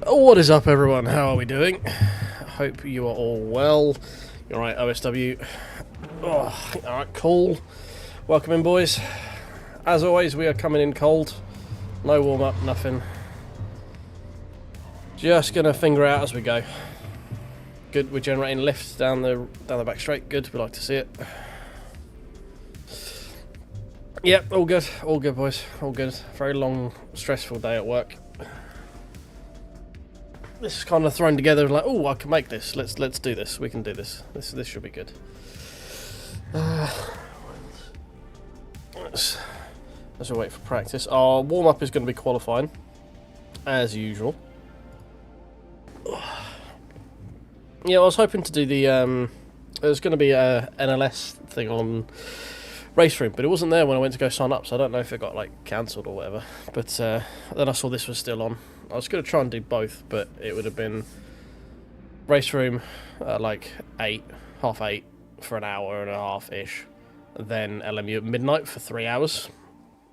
What is up, everyone? How are we doing? I hope you are all well. You're right, OSW. Oh, alright, cool. Welcome in, boys. As always, we are coming in cold. No warm-up, nothing. Just gonna finger out as we go. Good, we're generating lifts down the back straight. Good, we like to see it. Yep, all good, boys. All good. Very long, stressful day at work. This is kind of thrown together like, oh, I can make this. Let's do this. We can do this. This should be good. Let's wait for practice. Our warm up is going to be qualifying, as usual. Yeah, I was hoping to do the there's going to be a NLS thing on Race Room, but it wasn't there when I went to go sign up, so I don't know if it got like cancelled or whatever. But then I saw this was still on. I was going to try and do both, but it would have been Race Room at like 8, half 8 for an hour and a half ish, then LMU at midnight for 3 hours.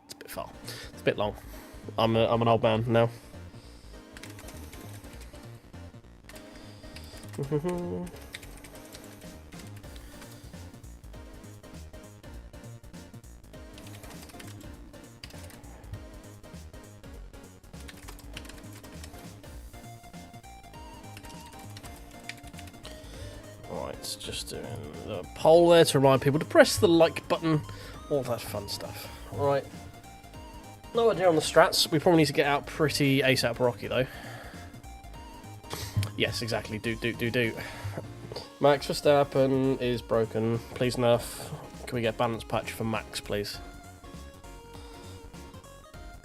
It's a bit far. It's a bit long. I'm an old man now. Alright, just doing the poll there to remind people to press the like button, all that fun stuff. Alright. No idea on the strats. We probably need to get out pretty ASAP Rocky though. Yes, exactly. Do. Max Verstappen is broken. Please nerf. Can we get balance patch for Max, please?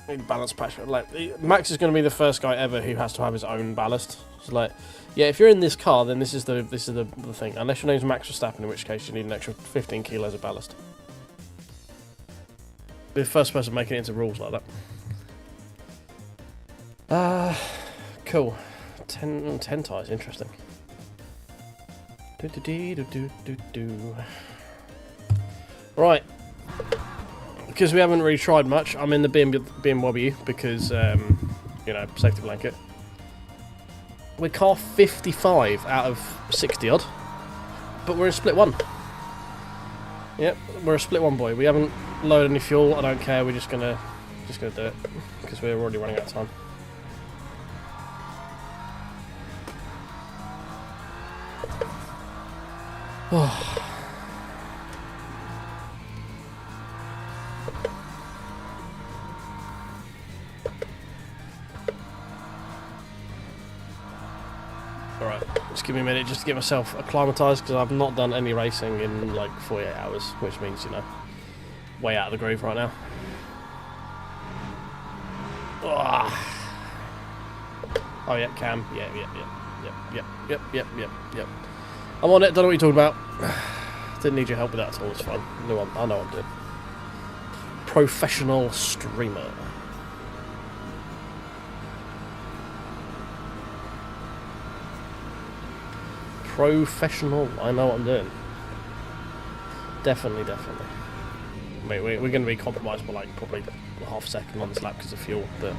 Need a balance patch. Like, Max is going to be the first guy ever who has to have his own ballast. It's like, yeah, if you're in this car, then this is the thing. Unless your name's Max Verstappen, in which case you need an extra 15 kilos of ballast. Be the first person making it into rules like that. Cool. 10 tires, interesting. Right. Because we haven't really tried much, I'm in the BMW because, you know, safety blanket. We're car 55 out of 60 odd, but we're in split one. Yep, we're a split one, boy. We haven't loaded any fuel. I don't care. We're just gonna do it because we're already running out of time. Oh. Alright, just give me a minute just to get myself acclimatised because I've not done any racing in like 48 hours, which means, you know, way out of the groove right now. Oh yeah, cam. Yep. I'm on it, don't know what you're talking about. Didn't need your help with that at all, it's fine. No, I know what I'm doing. Professional streamer. Professional, I know what I'm doing. Definitely. Wait, we're going to be compromised by like probably half a second on this lap because of fuel, but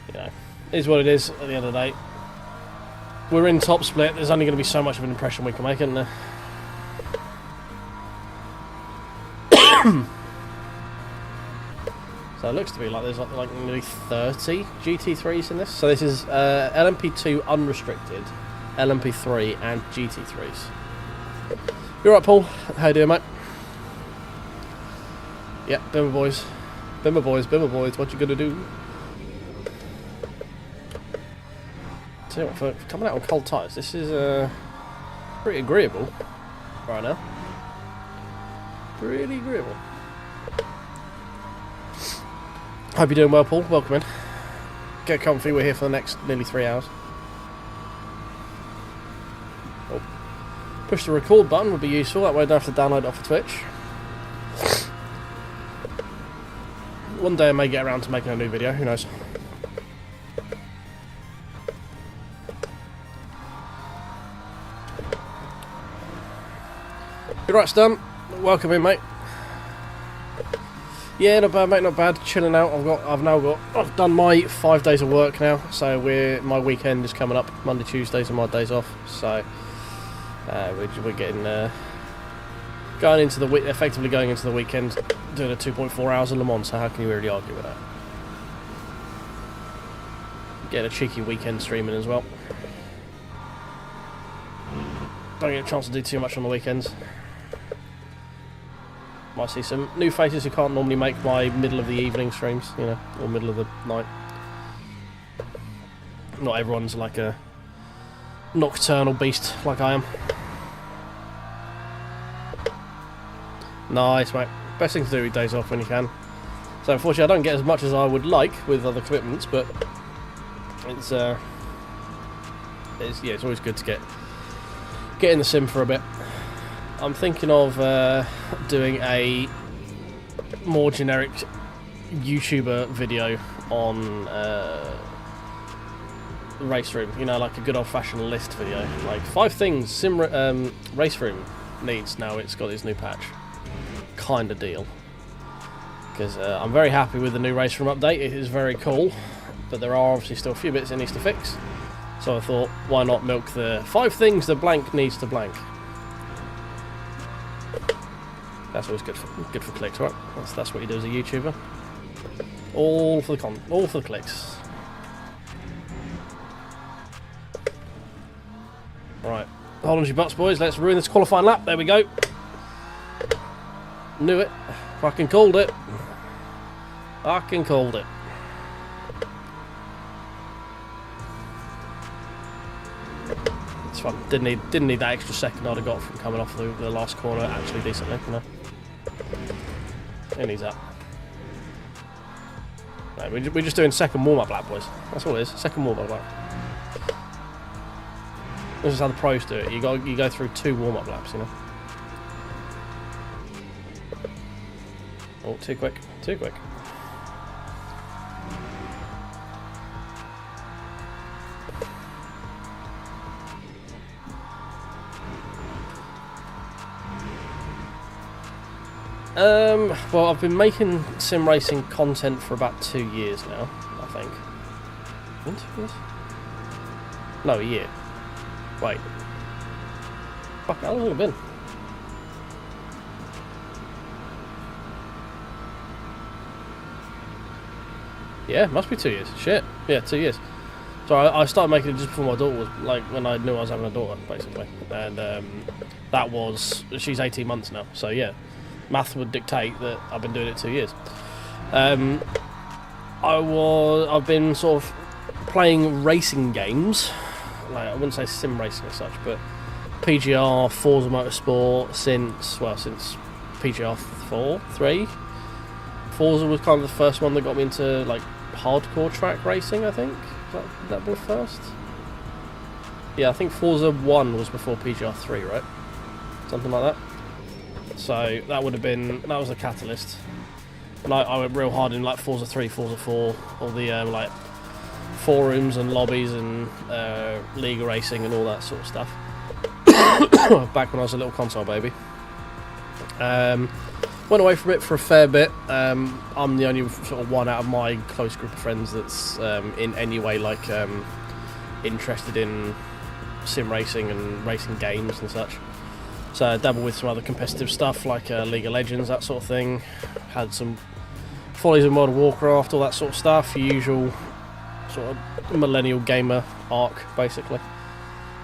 you know, it is what it is at the end of the day. We're in top split, there's only going to be so much of an impression we can make, isn't there? So it looks to be like there's like nearly 30 GT3s in this. So this is LMP2 unrestricted, LMP3 and GT3s. You alright, Paul? How you doing, mate? Yep, Bimmer boys, what you gonna do? Tell you what, for coming out on cold tyres, this is pretty agreeable right now. Pretty agreeable. Hope you're doing well, Paul. Welcome in. Get comfy, we're here for the next nearly 3 hours. Oh. Push the record button would be useful, that way I don't have to download it off of Twitch. One day I may get around to making a new video, who knows. You're right, Stum. Welcome in, mate. Yeah, not bad, mate. Not bad. Chilling out. I've done my 5 days of work now, so my weekend is coming up. Monday, Tuesdays are my days off. So we're getting effectively going into the weekend, doing a 2.4 hours of Lemans. So how can you really argue with that? Getting a cheeky weekend streaming as well. Don't get a chance to do too much on the weekends. Might see some new faces who can't normally make my middle of the evening streams, you know, or middle of the night. Not everyone's like a nocturnal beast like I am. Nice, mate. Best thing to do with days off when you can. So unfortunately I don't get as much as I would like with other commitments, but it's always good to get in the sim for a bit. I'm thinking of doing a more generic YouTuber video on race room. You know, like a good old-fashioned list video. Like 5 things race room needs now it's got its new patch. Kind of deal. Because I'm very happy with the new race room update. It is very cool, but there are obviously still a few bits it needs to fix. So I thought, why not milk the 5 things the blank needs to blank. That's always good for clicks, right? That's what you do as a YouTuber. All for the clicks. Right, hold on to your butts, boys. Let's ruin this qualifying lap. There we go. Knew it. Fucking called it. Fucking called it. It's fun. Didn't need that extra second I'd have got from coming off the last corner actually decently, you know. It needs that. No, we're just doing second warm-up lap, boys. That's all it is. Second warm-up lap. This is how the pros do it. You go through 2 warm-up laps, you know. Oh, too quick. Too quick. Well, I've been making sim racing content for about 2 years now, I think. In 2 years? No, a year. Wait. Fuck, how long has it been? Yeah, must be 2 years. Shit. Yeah, 2 years. So I started making it just before my daughter was, like, when I knew I was having a daughter, basically. And that was, she's 18 months now, so yeah. Math would dictate that I've been doing it 2 years. I've been sort of playing racing games, like I wouldn't say sim racing as such, but PGR, Forza Motorsport since PGR 3. Forza was kind of the first one that got me into like hardcore track racing, I think. Would that be first? Yeah, I think Forza 1 was before PGR 3, right? Something like that. So that was the catalyst. And I went real hard in like Forza 3, Forza 4, all the like forums and lobbies and league racing and all that sort of stuff. Back when I was a little console baby. Went away from it for a fair bit. I'm the only sort of one out of my close group of friends that's in any way like interested in sim racing and racing games and such. So I dabble with some other competitive stuff like League of Legends, that sort of thing. Had some follies in World of Warcraft, all that sort of stuff. Usual sort of millennial gamer arc, basically.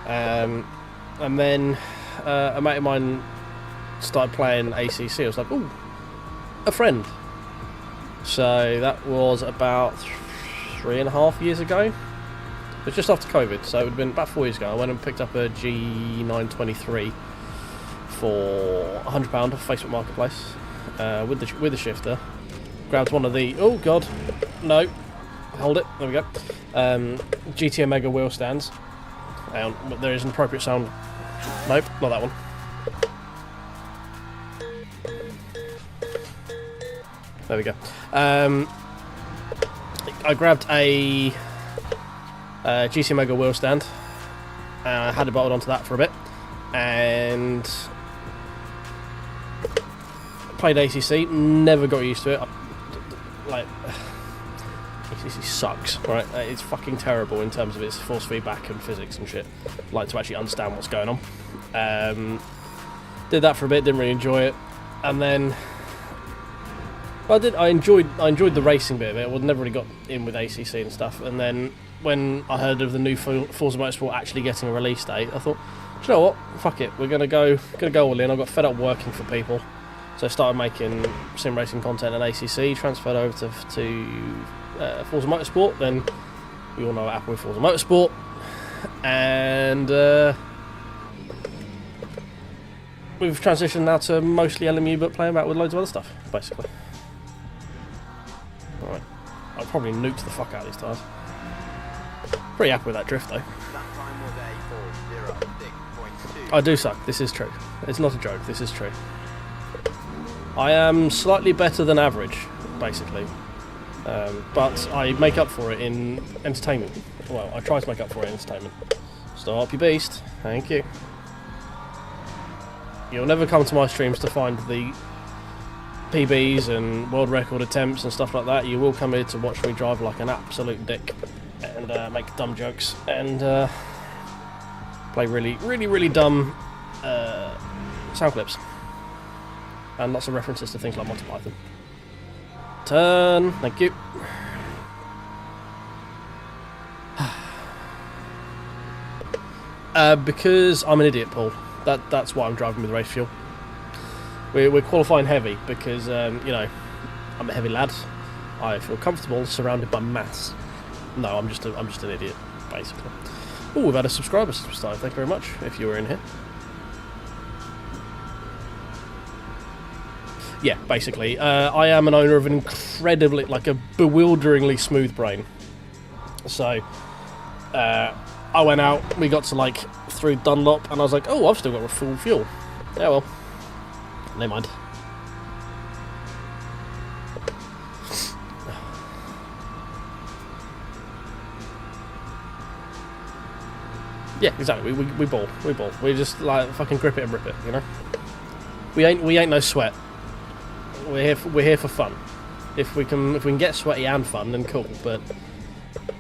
And then a mate of mine started playing ACC. I was like, ooh, a friend. So that was about 3.5 years ago. It was just after COVID, so it would have been about 4 years ago. I went and picked up a G923 for £100 off Facebook Marketplace with the shifter. Grabbed one of the hold it, there we go. GT Omega wheel stands. But there is an appropriate sound. Nope, not that one. There we go. I grabbed a GT Omega wheel stand. I had it bolted onto that for a bit, and played ACC. Never got used to it. like, ACC sucks, right? It's fucking terrible in terms of its force feedback and physics and shit. Like, to actually understand what's going on. Did that for a bit, didn't really enjoy it, and then I enjoyed the racing bit of it. I never really got in with ACC and stuff, and then when I heard of the new Forza Motorsport actually getting a release date, I thought, do you know what? Fuck it, we're gonna go all in. I got fed up working for people, so I started making sim racing content and ACC. Transferred over to Forza Motorsport. Then we all know what happened with Forza Motorsport, and we've transitioned now to mostly LMU, but playing about with loads of other stuff, basically. All right, I'll probably nuke the fuck out of these tyres. Pretty happy with that drift though. I do suck, this is true. It's not a joke, this is true. I am slightly better than average, basically. But I make up for it in entertainment. Well, I try to make up for it in entertainment. Stop, you beast. Thank you. You'll never come to my streams to find the PBs and world record attempts and stuff like that. You will come here to watch me drive like an absolute dick and make dumb jokes and play really dumb sound clips and lots of references to things like Monty Python. Turn, thank you. Because I'm an idiot, Paul. That's why I'm driving with race fuel. We're qualifying heavy because you know, I'm a heavy lad. I feel comfortable surrounded by mass. No, I'm just an idiot, basically. Oh, we've had a subscriber start. Thank you very much. If you were in here. Yeah, basically, I am an owner of an incredibly, like a bewilderingly smooth brain. So, I went out, we got to like through Dunlop, and I was like, oh, I've still got full fuel. Yeah, well, never mind. Yeah, exactly. We ball. We just like fucking grip it and rip it, you know. We ain't no sweat. We're here for fun. If we can get sweaty and fun, then cool. But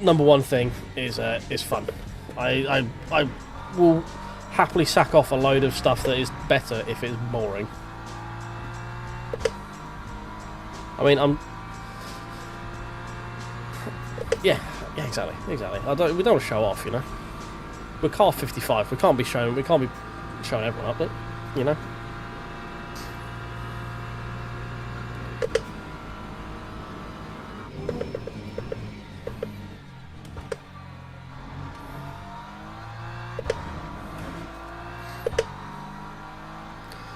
number one thing is fun. I will happily sack off a load of stuff that is better if it's boring. I mean, yeah, exactly. We don't want to show off, you know. We're car 55. We can't be showing everyone up, but you know.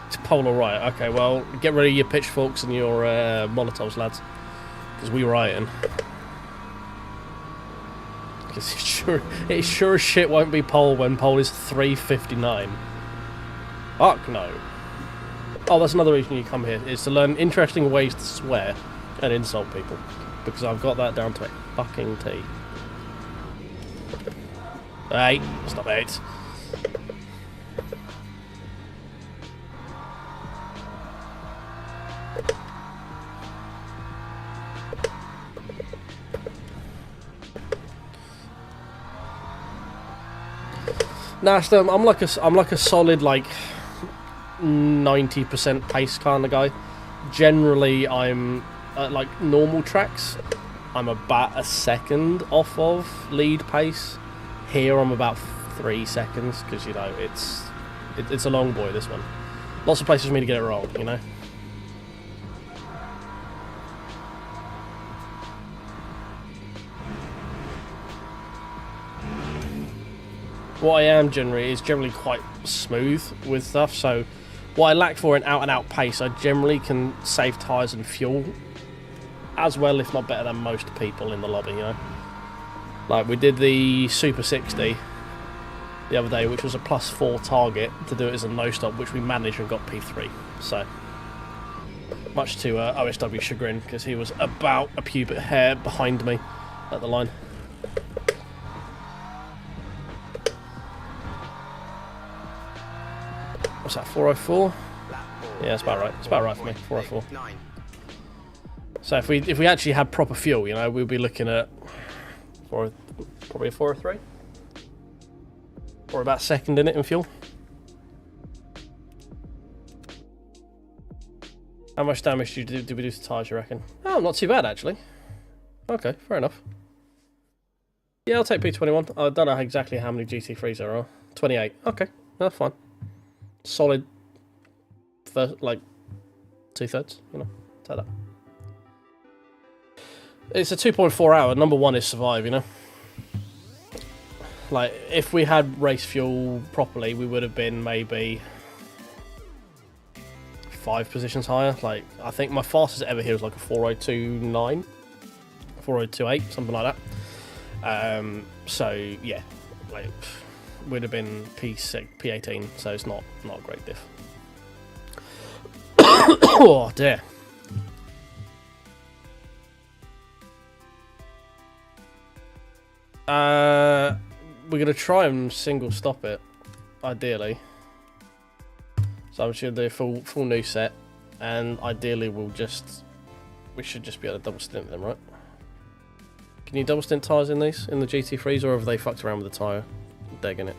It's polar right. Okay, well, get rid of your pitchforks and your Molotovs, lads, because we rioting. It sure as shit won't be pole when pole is 3:59. Fuck no. Oh, that's another reason you come here, is to learn interesting ways to swear and insult people. Because I've got that down to a fucking T. Hey, stop it. Nah, I'm like a solid like 90% pace kind of guy. Generally, I'm at like normal tracks, I'm about a second off of lead pace. Here, I'm about 3 seconds because you know it's a long boy. This one, lots of places for me to get it wrong. You know. What I am generally quite smooth with stuff, so what I lack for an out-and-out pace, I generally can save tyres and fuel as well, if not better than most people in the lobby, you know. Like, we did the Super 60 the other day, which was a +4 target to do it as a no-stop, which we managed and got P3, so much to OSW's chagrin, because he was about a pubic hair behind me at the line. What's that, 404? Yeah, that's about right. It's about right for me, 404. So if we actually had proper fuel, you know, we'd be looking at probably a 403, or about second in it in fuel. How much damage did we do to tyres, you reckon? Oh, not too bad actually. Okay, fair enough. Yeah, I'll take P21. I don't know exactly how many GT3s there are. 28. Okay, that's fine. Solid. Like 2/3, you know. Take that. It's a 2.4 hour. Number one is survive, you know. Like, if we had race fuel properly, we would have been maybe 5 positions higher. Like, I think my fastest ever here was like a 402.9, 402.8, something like that. So yeah, like, would have been P6, P18. So it's not a great diff. Oh dear. We're gonna try and single stop it, ideally. So I'm just gonna do a full new set, and ideally we should just be able to double stint them, right? Can you double stint tyres in these, in the GT3s, or have they fucked around with the tyre degging it?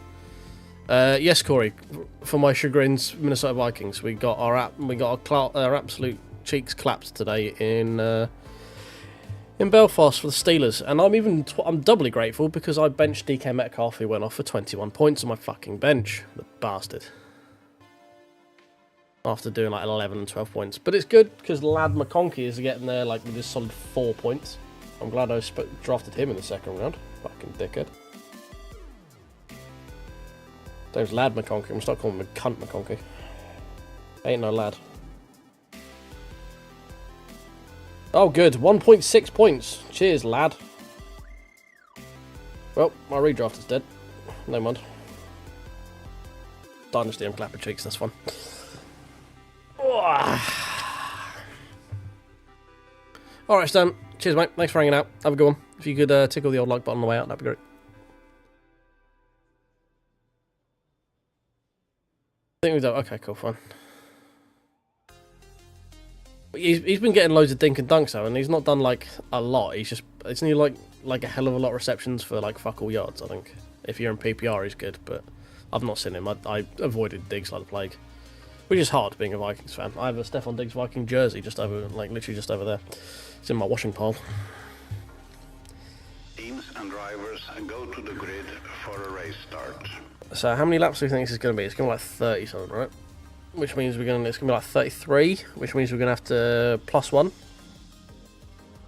Yes, Corey. For my chagrins, Minnesota Vikings, we got our absolute cheeks clapped today in Belfast for the Steelers, and I'm doubly grateful because I benched DK Metcalf, who went off for 21 points on my fucking bench, the bastard. After doing like 11 and 12 points, but it's good because Lad McConkey is getting there like with his solid 4 points. I'm glad I drafted him in the second round. Fucking dickhead. Name's Lad McConkey. I'm gonna start calling him Cunt McConkey. Ain't no lad. Oh, good. 1.6 points. Cheers, lad. Well, my redraft is dead. No mind. Dynasty and clapper cheeks. That's fun. Alright, Stan. Cheers, mate. Thanks for hanging out. Have a good one. If you could tickle the old like button on the way out, that'd be great. I think we've done. Okay, cool, fine. He's been getting loads of dink and dunks though, and he's not done like a lot. It's only like a hell of a lot of receptions for like fuck all yards. I think if you're in PPR, he's good, but I've not seen him. I avoided Diggs like the plague, which is hard being a Vikings fan. I have a Stefan Diggs Viking jersey just over, like literally just over there. It's in my washing pile. Teams and drivers go to the grid for a race start. So how many laps do you think this is going to be? It's going to be like 30 something, right? Which means it's going to be like 33, which means we're going to have to +1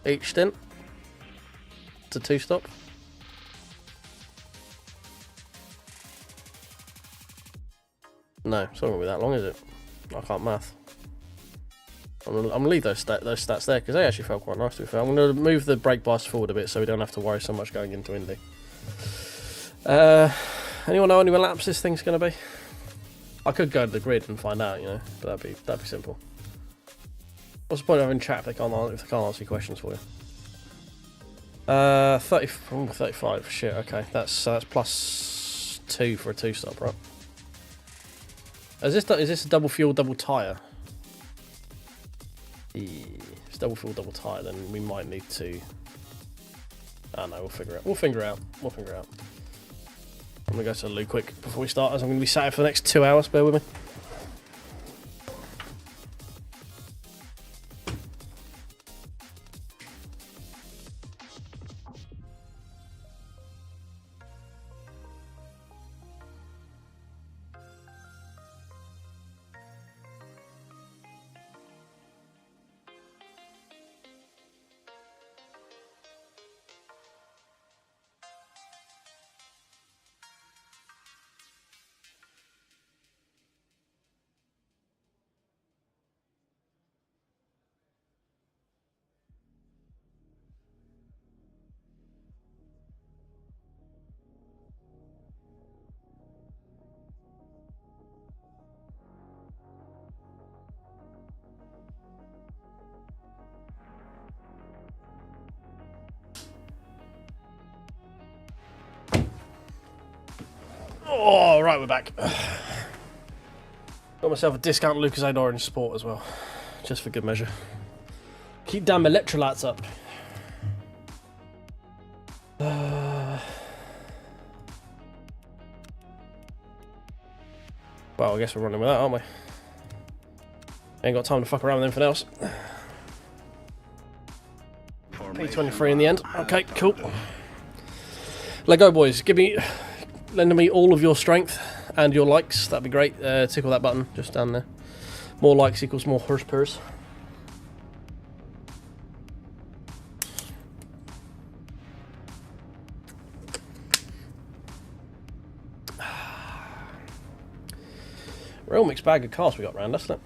each stint to 2-stop. No, it's not going to be that long, is it? I can't math. I'm going to leave those stats there because they actually felt quite nice to be fair. I'm going to move the brake bias forward a bit so we don't have to worry so much going into Indy. Anyone know how many laps this thing's going to be? I could go to the grid and find out, you know, but that'd be simple. What's the point of having chat if they can't answer your questions for you? 35. Shit. Okay, that's +2 for a 2-stop, right? Is this a double fuel, double tyre? If it's double fuel, double tyre, then we might need to. Oh no, we'll figure it out. I'm going to go to the loo quick before we start, as I'm going to be sat here for the next 2 hours. Bear with me. Oh, right, we're back. Got myself a discount Lucasade Orange Sport as well, just for good measure. Keep damn electrolytes up. Well, I guess we're running with that, aren't we? Ain't got time to fuck around with anything else. P23 in the end. Okay, cool. Let go, boys. Lend me all of your strength and your likes. That'd be great. Tickle that button just down there. More likes equals more horsepower. Real mixed bag of cars we got round, isn't it?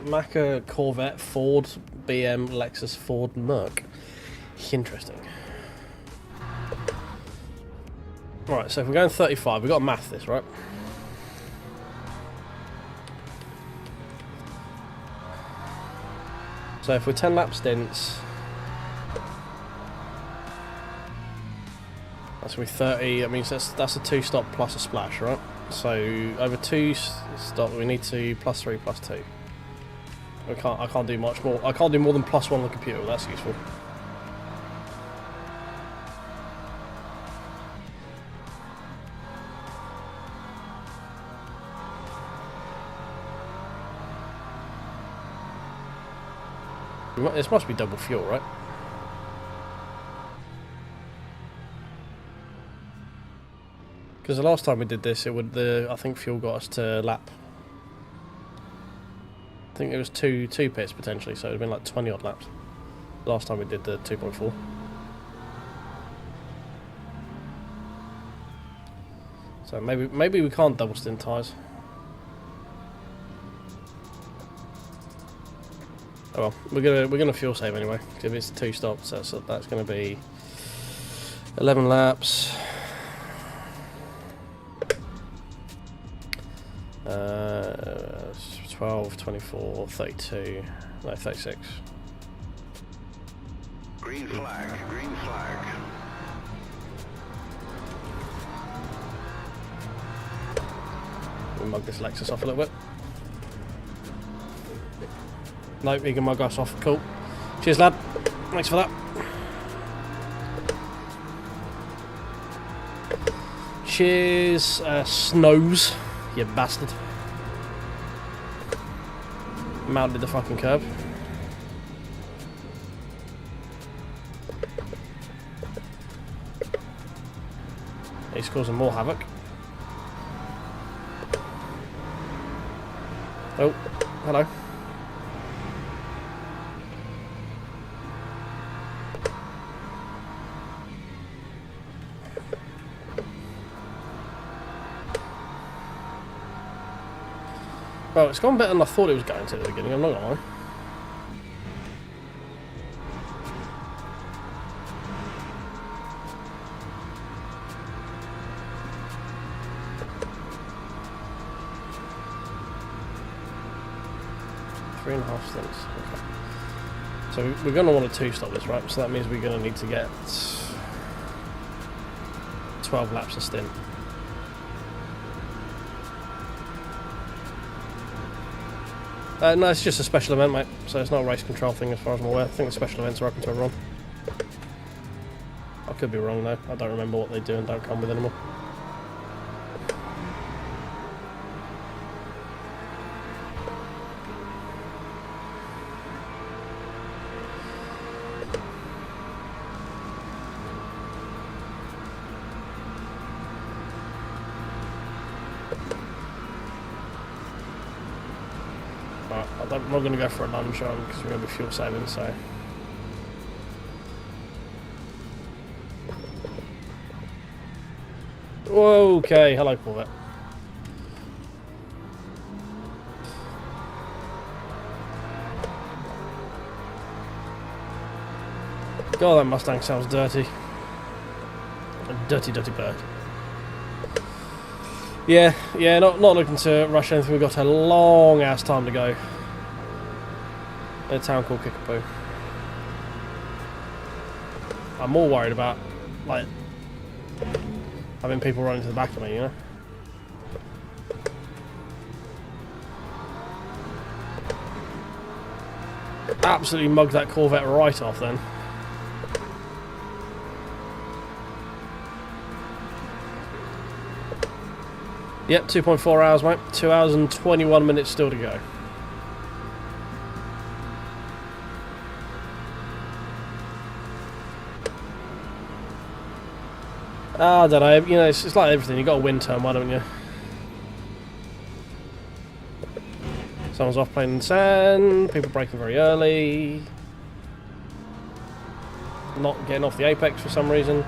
Macca, Corvette, Ford, BM, Lexus, Ford, Merc. Interesting. Right, so if we're going 35, we've got to math this, right? So if we're 10 lap stints, that's going to be 30. That means that's a 2-stop plus a splash, right? So over 2 stop, we need to plus 3 plus 2. I can't do much more. I can't do more than +1 on the computer. Well, that's useful. This must be double fuel, right? Because the last time we did this, I think fuel got us to lap. I think it was two pits potentially, so it would have been like 20 odd laps. Last time we did the 2.4. So maybe we can't double stint tyres. Oh well, we're gonna fuel save anyway. If it's 2 stops, that's gonna be 11 laps. 12, 24, 32, no, 36. Green flag, green flag. We mug this Lexus off a little bit. Nope, he can mug us off. Cool. Cheers, lad. Thanks for that. Cheers, Snows, you bastard. Mounted the fucking curb. He's causing more havoc. Oh, hello. Well, it's gone better than I thought it was going to at the beginning, I'm not gonna lie. Three and a half stints. Okay. So we're going to want to 2-stop this, right? So that means we're going to need to get 12 laps a stint. No, it's just a special event, mate. So it's not a race control thing as far as I'm aware. I think the special events are open to everyone. I could be wrong though. I don't remember what they do and don't come with anymore. I'm not going to go for a lunge on because we're going to be fuel saving, so. Okay, hello Corvette. God, that Mustang sounds dirty. A dirty, dirty bird. Yeah, not looking to rush anything. We've got a long ass time to go. In a town called Kickapoo. I'm more worried about, like, having people running to the back of me, you know? Absolutely mugged that Corvette right off then. Yep, 2.4 hours, mate. 2 hours and 21 minutes still to go. I don't know, you know, it's like everything, you got a wind tunnel, why don't you? Someone's off playing in the sand, people breaking very early. Not getting off the apex for some reason.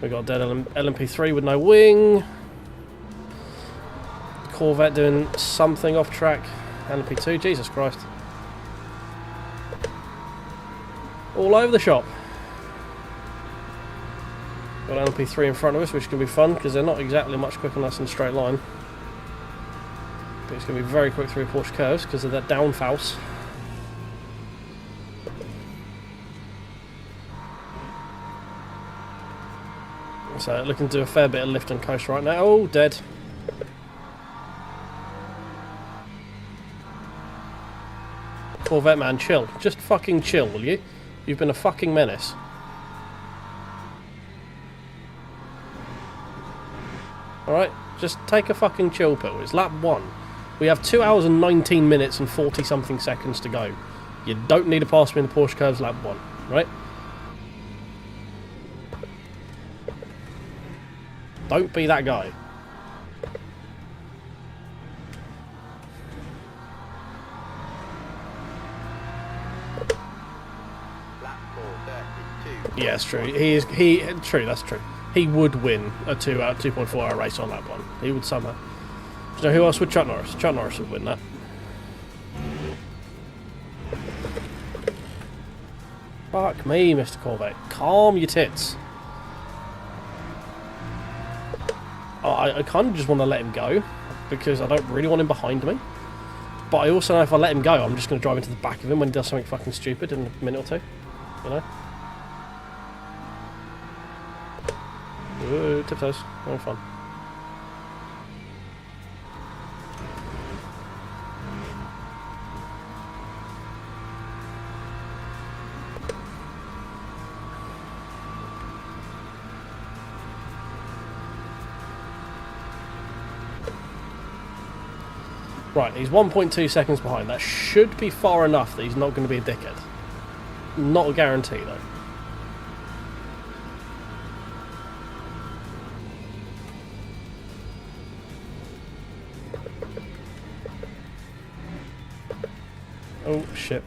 We got a dead LMP3 with no wing. Corvette doing something off track. LMP2, Jesus Christ. All over the shop. Got LMP3 in front of us, which is going to be fun because they're not exactly much quicker than us in a straight line. But it's going to be very quick through Porsche curves because of that downface. So looking to do a fair bit of lift and coast right now. Oh, dead. Corvette man, chill. Just fucking chill, will you? You've been a fucking menace. Alright, just take a fucking chill pill. It's lap 1. We have 2 hours and 19 minutes and 40 something seconds to go. You don't need to pass me in the Porsche curves lap 1, right? Don't be that guy. Yeah, it's true. True, that's true. He would win a 2.4 hour race on lap 1. He would somehow. Do you know who else would? Chuck Norris. Chuck Norris would win that. Fuck me, Mr. Corvette. Calm your tits. I kind of just want to let him go because I don't really want him behind me. But I also know if I let him go, I'm just going to drive into the back of him when he does something fucking stupid in a minute or two. You know? Ooh, tiptoes. Very fun. Right, he's 1.2 seconds behind. That should be far enough that he's not going to be a dickhead. Not a guarantee, though. Oh, shit.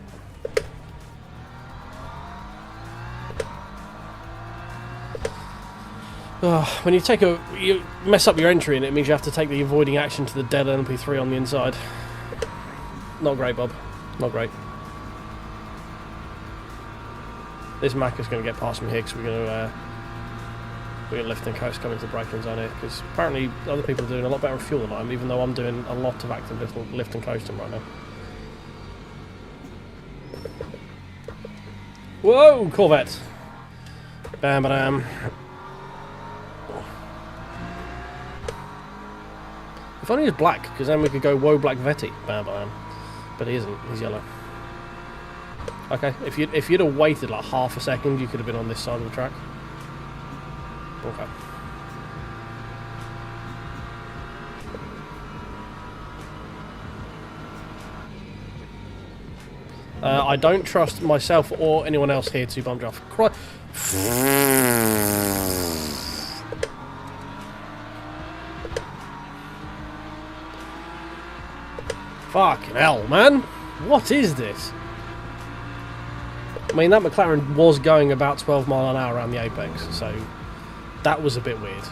When you mess up your entry and it means you have to take the avoiding action to the dead LMP3 on the inside. Not great, Bob. Not great. This Mac is going to get past me here because we're going to lift and coast coming to the braking zone here because apparently other people are doing a lot better with fuel than I am, even though I'm doing a lot of active lift and coasting right now. Whoa, Corvette! Bam, ba-dam. If only he was black, because then we could go whoa black Vetty. Bam, bam. But he isn't. He's yellow. Okay, if you'd have waited like half a second, you could have been on this side of the track. Okay. I don't trust myself or anyone else here to bump draft. Fucking hell, man. What is this? I mean, that McLaren was going about 12 mile an hour around the apex, so that was a bit weird.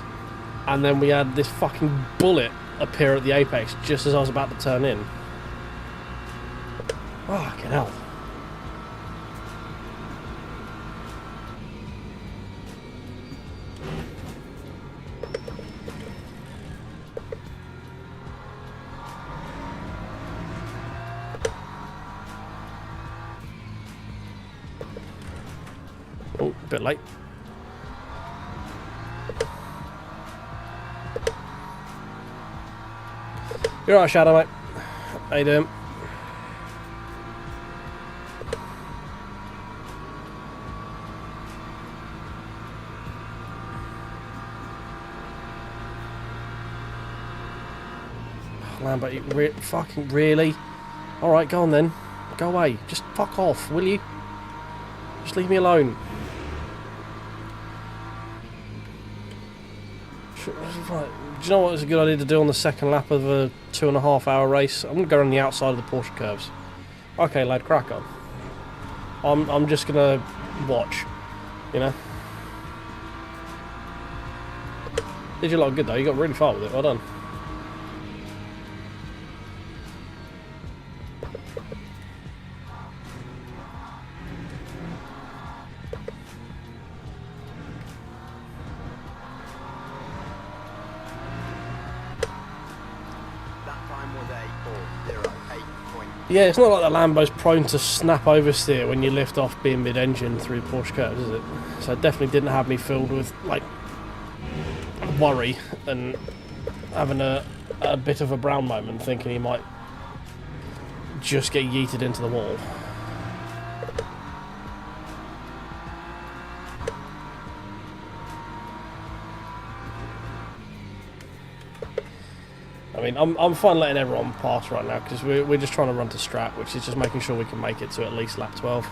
And then we had this fucking bullet appear at the apex just as I was about to turn in. Fucking hell. Oh, a bit late. You're right, Shadow, mate. How you doing? Lambo, you fucking really? Alright, go on then. Go away. Just fuck off, will you? Just leave me alone. Do you know what was a good idea to do on the second lap of a 2.5 hour race? I'm going to go around the outside of the Porsche curves. Okay, lad, crack on. I'm just going to watch, you know? Did you lot good though? You got really far with it. Well done. Yeah, it's not like the Lambo's prone to snap oversteer when you lift off being mid-engine through Porsche curves, is it? So it definitely didn't have me filled with, like, worry and having a bit of a brown moment, thinking he might just get yeeted into the wall. I mean, I'm fine letting everyone pass right now because we're just trying to run to strat, which is just making sure we can make it to at least lap 12.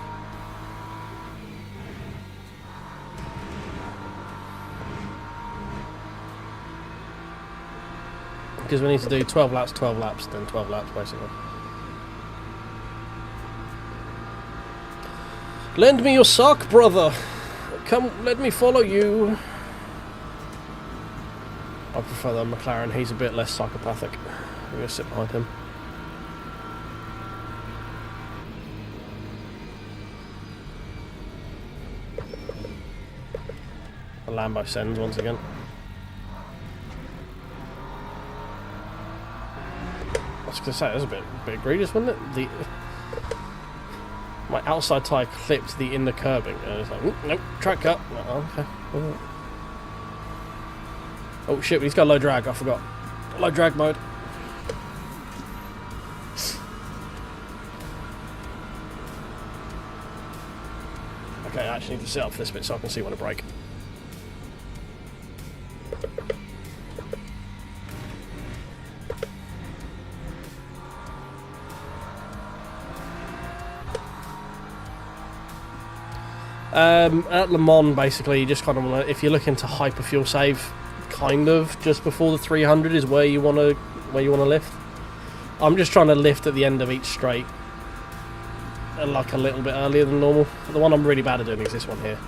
Because we need to do 12 laps, then 12 laps basically. Lend me your sock, brother! Come, let me follow you! I prefer the McLaren, he's a bit less psychopathic. I'm going to sit behind him. The Lambo sends once again. I was going to say, that was a bit egregious, wasn't it? My outside tyre clipped the inner curbing, and it's like, nope, track cut. Oh, okay. Oh shit, he's got low drag, I forgot. Low drag mode. Okay, I actually need to set up for this bit so I can see when to brake. At Lemans, basically, you just kind of want to, if you're looking to hyper fuel save, kind of just before the 300 is where you want to lift. I'm just trying to lift at the end of each straight, like a little bit earlier than normal. The one I'm really bad at doing is this one here.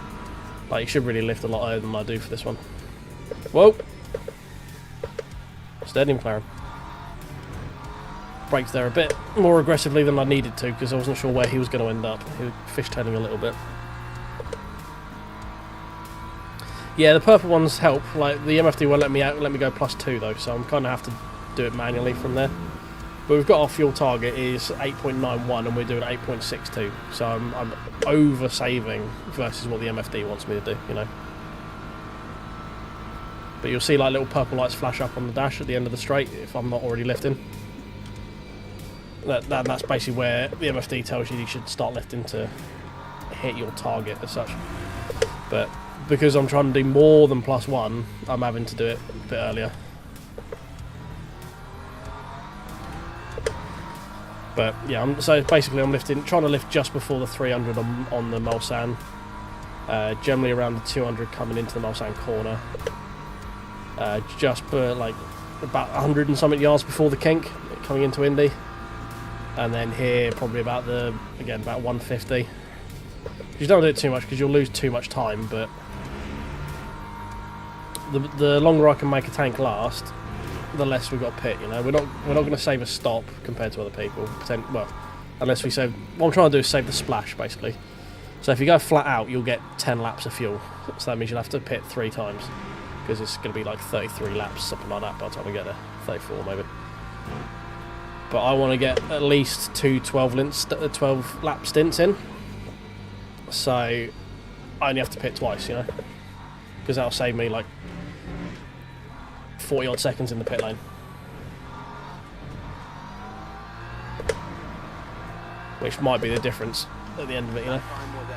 Like, you should really lift a lot earlier than I do for this one. Whoa! Steady, McLaren. Brakes there a bit more aggressively than I needed to because I wasn't sure where he was going to end up. He was fishtailing a little bit. Yeah, the purple ones help. Like, the MFD won't let me go +2 though, so I'm kind of have to do it manually from there. But we've got our fuel target is 8.91 and we're doing 8.62, so I'm over saving versus what the MFD wants me to do, you know. But you'll see like little purple lights flash up on the dash at the end of the straight if I'm not already lifting. That's basically where the MFD tells you should start lifting to hit your target as such. But because I'm trying to do more than +1, I'm having to do it a bit earlier. But yeah, so basically I'm trying to lift just before the 300 on the Mulsanne. Generally around the 200 coming into the Mulsanne corner. Just like about 100 and something yards before the kink coming into Indy. And then here probably about about 150. You don't do it too much because you'll lose too much time, but the longer I can make a tank last, the less we've got pit. You know, we're not going to save a stop compared to other people. Well, unless we save. What I'm trying to do is save the splash, basically. So if you go flat out, you'll get 10 laps of fuel. So that means you'll have to pit 3 times because it's going to be like 33 laps, something like that by the time we get there. 34 maybe. But I want to get at least 2 12 lap stints in. So I only have to pit twice, you know, because that'll save me like 40 odd seconds in the pit lane. which might be the difference at the end of it, you know. Time was a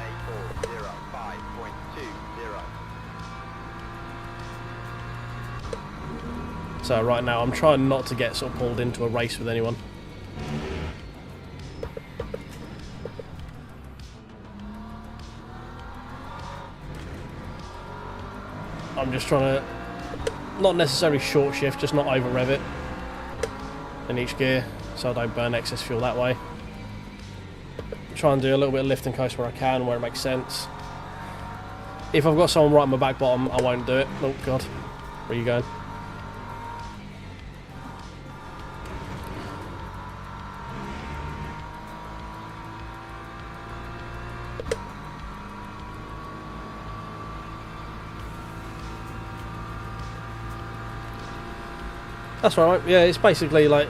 4:05.20. So right now I'm trying not to get sort of pulled into a race with anyone. I'm just trying to not necessarily short shift, just not over rev it in each gear so I don't burn excess fuel that way. Try and do a little bit of lift and coast where I can, where it makes sense. If I've got someone right on my back bottom, I won't do it. Oh god, where are you going? That's right. Yeah, it's basically like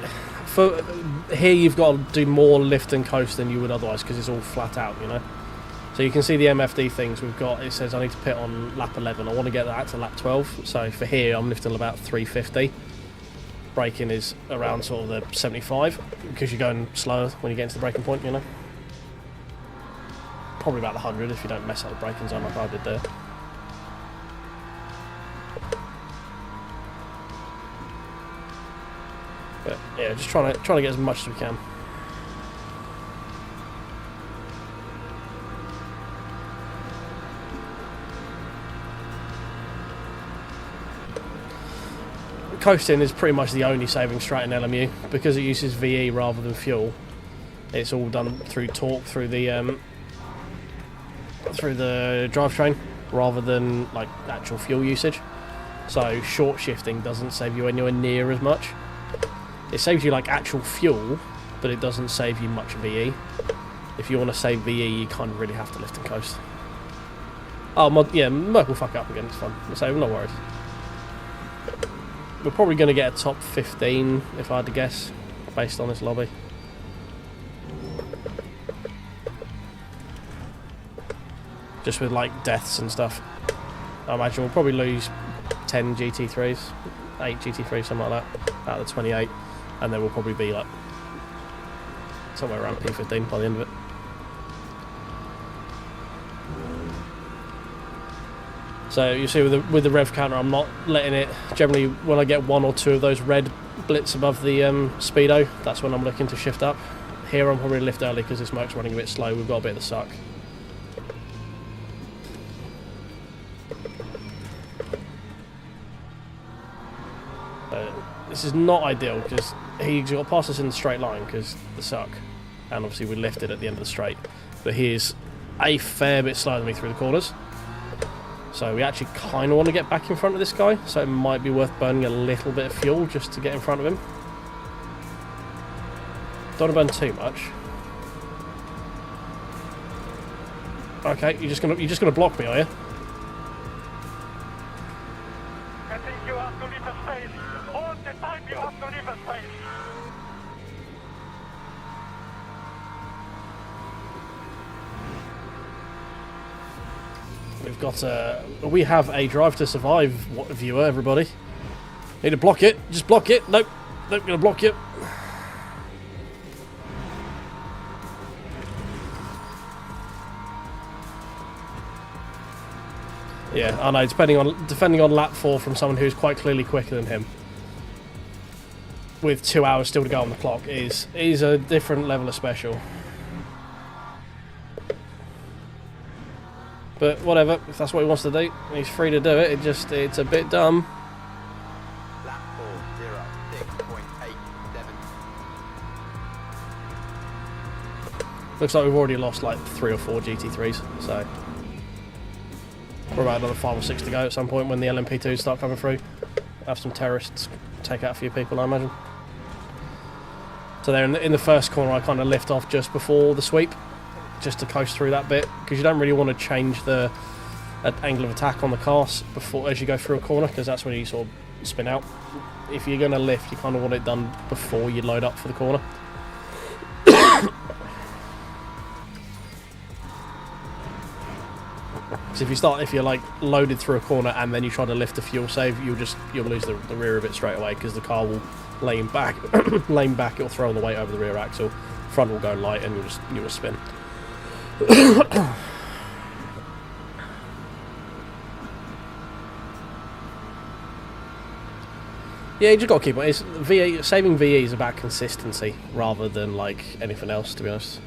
for here you've got to do more lift and coast than you would otherwise because it's all flat out, you know. So you can see the MFD things we've got. It says I need to pit on lap 11. I want to get that to lap 12. So for here, I'm lifting about 350. Braking is around sort of the 75 because you're going slower when you get into the braking point, you know. Probably about the 100 if you don't mess up the braking zone like I did there. But yeah, just trying to get as much as we can. Coasting is pretty much the only saving strat in LMU because it uses VE rather than fuel. It's all done through torque through the drivetrain rather than like actual fuel usage. So short shifting doesn't save you anywhere near as much. It saves you like actual fuel, but it doesn't save you much VE. If you want to save VE, you kind of really have to lift and coast. Oh, yeah, Merc will fuck up again, it's fun. So, no worries. We're probably going to get a top 15, if I had to guess, based on this lobby. Just with, like, deaths and stuff. I imagine we'll probably lose 10 GT3s, 8 GT3s, something like that, out of the 28. And then we'll probably be, like, somewhere around P15 by the end of it. So you see with the rev counter, I'm not letting it. Generally, when I get one or two of those red blits above the speedo, that's when I'm looking to shift up. Here I'm probably lift early because this motor's running a bit slow. We've got a bit of the suck. This is not ideal because he's got to pass us in the straight line because the suck, and obviously we lifted at the end of the straight. But he's a fair bit slower than me through the corners. So we actually kind of want to get back in front of this guy, so it might be worth burning a little bit of fuel just to get in front of him. Don't want to burn too much. Okay, you're just gonna block me, are you? I think you have to leave a space. All the time you have to leave a space. We've got we have a Drive to Survive viewer, everybody. Need to block it. Just block it. Nope. Nope, gonna block you. Yeah, I know, depending on lap 4 from someone who's quite clearly quicker than him, with 2 hours still to go on the clock, is a different level of special. But whatever, if that's what he wants to do, he's free to do it. It's a bit dumb. Lap 4:06.87. Looks like we've already lost like 3 or 4 GT3s, so we're about another 5 or 6 to go at some point when the LMP2s start coming through. Have some terrorists take out a few people, I imagine. So there in the first corner, I kind of lift off just before the sweep, just to coast through that bit, because you don't really want to change the angle of attack on the cars as you go through a corner, because that's when you sort of spin out. If you're going to lift, you kind of want it done before you load up for the corner. Because if you're like loaded through a corner and then you try to lift the fuel save, you'll lose the rear of it straight away because the car will lane back, it'll throw the weight over the rear axle, front will go light, and you'll just spin. Yeah, you just got to keep it. Saving VE is about consistency rather than like anything else, to be honest.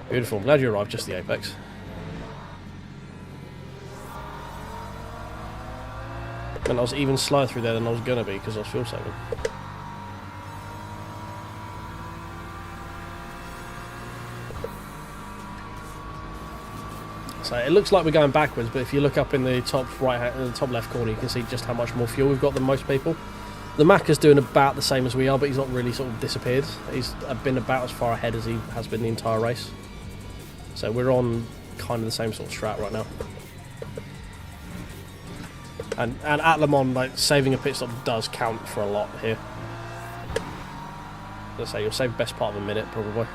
Beautiful. I'm glad you arrived just the apex. And I was even slower through there than I was going to be because I was fuel saving. So it looks like we're going backwards, but if you look up in the top top left corner, you can see just how much more fuel we've got than most people. The Mac is doing about the same as we are, but he's not really sort of disappeared. He's been about as far ahead as he has been the entire race. So we're on kind of the same sort of strat right now. And at Lemans, like, saving a pit stop does count for a lot here. Let's say you'll save the best part of a minute, probably.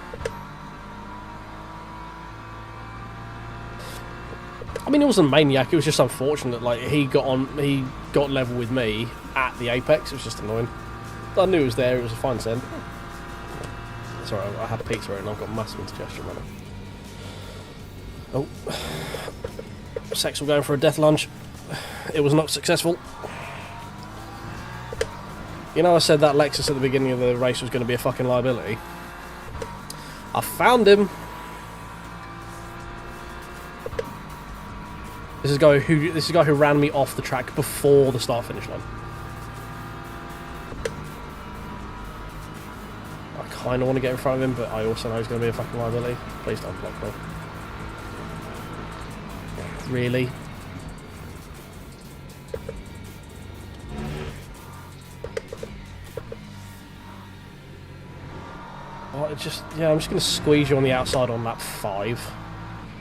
I mean, it wasn't maniac. It was just unfortunate. Like he got level with me at the apex. It was just annoying. I knew it was there. It was a fine send. Sorry, I had pizza and I've got massive indigestion right now. Oh, Sexual going for a death lunge. It was not successful. You know, I said that Lexus at the beginning of the race was going to be a fucking liability. I found him. This is a guy who ran me off the track before the start-finish line. I kind of want to get in front of him, but I also know he's going to be a fucking liability. Please don't block me. Really? Oh, I'm just going to squeeze you on the outside on lap 5.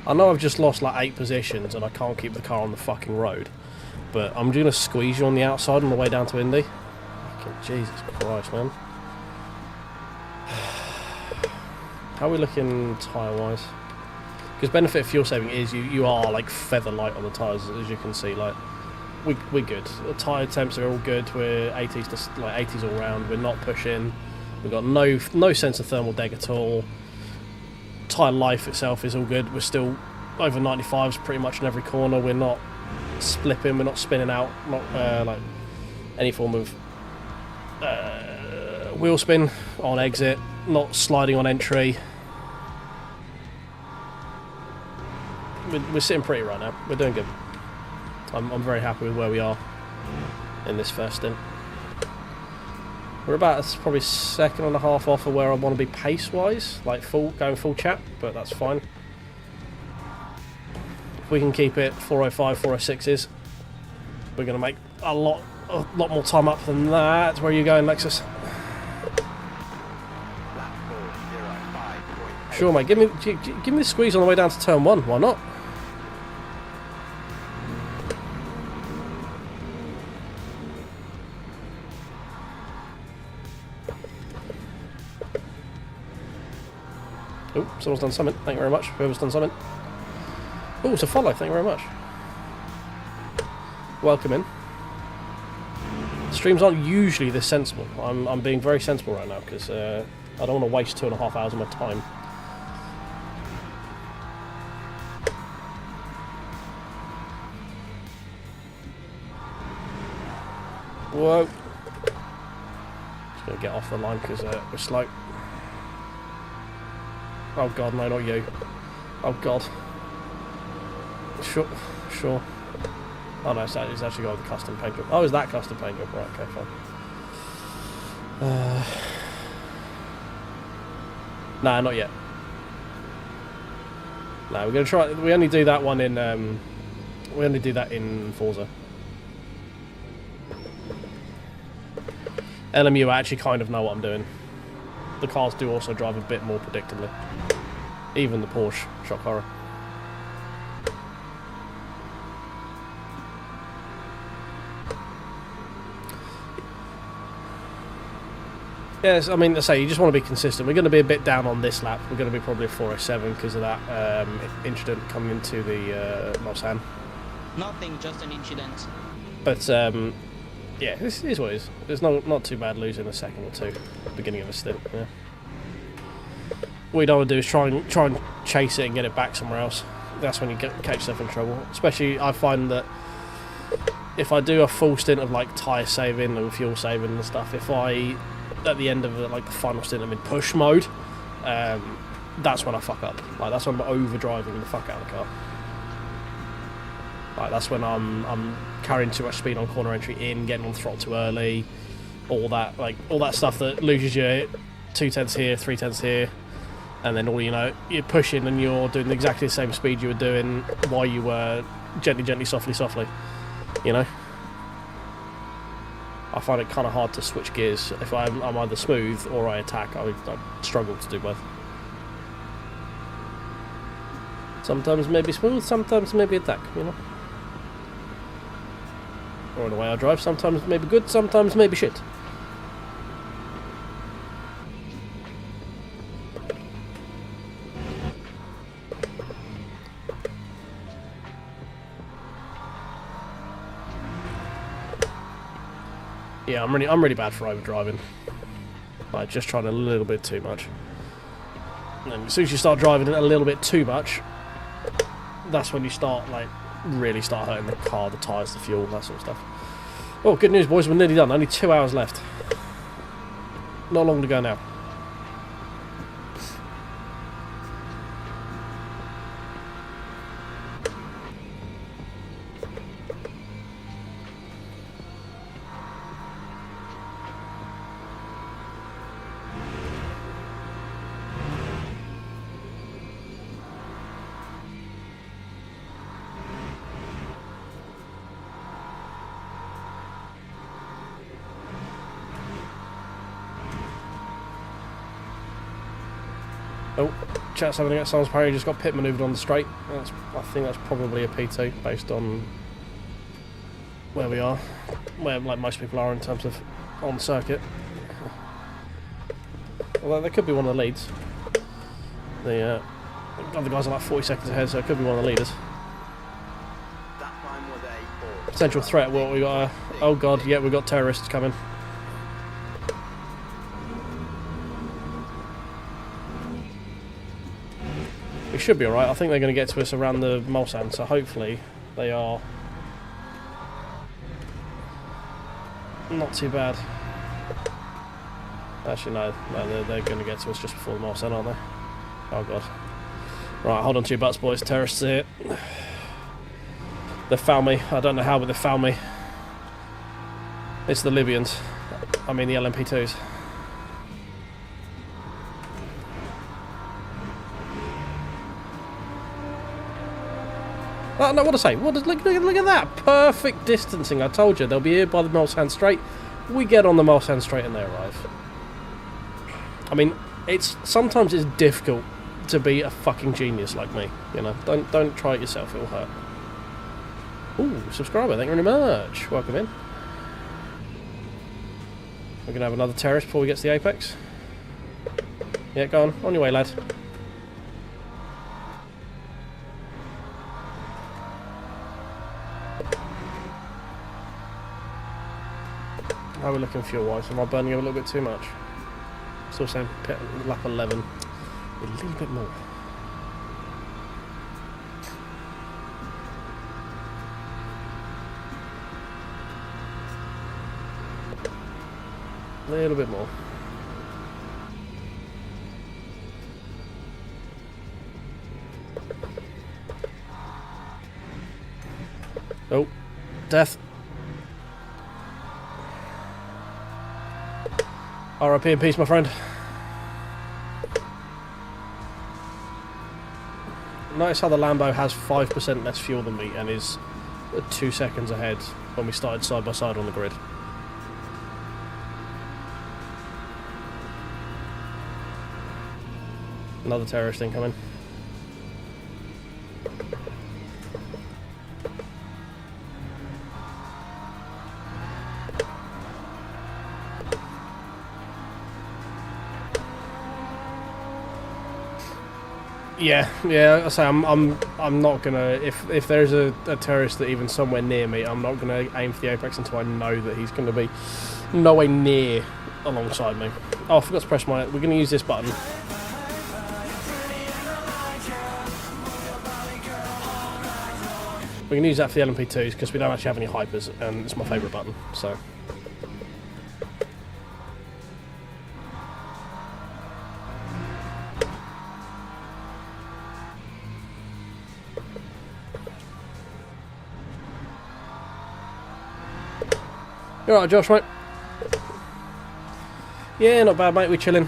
I know I've just lost like 8 positions and I can't keep the car on the fucking road, but I'm going to squeeze you on the outside on the way down to Indy. Fucking Jesus Christ, man. How are we looking tyre-wise? Because benefit of fuel saving is you are like feather light on the tyres, as you can see. Like we're good. The tyre temps are all good. We're 80s all round. We're not pushing. We've got no sense of thermal deg at all. Tyre life itself is all good. We're still over 95s pretty much in every corner. We're not splipping, we're not spinning out, not like any form of wheel spin on exit, not sliding on entry. We're sitting pretty right now. We're doing good. I'm very happy with where we are in this first stint. We're about probably second and a half off of where I want to be pace-wise, like going full chat, but that's fine. If we can keep it 405, 406s, we're going to make a lot more time up than that. Where are you going, Lexus? Sure, mate. Give me the squeeze on the way down to turn 1. Why not? Oh, someone's done something. Thank you very much. Whoever's done something. Oh, it's a follow. Thank you very much. Welcome in. Streams aren't usually this sensible. I'm being very sensible right now because I don't want to waste 2.5 hours of my time. Whoa. Just going to get off the line because we're slow. Oh god, no, not you. Oh god. Sure. Oh no, it's actually got the custom paint job. Oh, is that custom paint job? Right, okay, fine. Nah, not yet. No, we're gonna try. We only do that one in. We only do that in Forza. LMU, I actually kind of know what I'm doing. The cars do also drive a bit more predictably. Even the Porsche, shock horror. Yes, I mean, I say you just want to be consistent. We're going to be a bit down on this lap. We're going to be probably a 407 because of that incident coming into the Mulsanne. Nothing, just an incident. But yeah, this is what it is. It's not too bad losing a second or two at the beginning of a stint. Yeah. What you don't want to do is try and chase it and get it back somewhere else. That's when you catch yourself in trouble. Especially, I find that if I do a full stint of like tyre saving and fuel saving and stuff, if I at the end of like the final stint I'm in push mode, that's when I fuck up. Like that's when I'm overdriving the fuck out of the car. Like that's when I'm carrying too much speed on corner entry in, getting on the throttle too early, all that stuff that loses you 2/10 here, 3/10 here, and then all you know you're pushing and you're doing exactly the same speed you were doing while you were gently, softly. You know, I find it kind of hard to switch gears. If I'm either smooth or I attack, I struggle to do both. Sometimes maybe smooth, sometimes maybe attack. You know. Or the way I drive, sometimes maybe good, sometimes maybe shit. Yeah, I'm really bad for overdriving. Like just trying a little bit too much. And as soon as you start driving a little bit too much, that's when you start really start hurting the car, the tyres, the fuel, that sort of stuff. Oh, good news, boys, we're nearly done. Only 2 hours left. Not long to go now. Oh, chat's having a Someone's Parry just got pit manoeuvred on the straight. I think that's probably a P2 based on where we are, where like most people are in terms of on circuit. Although there could be one of the leads. The other guys are like 40 seconds ahead, so it could be one of the leaders. That time was a 4. Potential threat. What we got? Oh god, yeah, we've got terrorists coming. We should be alright. I think they're going to get to us around the Mulsanne, so hopefully they are not too bad. Actually, no, they're going to get to us just before the Mulsanne, aren't they? Oh god. Right, hold on to your butts, boys. Terrorists here. They found me. I don't know how, but they found me. It's the Libyans. I mean the LMP2s. Oh, no, what to say? Look at that! Perfect distancing. I told you, they'll be here by the Mulsanne Straight. We get on the Mulsanne Straight and they arrive. I mean, sometimes it's difficult to be a fucking genius like me. You know, don't try it yourself. It'll hurt. Ooh, subscriber. Thank you very much. Welcome in. We're gonna have another terrace before we get to the apex. Yeah, go on your way, lad. How are we looking fuel-wise? Am I burning a little bit too much? Still saying lap 11. A little bit more. A little bit more. Oh, death. RIP in peace, my friend. Notice how the Lambo has 5% less fuel than me and is 2 seconds ahead when we started side by side on the grid. Another terrorist incoming. Yeah, I say I'm not gonna, if there's a terrorist that even somewhere near me, I'm not gonna aim for the apex until I know that he's gonna be nowhere near alongside me. Oh, I forgot to press my. We're gonna use this button. We're gonna use that for the LMP2s because we don't actually have any hypers, and it's my favourite button. So. You alright, Josh, mate? Yeah, not bad, mate. We're chilling.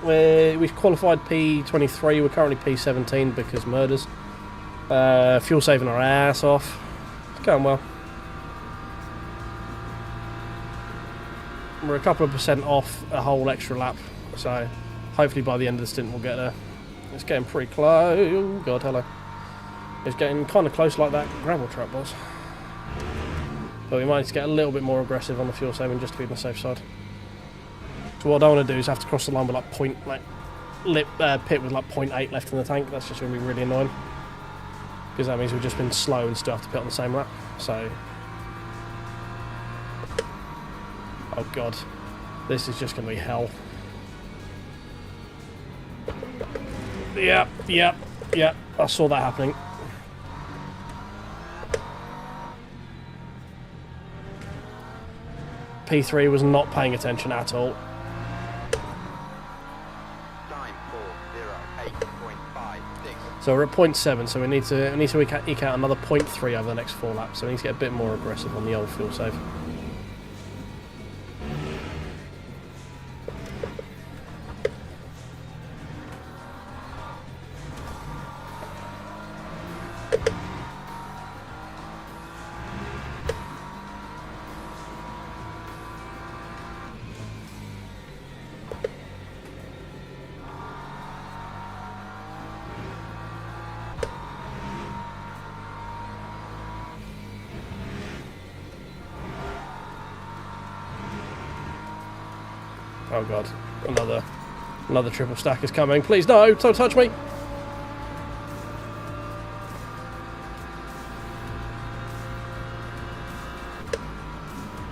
We qualified P23. We're currently P17 because murders. Fuel saving our ass off. It's going well. We're a couple of % off a whole extra lap, so hopefully by the end of the stint we'll get there. It's getting pretty close. Oh god, hello. It's getting kind of close like that gravel trap was. But we might need to get a little bit more aggressive on the fuel saving just to be on the safe side. So what I don't want to do is have to cross the line with like pit with like 0.8 left in the tank. That's just going to be really annoying. Because that means we've just been slow and still have to pit on the same lap. So... oh god. This is just going to be hell. Yeah. I saw that happening. P3 was not paying attention at all. Time 4:08.56. So we're at 0.7, so we need to eke out another 0.3 over the next 4 laps. So we need to get a bit more aggressive on the old fuel save. Oh god, another triple stack is coming. Please no, don't touch me.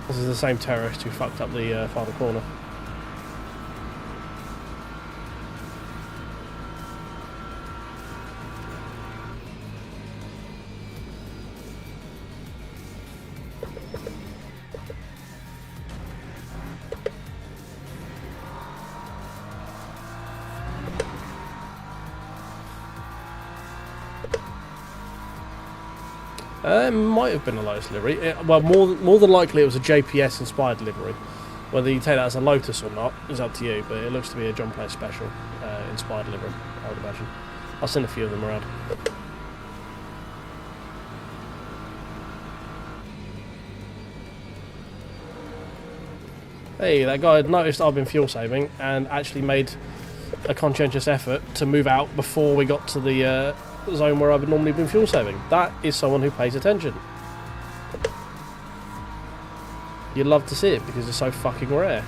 This is the same terrorist who fucked up the final corner. It might have been a Lotus livery. Well, more than likely it was a JPS inspired livery. Whether you take that as a Lotus or not is up to you, but it looks to be a John Player Special inspired livery, I would imagine. I'll send a few of them around. Hey, that guy had noticed I've been fuel saving and actually made a conscientious effort to move out before we got to the zone where I've normally been fuel saving. That is someone who pays attention. You'd love to see it because it's so fucking rare.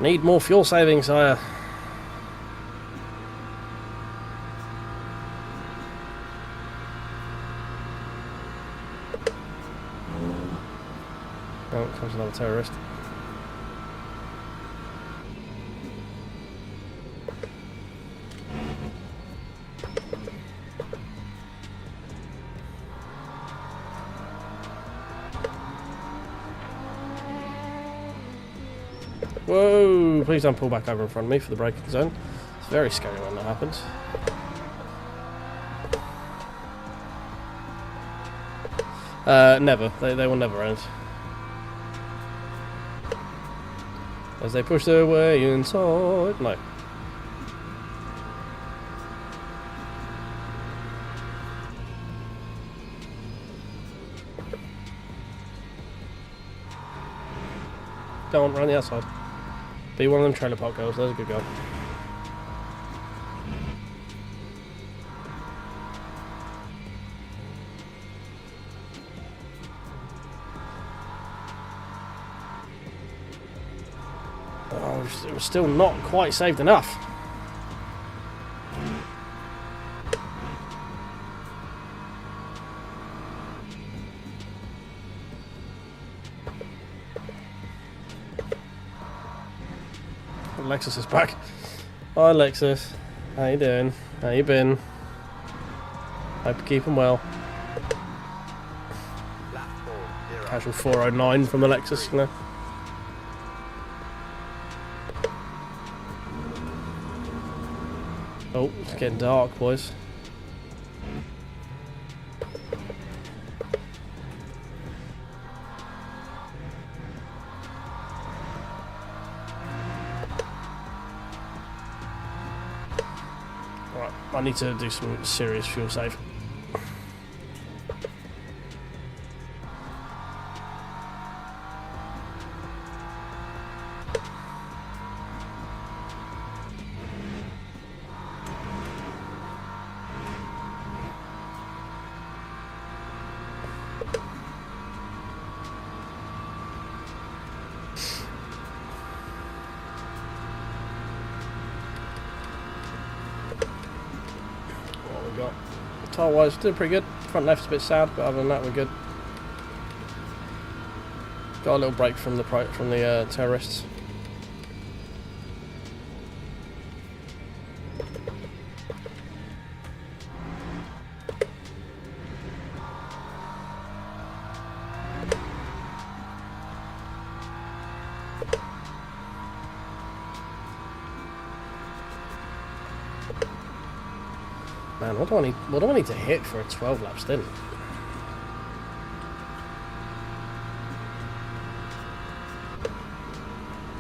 Need more fuel saving, sire. Oh, comes another terrorist. Whoa, please don't pull back over in front of me for the braking zone. It's very scary when that happens. Never. They will never end. As they push their way inside. No. Go on, round the outside. Be one of them trailer park girls. There's a good girl. Oh, it was still not quite saved enough. Lexus is back. Hi Lexus. How you doing? How you been? Hope you're keeping well. Casual 409 from the Lexus, you know. Oh, it's getting dark, boys. Right, I need to do some serious fuel save. Tire wise, doing pretty good. Front left's a bit sad, but other than that, we're good. Got a little break from the terrorists. Man, what do I need to hit for a 12 lap stint?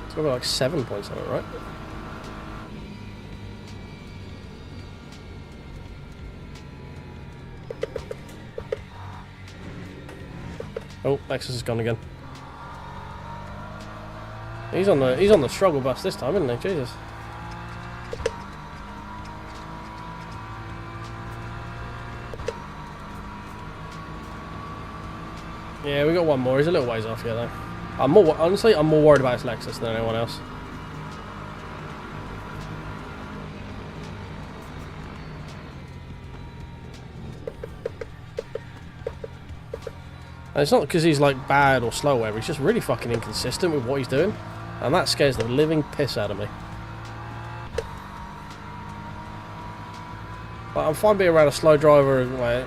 It's got to be like 7 points on it, right? Oh, Lexus is gone again. He's on the struggle bus this time, isn't he? Jesus. Yeah, we got one more. He's a little ways off here, though. Honestly, I'm more worried about his Lexus than anyone else. And it's not because he's like bad or slow or whatever. He's just really fucking inconsistent with what he's doing, and that scares the living piss out of me. Like, I'm fine being around a slow driver, like,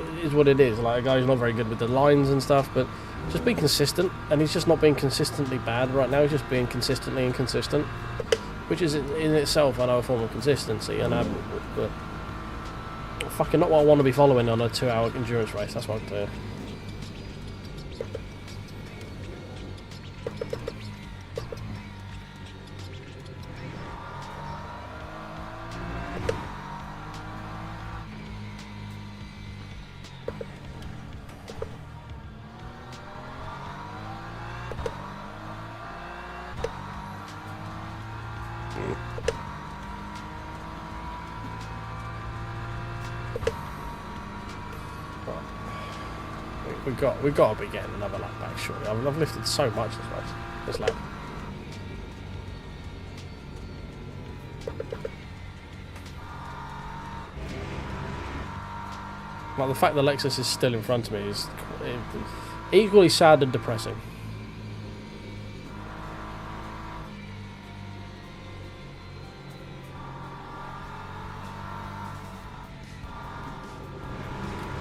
it is what it is. Like, a guy who's not very good with the lines and stuff, but just be consistent. And he's just not being consistently bad right now. He's just being consistently inconsistent, which is in itself another form of consistency and admirable. But fucking not what I want to be following on a 2-hour endurance race. That's what I'm doing. We've got to be getting another lap back, surely. I've lifted so much this lap. Like, the fact that Lexus is still in front of me is equally sad and depressing.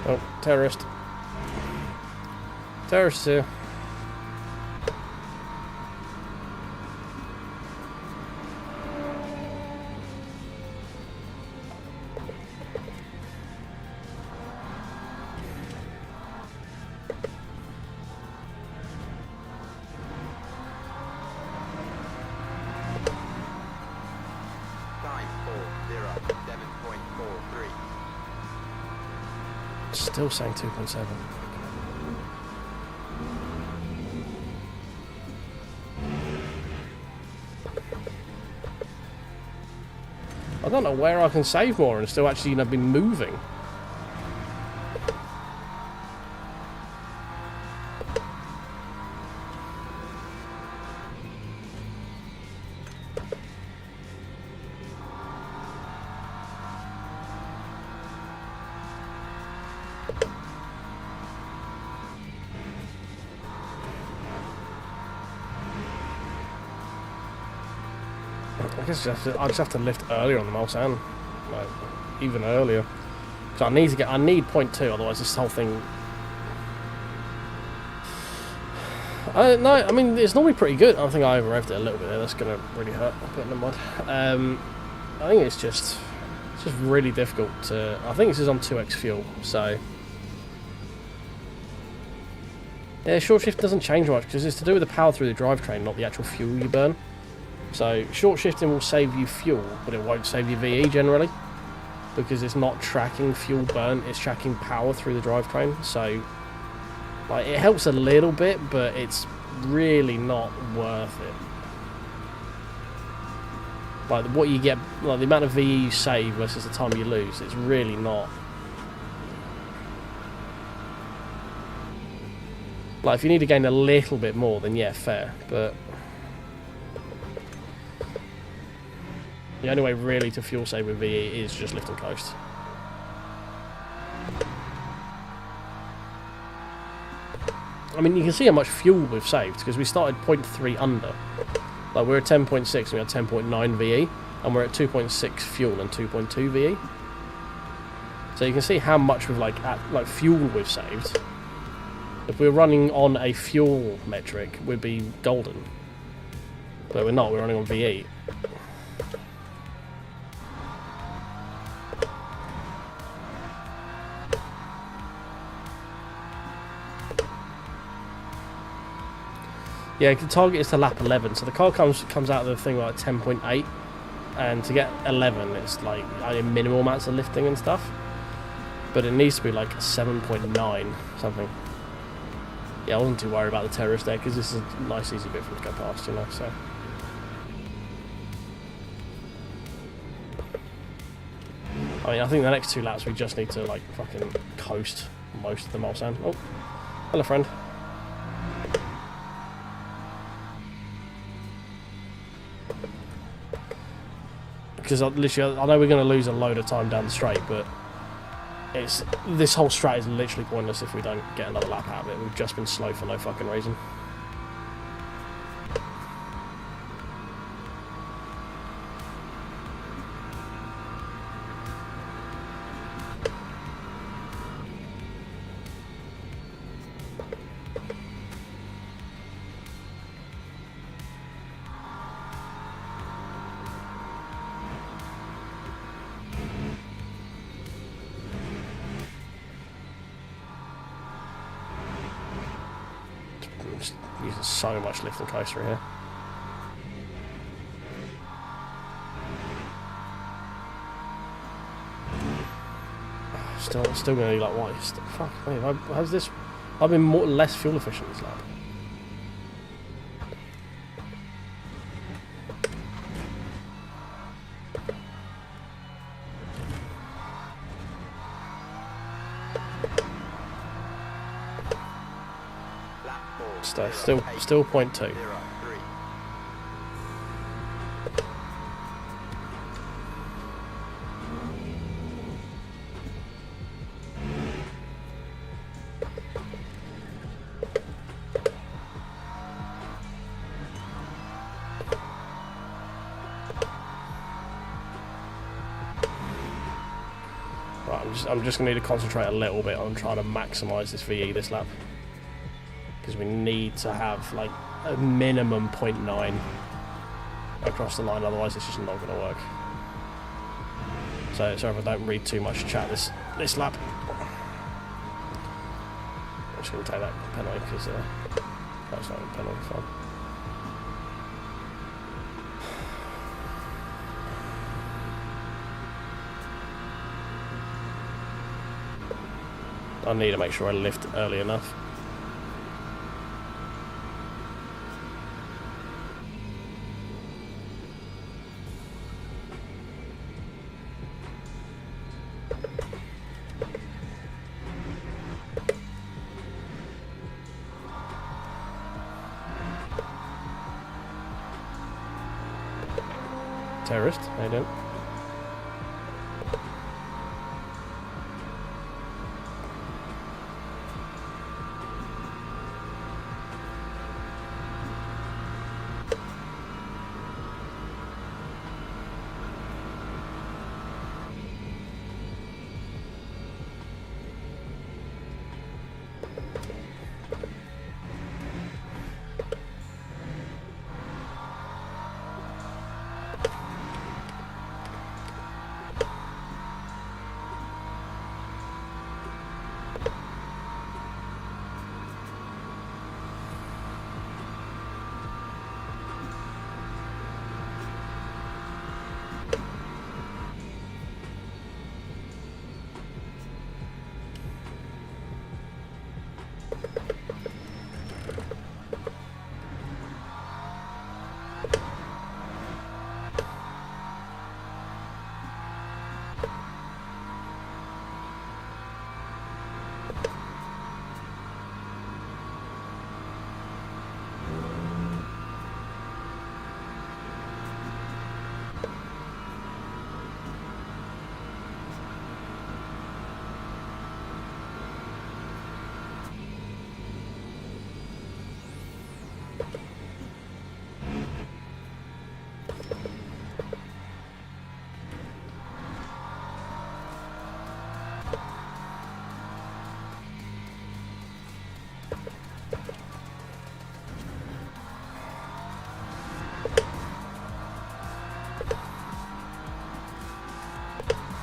Oh, terrorist. Terrorists here. Time 4:07.43. Still saying 2.7. I don't know where I can save more and still actually, you know, be moving. I guess I just have to lift earlier on the Mulsanne, like even earlier. So I need 0.2, otherwise this whole thing. No, I mean it's normally pretty good. I think I over-revved it a little bit there. That's gonna really hurt putting the mud. I think it's just really difficult to. I think this is on 2x fuel, so yeah, short shift doesn't change much because it's to do with the power through the drivetrain, not the actual fuel you burn. So short shifting will save you fuel, but it won't save you VE generally, because it's not tracking fuel burn, it's tracking power through the drivetrain. So like it helps a little bit, but it's really not worth it. Like what you get, like the amount of VE you save versus the time you lose, it's really not. Like if you need to gain a little bit more, then yeah, fair, but the only way really to fuel save with VE is just lift and coast. I mean, you can see how much fuel we've saved, because we started 0.3 under. Like, we're at 10.6 and we had 10.9 VE, and we're at 2.6 fuel and 2.2 VE. So you can see how much we've, like fuel we've saved. If we were running on a fuel metric, we'd be golden. But we're not, we're running on VE. Yeah, the target is to lap 11, so the car comes out of the thing like 10.8, and to get 11, it's like minimal amounts of lifting and stuff, but it needs to be like a 7.9 something. Yeah, I wasn't too worried about the terrorist there because this is a nice easy bit for them to go past, you know. So I mean, I think the next 2 laps we just need to like fucking coast most of the Mulsanne. Oh, hello, friend. Because literally, I know we're going to lose a load of time down the straight, but this whole strat is literally pointless if we don't get another lap out of it. We've just been slow for no fucking reason. Using so much lift and coaster here. Still gonna be like, what? Fuck me. How's this? I've been less fuel efficient this lap. Still 0.2. Right, I'm just gonna need to concentrate a little bit on trying to maximise this VE this lap. Because we need to have like a minimum 0.9 across the line, otherwise it's just not going to work. So sorry if I don't read too much chat this lap. I'm just going to take that penalty because that's not a penalty fun. I need to make sure I lift early enough. Terrorist, how you doing?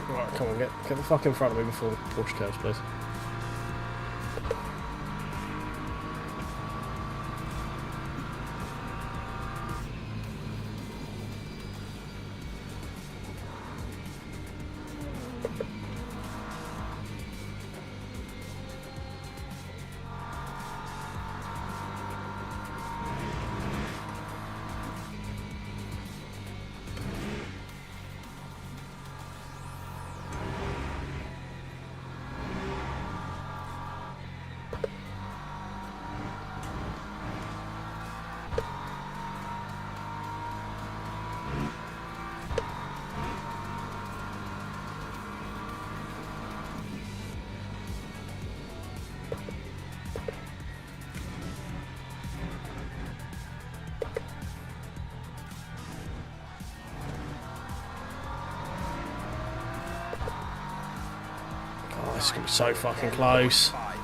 Right, come on, get the fuck in front of me before the Porsche curves, please. Oh, this is going to be so fucking close. 5-5.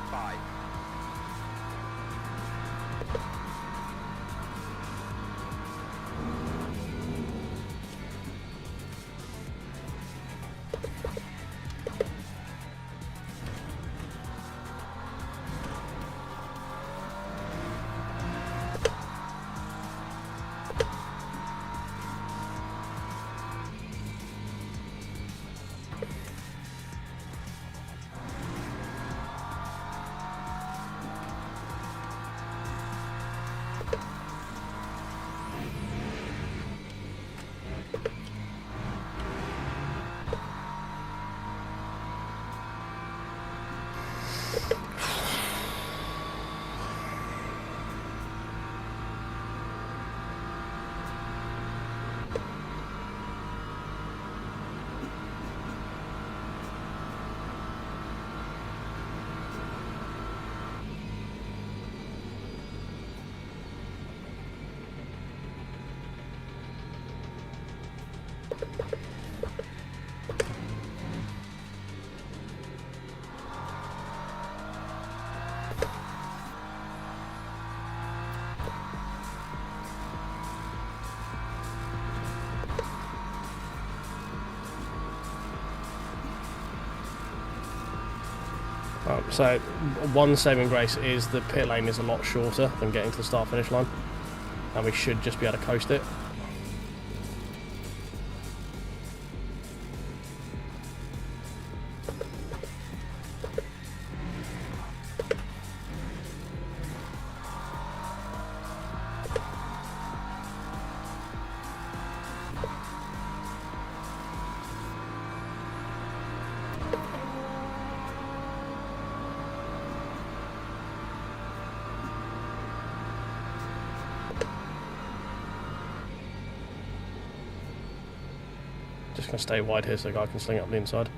So one saving grace is the pit lane is a lot shorter than getting to the start finish line, and we should just be able to coast it. Just going to stay wide here so the guy can sling up the inside.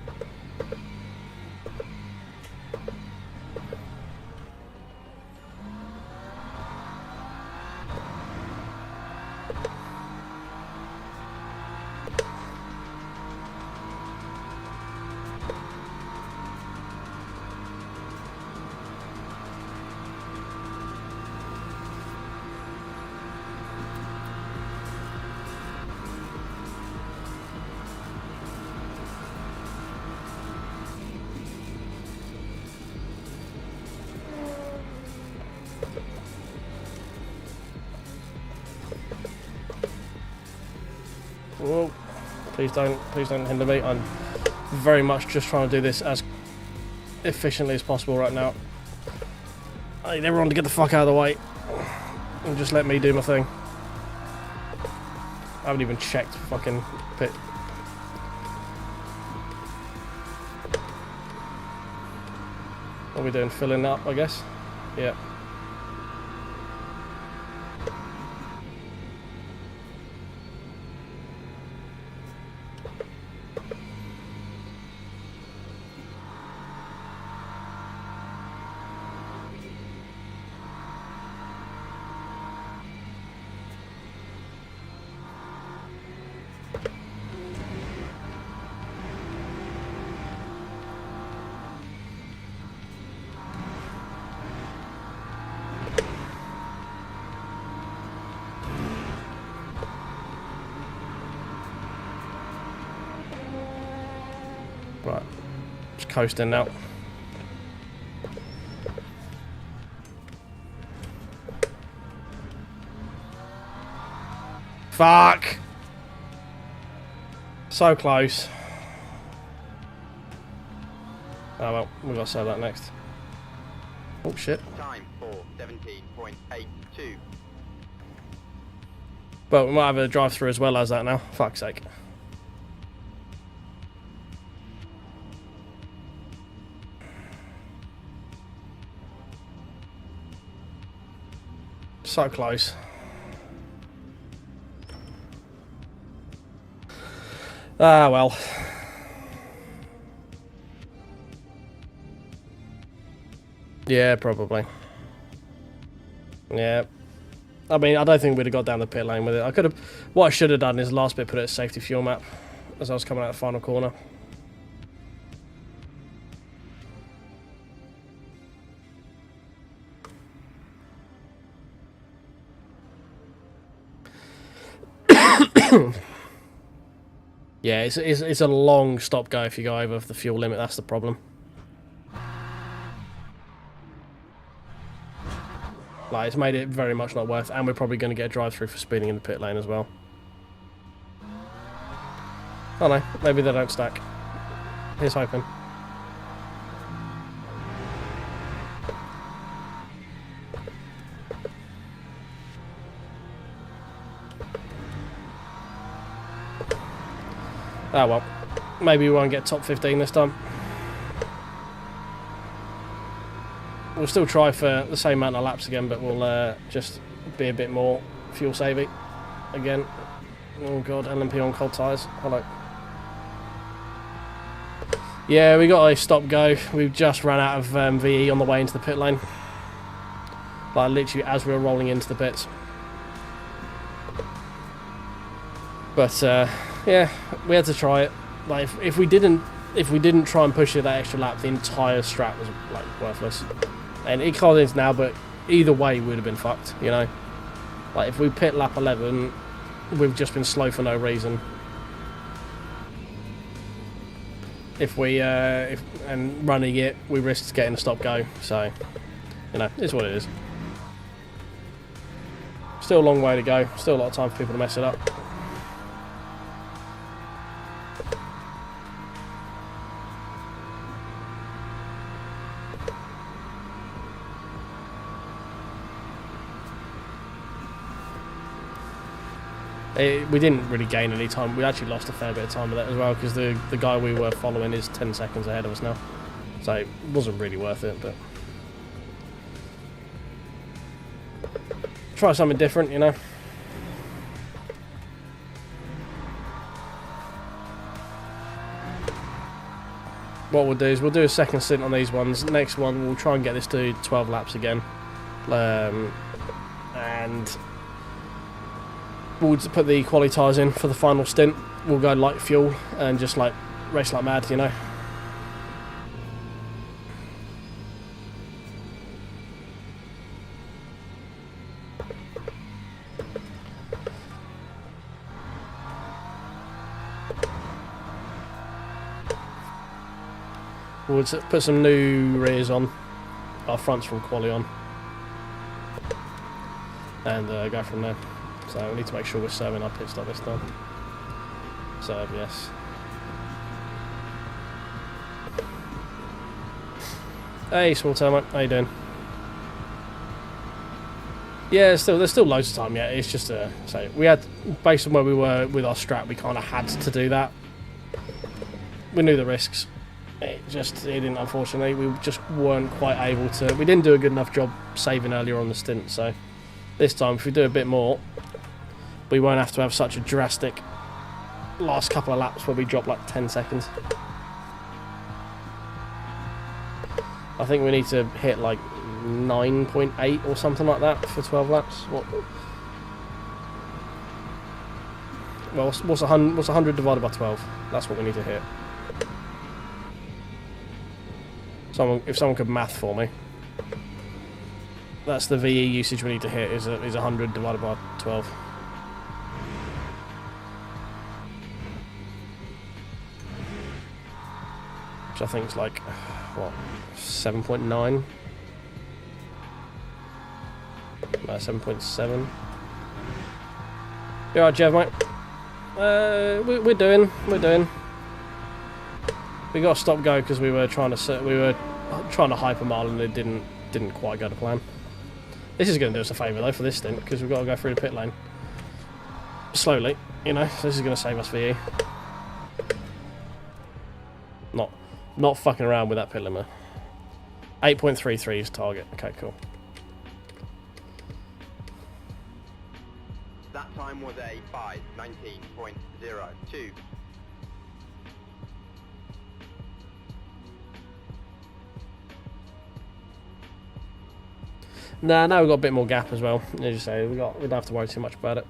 Whoa. Please don't hinder me. I'm very much just trying to do this as efficiently as possible right now. I need everyone to get the fuck out of the way and just let me do my thing. I haven't even checked fucking pit. What are we doing? Filling up, I guess? Yeah. Right, just coasting now. Fuck! So close. Oh well, we've got to say that next. Oh shit. Time for 17.82. But we might have a drive through as well as that now. Fuck's sake. So close. Ah, well. Yeah, probably. Yeah. I mean, I don't think we'd have got down the pit lane with it. I could have... What I should have done is last bit put it as safety fuel map as I was coming out the final corner. Yeah, it's a long stop go if you go over the fuel limit. That's the problem. Like, it's made it very much not worth, and we're probably going to get a drive through for speeding in the pit lane as well. Oh no, maybe they don't stack. Here's hoping. Ah well, maybe we won't get top 15 this time. We'll still try for the same amount of laps again, but we'll just be a bit more fuel saving again. Oh god, LMP on cold tyres. Hello. Yeah, we got a stop go. We've just ran out of VE on the way into the pit lane. Like literally as we were rolling into the pits. But yeah, we had to try it. Like if we didn't try and push it that extra lap, the entire strat was like worthless. And it comes now, but either way we would have been fucked, you know. Like if we pit lap 11, we've just been slow for no reason. If we and running it, we risked getting a stop go. So, you know, it's what it is. Still a long way to go. Still a lot of time for people to mess it up. We didn't really gain any time. We actually lost a fair bit of time with that as well, because the guy we were following is 10 seconds ahead of us now. So it wasn't really worth it, but... Try something different, you know. what we'll do is we'll do a second stint on these ones. Next one, we'll try and get this to 12 laps again. And we'll put the quali tyres in for the final stint. We'll go light fuel and just like race like mad, you know. We'll put some new rears on, our fronts from quali on, and go from there. So we need to make sure we're serving our pit stop this time. Serve, yes. Hey, small tail mate, how you doing? Yeah, there's still loads of time yet. It's just so we had, based on where we were with our strat, we kind of had to do that. We knew the risks. It didn't, unfortunately. We just weren't quite able to. We didn't do a good enough job saving earlier on the stint. So this time, if we do a bit more, we won't have to have such a drastic last couple of laps where we drop like 10 seconds. I think we need to hit like 9.8 or something like that for 12 laps. Well, what's 100 divided by 12? That's what we need to hit. If someone could math for me. That's the VE usage we need to hit, is 100 divided by 12. Which I think is like, what, 7.9? No, 7.7. You alright, Jeff, mate? We're doing. We got to stop go because we were trying to hype a mile and it didn't quite go to plan. This is going to do us a favour though for this stint because we've got to go through the pit lane slowly, you know. So this is going to save us VE. Not fucking around with that pit limit. 8.33 is target. Okay, cool. That time was a 5:19.02. Nah, now we've got a bit more gap as well. As you say, we don't have to worry too much about it.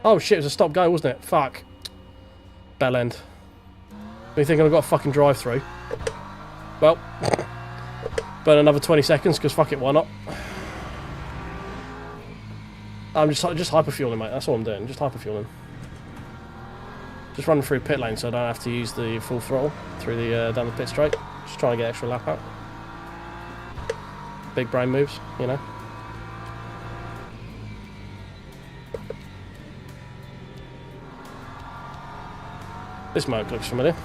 Oh shit, it was a stop go, wasn't it? Fuck. Bell end. You think I've got a fucking drive through? Well, burn another 20 seconds because fuck it, why not? I'm just hyper-fueling, mate. That's all I'm doing. Just hyper-fueling. Just running through pit lane so I don't have to use the full throttle through the down the pit straight. Just trying to get extra lap out. Big brain moves, you know. This Merc looks familiar.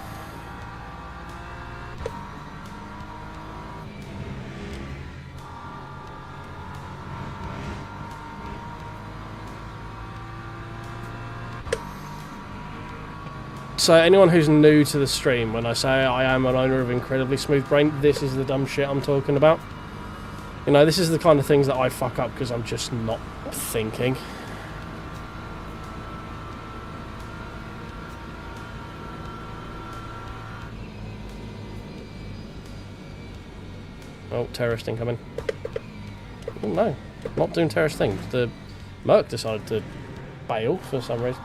So anyone who's new to the stream, when I say I am an owner of incredibly smooth brain, this is the dumb shit I'm talking about. You know, this is the kind of things that I fuck up because I'm just not thinking. Oh, terrorist incoming. Oh no, not doing terrorist things. The Merc decided to bail for some reason.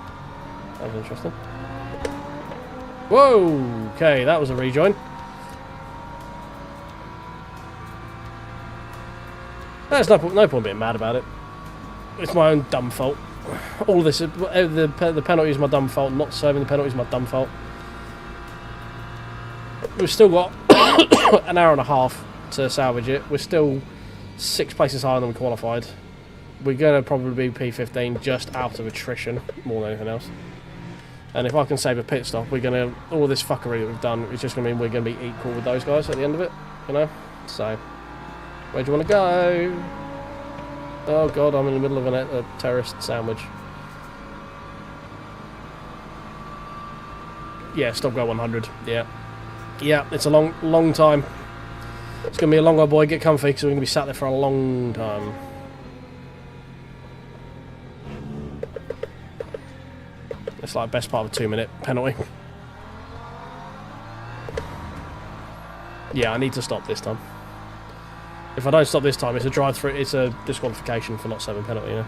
That was interesting. Whoa! Okay, that was a rejoin. There's no point being mad about it. It's my own dumb fault. All of this, the penalty is my dumb fault. Not serving the penalty is my dumb fault. We've still got an hour and a half to salvage it. We're still 6 places higher than we qualified. We're going to probably be P15 just out of attrition more than anything else. And if I can save a pit stop, we're going to... All this fuckery that we've done is just going to mean we're going to be equal with those guys at the end of it, you know? So, where do you want to go? Oh god, I'm in the middle of a terrorist sandwich. Yeah, stop go 100, yeah. Yeah, it's a long time. It's going to be a long old boy, get comfy, because we're going to be sat there for a long time. It's like best part of a 2-minute penalty. Yeah, I need to stop this time. If I don't stop this time, it's a drive-through. It's a disqualification for not serving penalty, you know?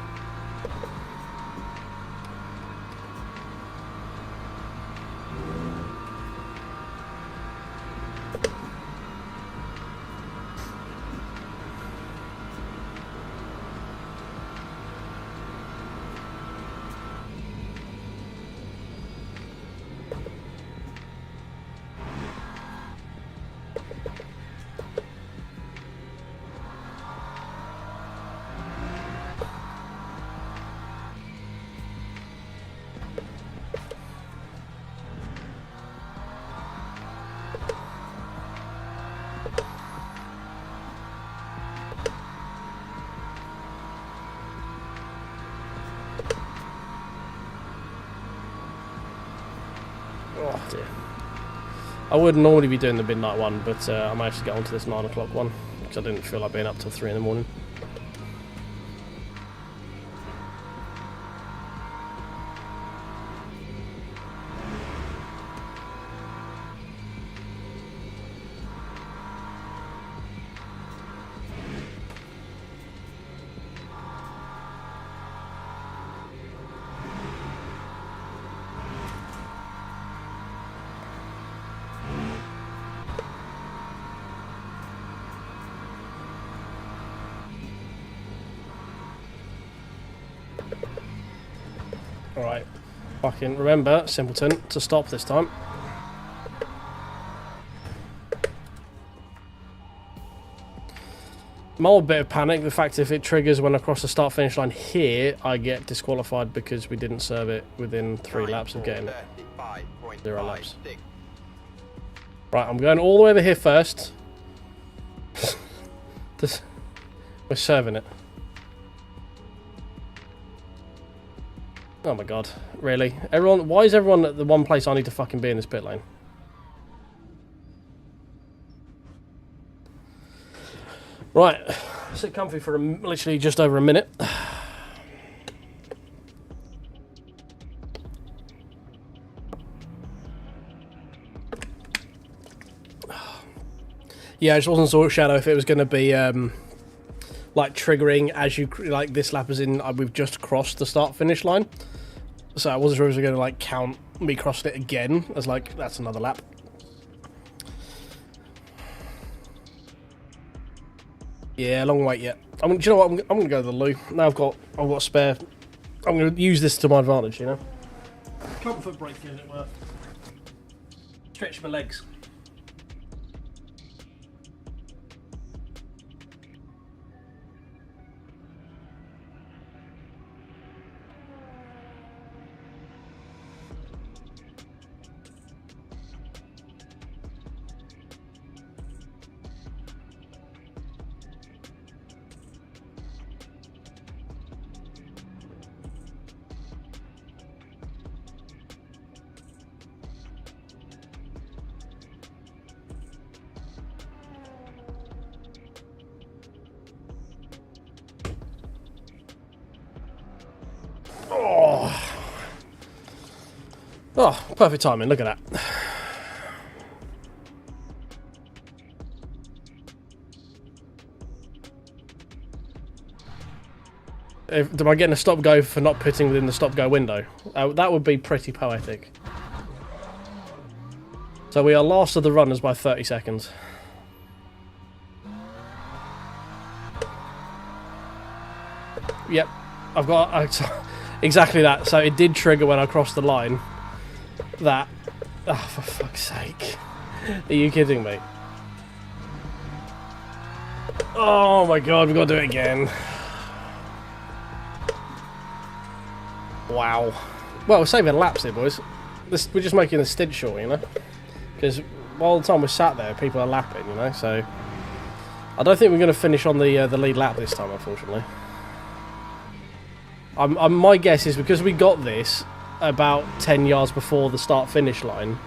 Oh dear. I would normally be doing the midnight one, but I managed to get onto this 9 o'clock one because I didn't feel like being up till 3 in the morning. Alright, fucking remember, simpleton, to stop this time. More bit of panic, the fact if it triggers when I cross the start-finish line here, I get disqualified because we didn't serve it within 3 laps of getting it. 0 laps. Right, I'm going all the way over here first. We're serving it. Oh my god, really? Everyone, why is everyone at the one place I need to fucking be in this pit lane? Right, sit comfy for literally just over a minute. Yeah, I just wasn't sure, Shadow, if it was going to be like triggering as you like this lap, as in we've just crossed the start-finish line. So I wasn't sure if it was going to like count me crossing it again as like that's another lap. Yeah, long wait yet. Do you know what? I'm going to go to the loo. Now I've got a spare. I'm going to use this to my advantage, you know. Comfort break, as it were. Stretch my legs. Oh, perfect timing, look at that. Am I getting a stop-go for not pitting within the stop-go window? That would be pretty poetic. So we are last of the runners by 30 seconds. Yep, I've got exactly that. So it did trigger when I crossed the line. That, oh, for fuck's sake. Are you kidding me? Oh my god, we've got to do it again. Wow. Well, we're saving laps here, boys. We're just making the stint short, you know? Because while the time we're sat there, people are lapping, you know? So I don't think we're going to finish on the lead lap this time, unfortunately. My guess is because we got this about 10 yards before the start-finish line,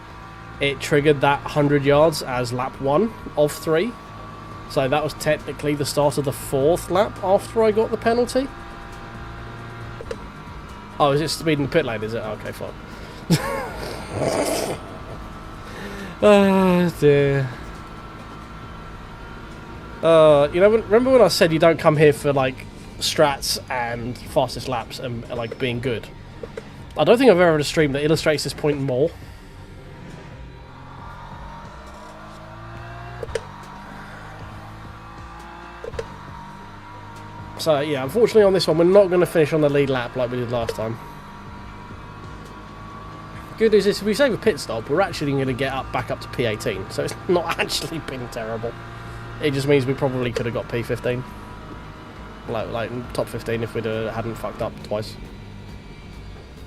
it triggered that 100 yards as lap 1 of 3. So that was technically the start of the 4th lap after I got the penalty. Oh, is it speed in the pit lane, is it? Okay, fine. Oh dear. You know, remember when I said you don't come here for like strats and fastest laps and like being good? I don't think I've ever had a stream that illustrates this point more. So yeah, unfortunately on this one we're not going to finish on the lead lap like we did last time. Good news is if we save a pit stop, we're actually going to get back up to P18, so it's not actually been terrible. It just means we probably could have got P15, like top 15 if we hadn't fucked up twice.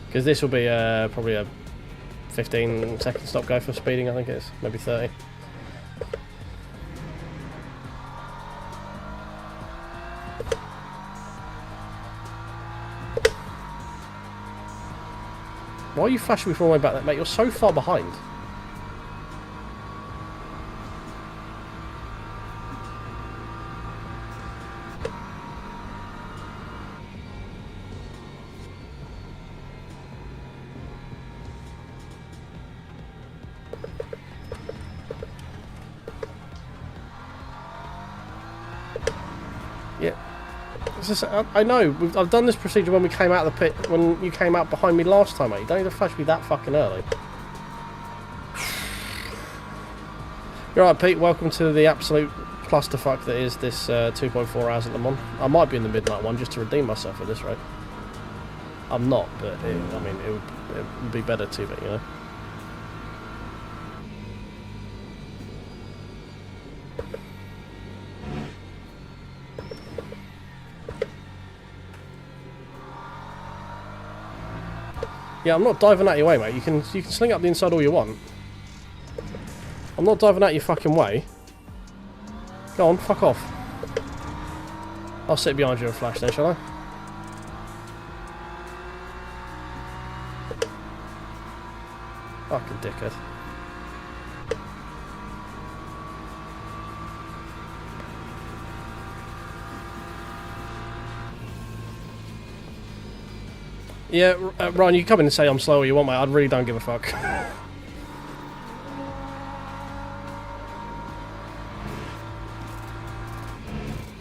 Because this will be probably a 15-second stop go for speeding, I think it is, maybe 30. Why are you flashing me from all the way back there, mate? You're so far behind. Yeah. Just, I know, I've done this procedure when we came out of the pit, when you came out behind me last time, mate. You don't need to flash me that fucking early. You're right, Pete, welcome to the absolute clusterfuck that is this 2.4 hours at Le Mans. I might be in the midnight one just to redeem myself at this rate. I'm not, but I mean, it would be better to be, you know. Yeah, I'm not diving out your way, mate. You can sling up the inside all you want. I'm not diving out your fucking way. Go on, fuck off. I'll sit behind you and flash then, shall I? Fucking dickhead. Yeah, Ryan, you can come in and say I'm slow all you want, mate. I really don't give a fuck.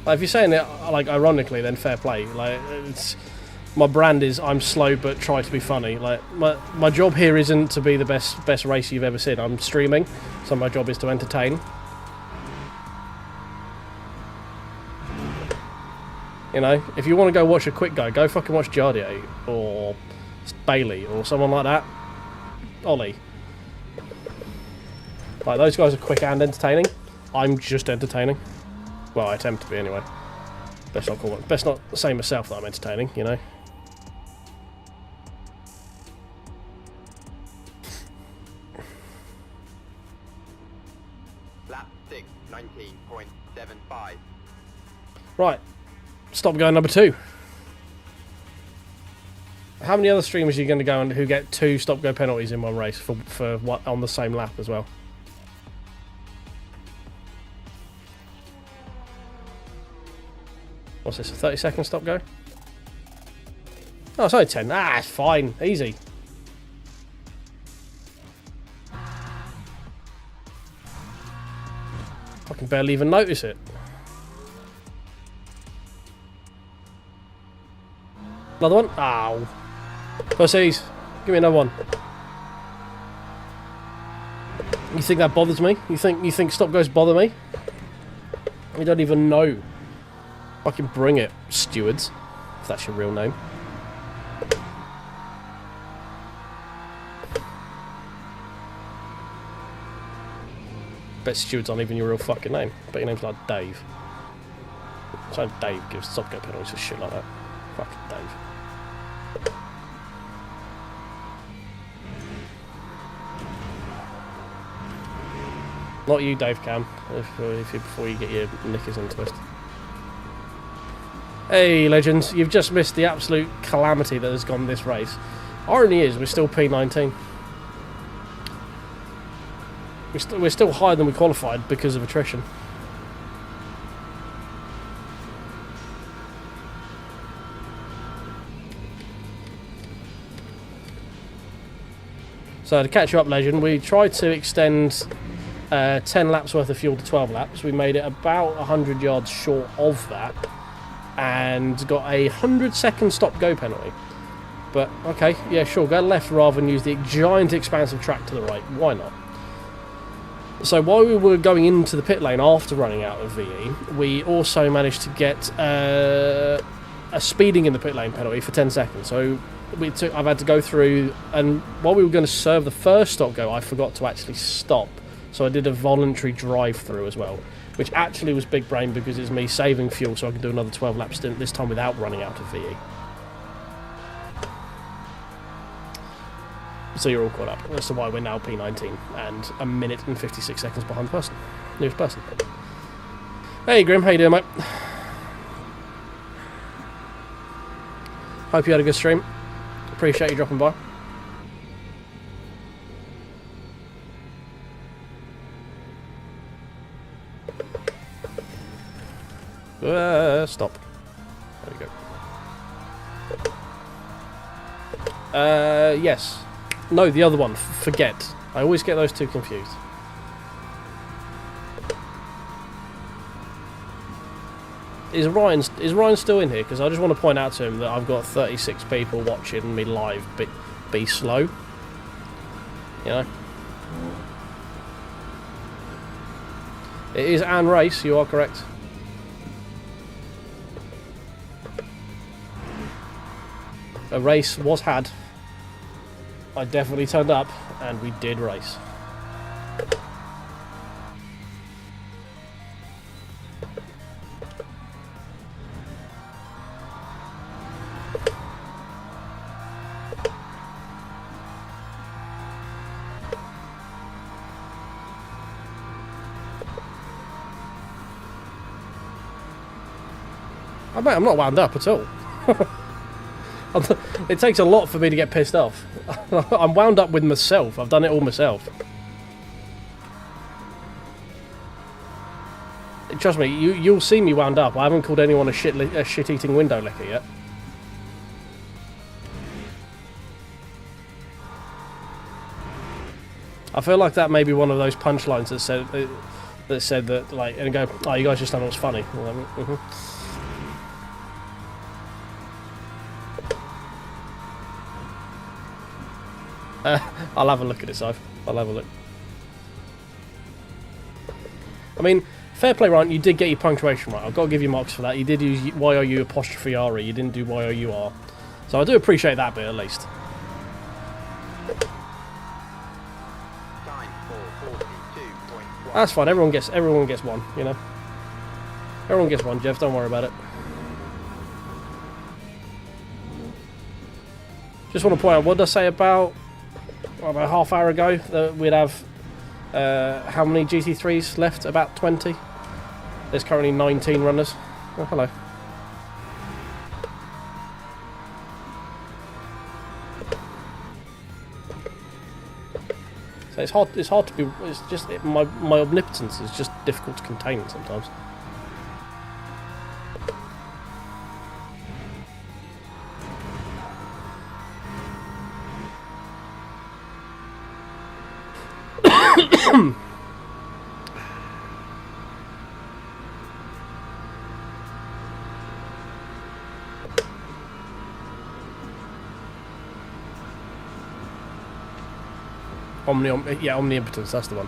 Like, if you're saying it, like, ironically, then fair play. Like, my brand is I'm slow but try to be funny. Like, my job here isn't to be the best racer you've ever seen. I'm streaming, so my job is to entertain. You know, if you want to go watch a quick guy, go fucking watch Jardier or Bailey or someone like that. Ollie. Like, those guys are quick and entertaining. I'm just entertaining. Well, I attempt to be anyway. Best not say myself that I'm entertaining, you know. Lap 6, 19.75. Right. Stop go number 2. How many other streamers are you going to go and who get 2 stop go penalties in one race for what on the same lap as well? What's this, a 30-second stop go? Oh, it's only 10. Ah, it's fine. Easy. I can barely even notice it. Another one? Ow. Pussies. Give me another one. You think that bothers me? You think stop goes bother me? You don't even know. I can bring it, stewards, if that's your real name. Bet stewards aren't even your real fucking name. Bet your name's like Dave. So Dave gives stop go penalties for shit like that. Fucking Dave. Not you, Dave Cam, before you get your knickers in a twist. Hey, legends, you've just missed the absolute calamity that has gone this race. Irony is, we're still P19. We're still higher than we qualified because of attrition. So to catch you up, Legend, we tried to extend 10 laps worth of fuel to 12 laps. We made it about 100 yards short of that and got a 100-second stop-go penalty. But, okay, yeah, sure, go left rather than use the giant expansive track to the right. Why not? So while we were going into the pit lane after running out of VE, we also managed to get a speeding in the pit lane penalty for 10 seconds. So I've had to go through, and while we were going to serve the first stop-go, I forgot to actually stop. So I did a voluntary drive-through as well, which actually was big brain because it's me saving fuel so I can do another 12-lap stint, this time without running out of VE. So you're all caught up. That's why we're now P19 and 1 minute and 56 seconds behind the person. Nearest person. Hey Grim, how you doing, mate? Hope you had a good stream. Appreciate you dropping by. Stop. There we go. Yes. No, the other one. Forget. I always get those two confused. Is Ryan still in here? Because I just want to point out to him that I've got 36 people watching me live. Be slow. You know. It is Anne Race. You are correct. A race was had. I definitely turned up, and we did race. I'm not wound up at all. It takes a lot for me to get pissed off. I'm wound up with myself. I've done it all myself. Trust me, you'll see me wound up. I haven't called anyone a shit-eating window licker yet. I feel like that may be one of those punchlines that said that like, and go, oh, you guys just don't know what's funny. I'll have a look at it, Scythe. I'll have a look. I mean, fair play, Ryan. You did get your punctuation right. I've got to give you marks for that. You did use YOU apostrophe RE. You didn't do YOUR. So I do appreciate that bit, at least. Time for 42.1. That's fine. Everyone gets one, you know. Everyone gets one, Jeff. Don't worry about it. Just want to point out, what did I say about a half hour ago that we'd have how many GT3s left? About 20. There's currently 19 runners. Oh, hello. So it's hard to be. It's just my omnipotence is just difficult to contain sometimes. Omnipotence, that's the one.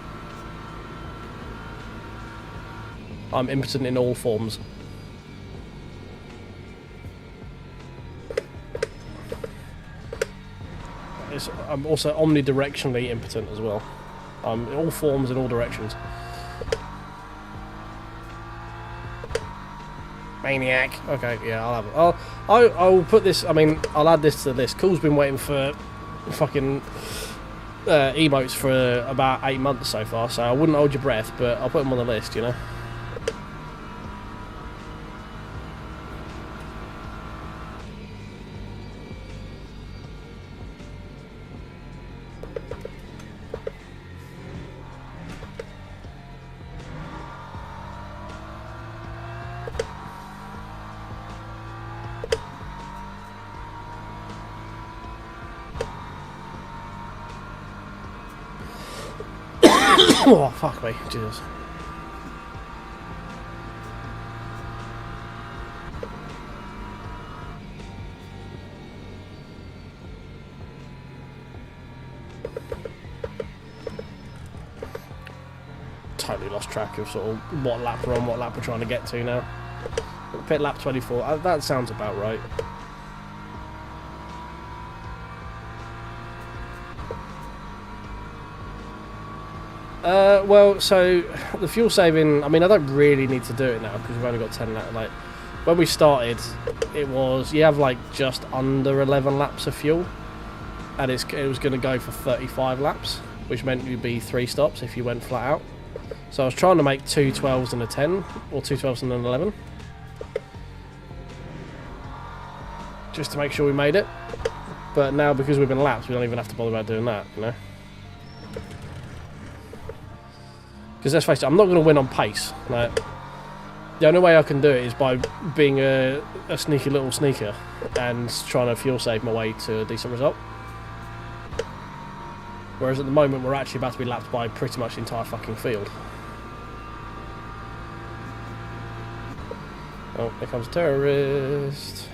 I'm impotent in all forms. I'm also omnidirectionally impotent as well. I'm in all forms in all directions. Maniac. Okay, yeah, I'll have it. I'll put this. I mean, I'll add this to the list. Cool's been waiting for fucking emotes for about 8 months so far, so I wouldn't hold your breath, but I'll put them on the list, you know. Oh, fuck me. Jesus. Totally lost track of sort of what lap we're on, what lap we're trying to get to now. Pit lap 24. That sounds about right. Well, so the fuel saving, I mean, I don't really need to do it now because we've only got 10 laps. Like, when we started, it was, you have like just under 11 laps of fuel, and it was going to go for 35 laps, which meant you'd be 3 stops if you went flat out. So I was trying to make 2 12s and a 10, or 2 12s and an 11, just to make sure we made it. But now, because we've been lapped, we don't even have to bother about doing that, you know? Because let's face it, I'm not going to win on pace. Like, the only way I can do it is by being a sneaky little sneaker and trying to fuel save my way to a decent result. Whereas at the moment, we're actually about to be lapped by pretty much the entire fucking field. Oh, here comes a terrorist.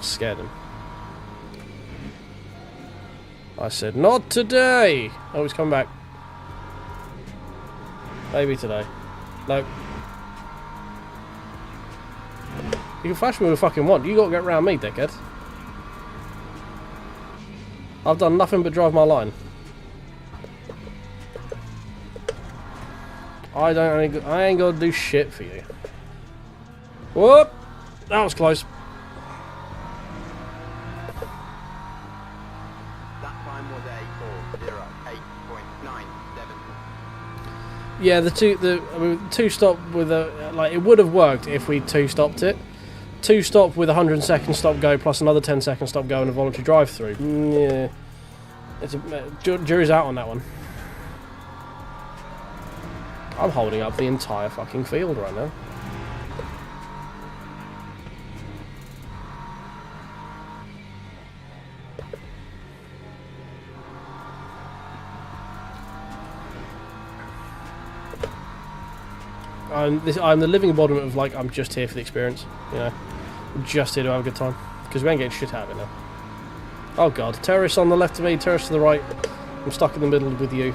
Scared him. I said, not today! Oh, he's coming back. Maybe today. Nope. You can flash me with a fucking wand. You gotta get around me, dickhead. I've done nothing but drive my line. I ain't gonna do shit for you. Whoop! That was close. Yeah, the two stop with a, like, it would have worked if we 2-stopped it. 2-stop with a 100-second stop go plus another 10-second stop go and a voluntary drive through. Yeah, it's jury's out on that one. I'm holding up the entire fucking field right now. I'm the living embodiment of, like, I'm just here for the experience, you know. I'm just here to have a good time. Because we ain't getting shit out of it now. Oh god, terrorists on the left of me, terrorists to the right. I'm stuck in the middle with you.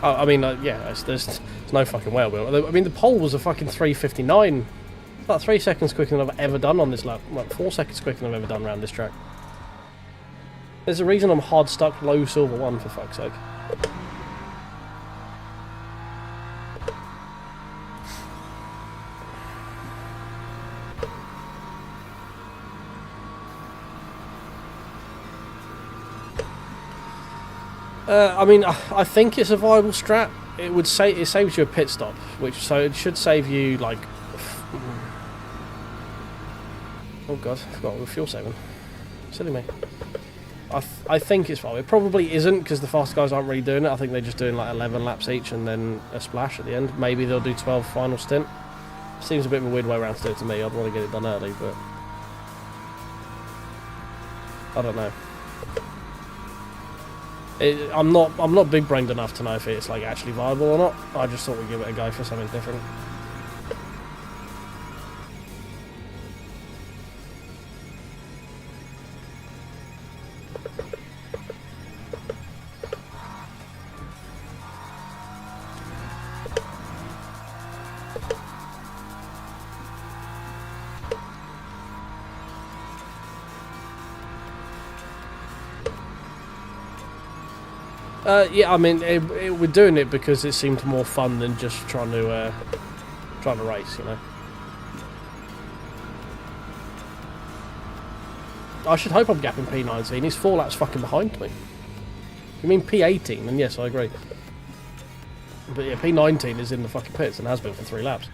Oh, I mean, yeah, there's no fucking way I will. I mean, the pole was a fucking 3:59. It's like 3 seconds quicker than I've ever done on this lap. Like 4 seconds quicker than I've ever done around this track. There's a reason I'm hard stuck low silver 1, for fuck's sake. I mean, I think it's a viable strat. It would say it saves you a pit stop, so it should save you like. Oh god, I forgot we were fuel saving. Silly me. I think it's viable. It probably isn't because the fast guys aren't really doing it. I think they're just doing like 11 laps each and then a splash at the end. Maybe they'll do 12 final stint. Seems a bit of a weird way around to do it to me. I'd want to get it done early, but I don't know. I'm not big brained enough to know if it's like actually viable or not. I just thought we'd give it a go for something different. Yeah, I mean, we're doing it because it seemed more fun than just trying to race, you know. I should hope I'm gapping P19. He's 4 laps fucking behind me. You mean P18? And yes, I agree. But yeah, P19 is in the fucking pits and has been for 3 laps.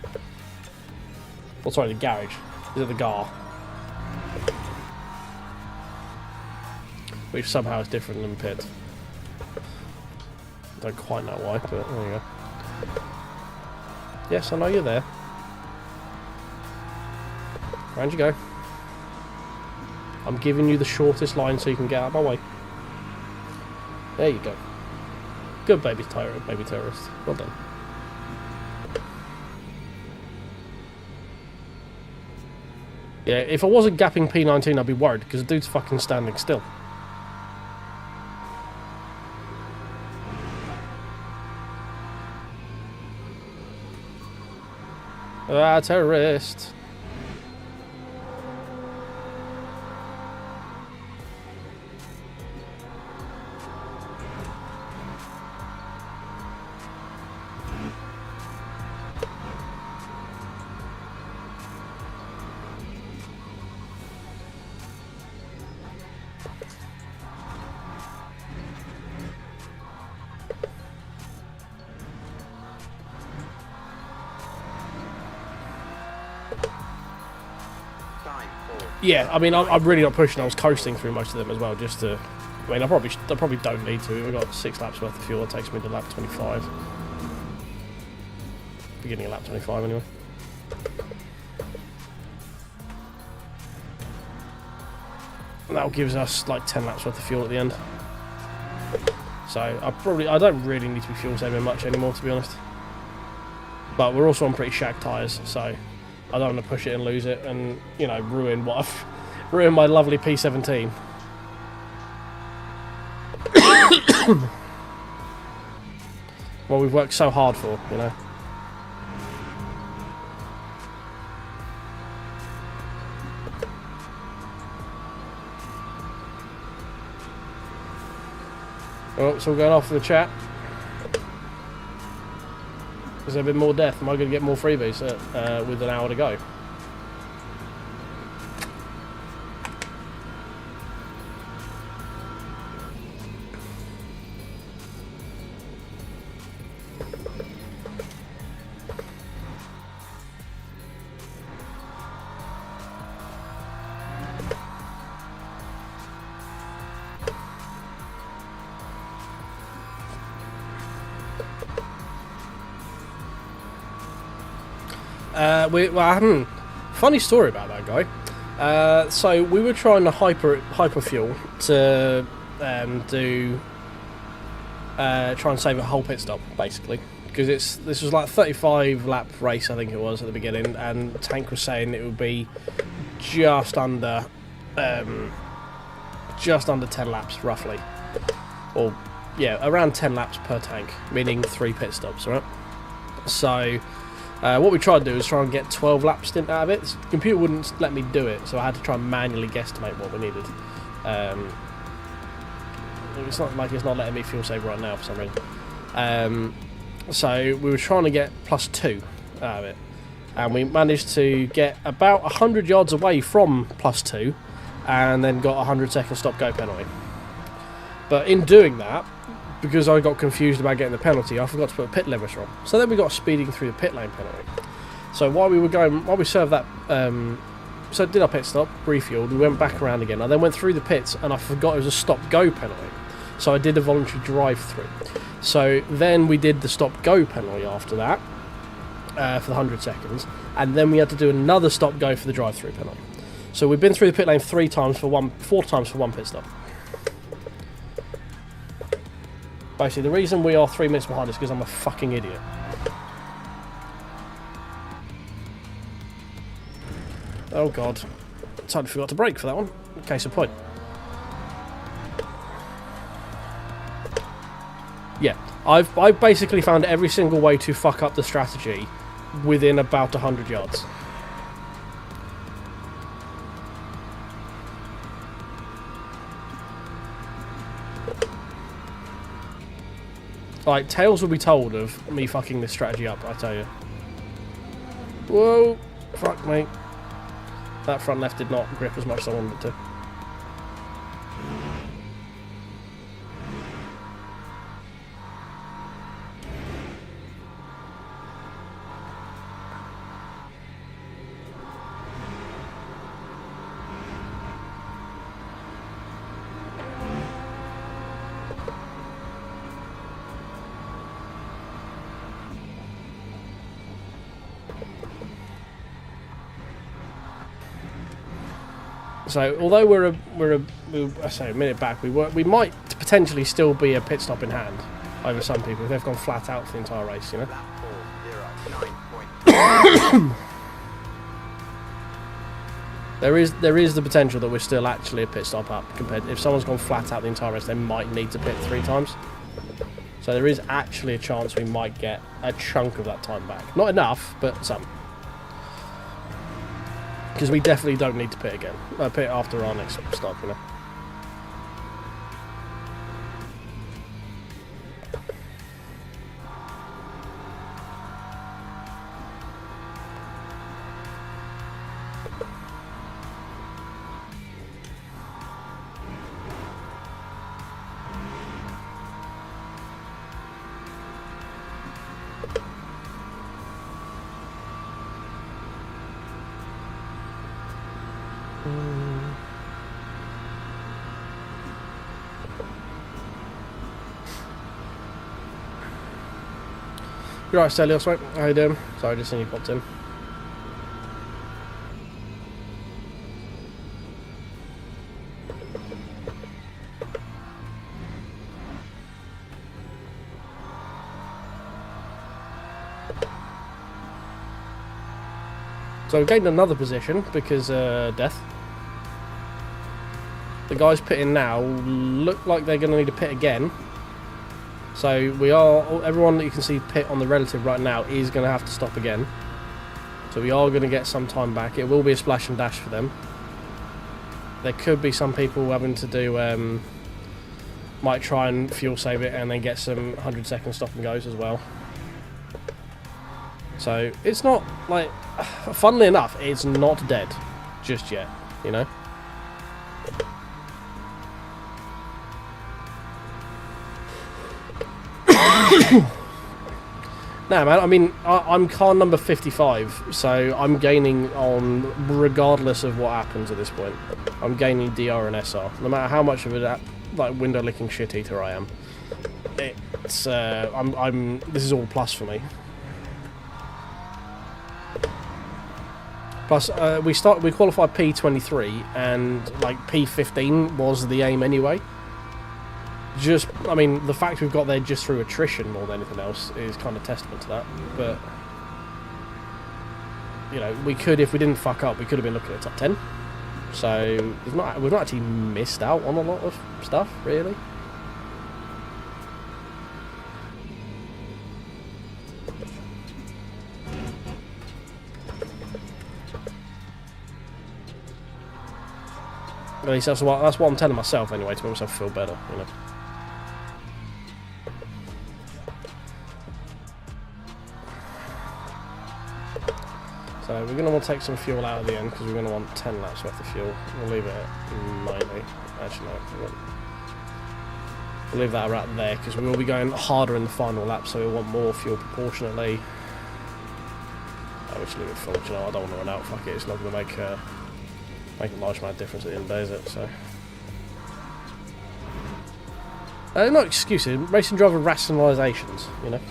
Well, sorry, the garage. Is it the GAR? Which somehow is different than pit. Don't quite know why, but there you go. Yes, I know you're there. Round you go. I'm giving you the shortest line so you can get out of my way. There you go. Good baby terrorist. Well done. Yeah, if I wasn't gapping P19, I'd be worried because the dude's fucking standing still. Ah, terrorist. Yeah, I mean, I'm really not pushing. I was coasting through most of them as well, just to. I mean, I probably don't need to. We've got 6 laps worth of fuel. It takes me to lap 25. Beginning of lap 25, anyway. And that gives us like 10 laps worth of fuel at the end. So I don't really need to be fuel saving much anymore, to be honest. But we're also on pretty shag tyres, so I don't want to push it and lose it, and ruin my lovely P17. What we've worked so hard for, Oh, it's all going off in the chat. Is there a bit more death? Am I going to get more freebies with an hour to go? Funny story about that guy. So we were trying to hyper fuel to try and save a whole pit stop, basically, because this was like a 35 lap race, I think it was at the beginning, and the tank was saying it would be just under 10 laps roughly, or yeah, around 10 laps per tank, meaning 3 pit stops, right? So what we tried to do is try and get 12 lap stint out of it. The computer wouldn't let me do it, so I had to try and manually guesstimate what we needed. It's not like it's not letting me fuel save right now for some reason. So we were trying to get +2 out of it, and we managed to get about 100 yards away from +2, and then got a 100-second stop-go penalty. But in doing that, because I got confused about getting the penalty, I forgot to put a pit limiter on. So then we got speeding through the pit lane penalty. So while we served that, so did our pit stop, refueled, we went back around again. I then went through the pits and I forgot it was a stop-go penalty. So I did a voluntary drive-through. So then we did the stop-go penalty after that, for the 100 seconds, and then we had to do another stop-go for the drive-through penalty. So we've been through the pit lane 4 times for one pit stop. Basically, the reason we are 3 minutes behind is because I'm a fucking idiot. Oh god. Totally forgot to brake for that one. Case in point. Yeah, I've basically found every single way to fuck up the strategy within about 100 yards. Like, tales will be told of me fucking this strategy up, I tell you. Whoa! Fuck me. That front left did not grip as much as I wanted it to. So although I say a minute back, we might potentially still be a pit stop in hand over some people if they've gone flat out for the entire race, you know. Lap 4, 9.2. There is the potential that we're still actually a pit stop up compared. If someone's gone flat out the entire race, they might need to pit 3 times. So there is actually a chance we might get a chunk of that time back. Not enough, but some. Because we definitely don't need to pit again. Pit after our next stop, you know. You're right, Stelios, mate. How you doing? Sorry, just seen you popped in. So we've gained another position because death. The guys pitting now look like they're going to need to pit again. So everyone that you can see pit on the relative right now is going to have to stop again. So we are going to get some time back. It will be a splash and dash for them. There could be some people having to do, might try and fuel save it and then get some 100-second stop and goes as well. So it's not like, funnily enough, it's not dead just yet, you know. No, man, I mean, I'm car number 55, so I'm gaining on, regardless of what happens at this point. I'm gaining DR and SR, no matter how much of a like window-licking shit-eater I am. It's, this is all plus for me. Plus, we qualified P23, and, like, P15 was the aim anyway. Just, I mean, the fact we've got there just through attrition more than anything else is kind of testament to that. But, you know, we could, if we didn't fuck up, we could have been looking at top 10. So, we've not actually missed out on a lot of stuff, really. At least that's what I'm telling myself anyway, to make myself feel better, you know. So we're going to want to take some fuel out at the end because we're going to want 10 laps worth of fuel. We'll leave it at 90. Actually, no. We'll leave that right there because we will be going harder in the final lap, so we'll want more fuel proportionately. I wish leave it full. You know, I don't want to run out. Fuck it. It's not going to make a large amount of difference at the end of the day, is it? So. Not excuses. Racing driver rationalisations, you know.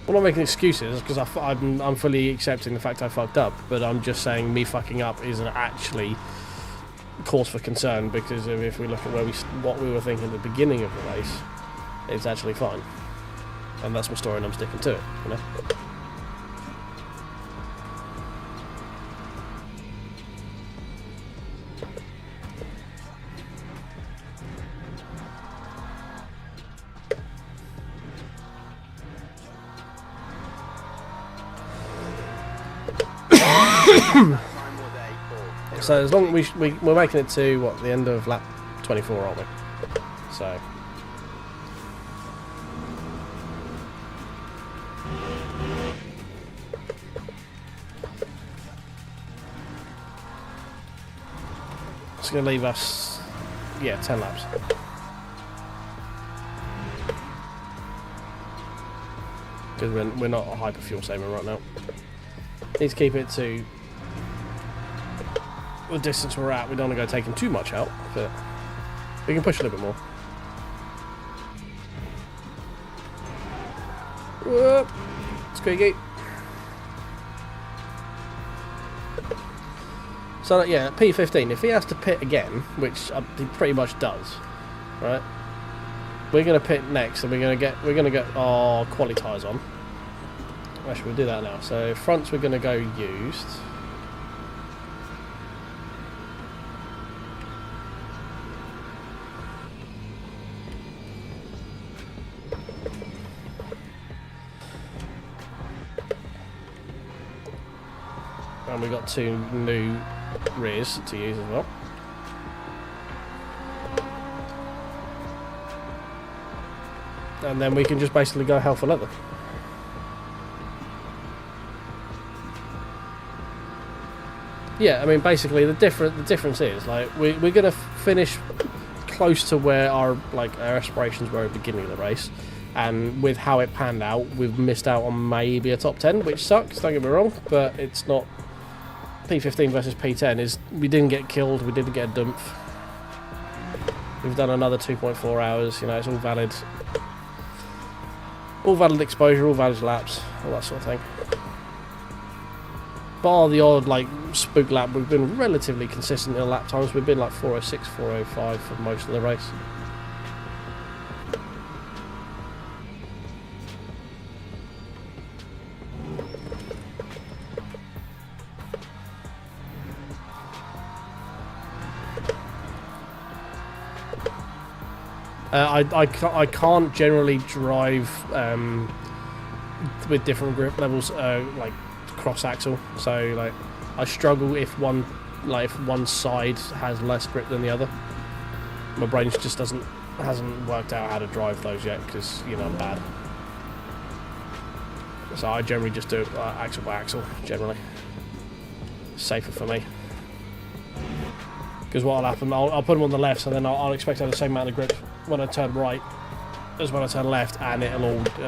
I'm not making excuses because I'm fully accepting the fact I fucked up, but I'm just saying me fucking up isn't actually cause for concern because if we look at what we were thinking at the beginning of the race, it's actually fine, and that's my story and I'm sticking to it, you know. So as long as we're making it to what, the end of lap 24, aren't we? So it's going to leave us, yeah, 10 laps. Because we're not a hyper fuel saver right now. Need to keep it to the distance we're at. We don't want to go taking too much out, but we can push a little bit more. Whoop. Squeaky. So yeah, P15. If he has to pit again, which he pretty much does, right? We're gonna pit next, and we're gonna get our quali tyres on. Actually, we'll do that now. So fronts, we're gonna go used. And we've got 2 new rears to use as well. And then we can just basically go hell for leather. Yeah, I mean, basically the difference is like we're gonna finish close to where our aspirations were at the beginning of the race, and with how it panned out, we've missed out on maybe a top 10, which sucks. Don't get me wrong, but it's not. P15 versus P10 is we didn't get killed, we didn't get a dump. We've done another 2.4 hours. You know, it's all valid. All valid exposure, all valid laps, all that sort of thing. Bar the odd spook lap, we've been relatively consistent in the lap times. We've been like 406, 405 for most of the race. I can't generally drive with different grip levels like cross axle, so I struggle if one side has less grip than the other. My brain just hasn't worked out how to drive those yet, because you know I'm bad. So I generally just do axle by axle, generally. Safer for me. Because what'll happen, I'll put them on the left, so then I'll expect to have the same amount of grip when I turn right as when I turn left, and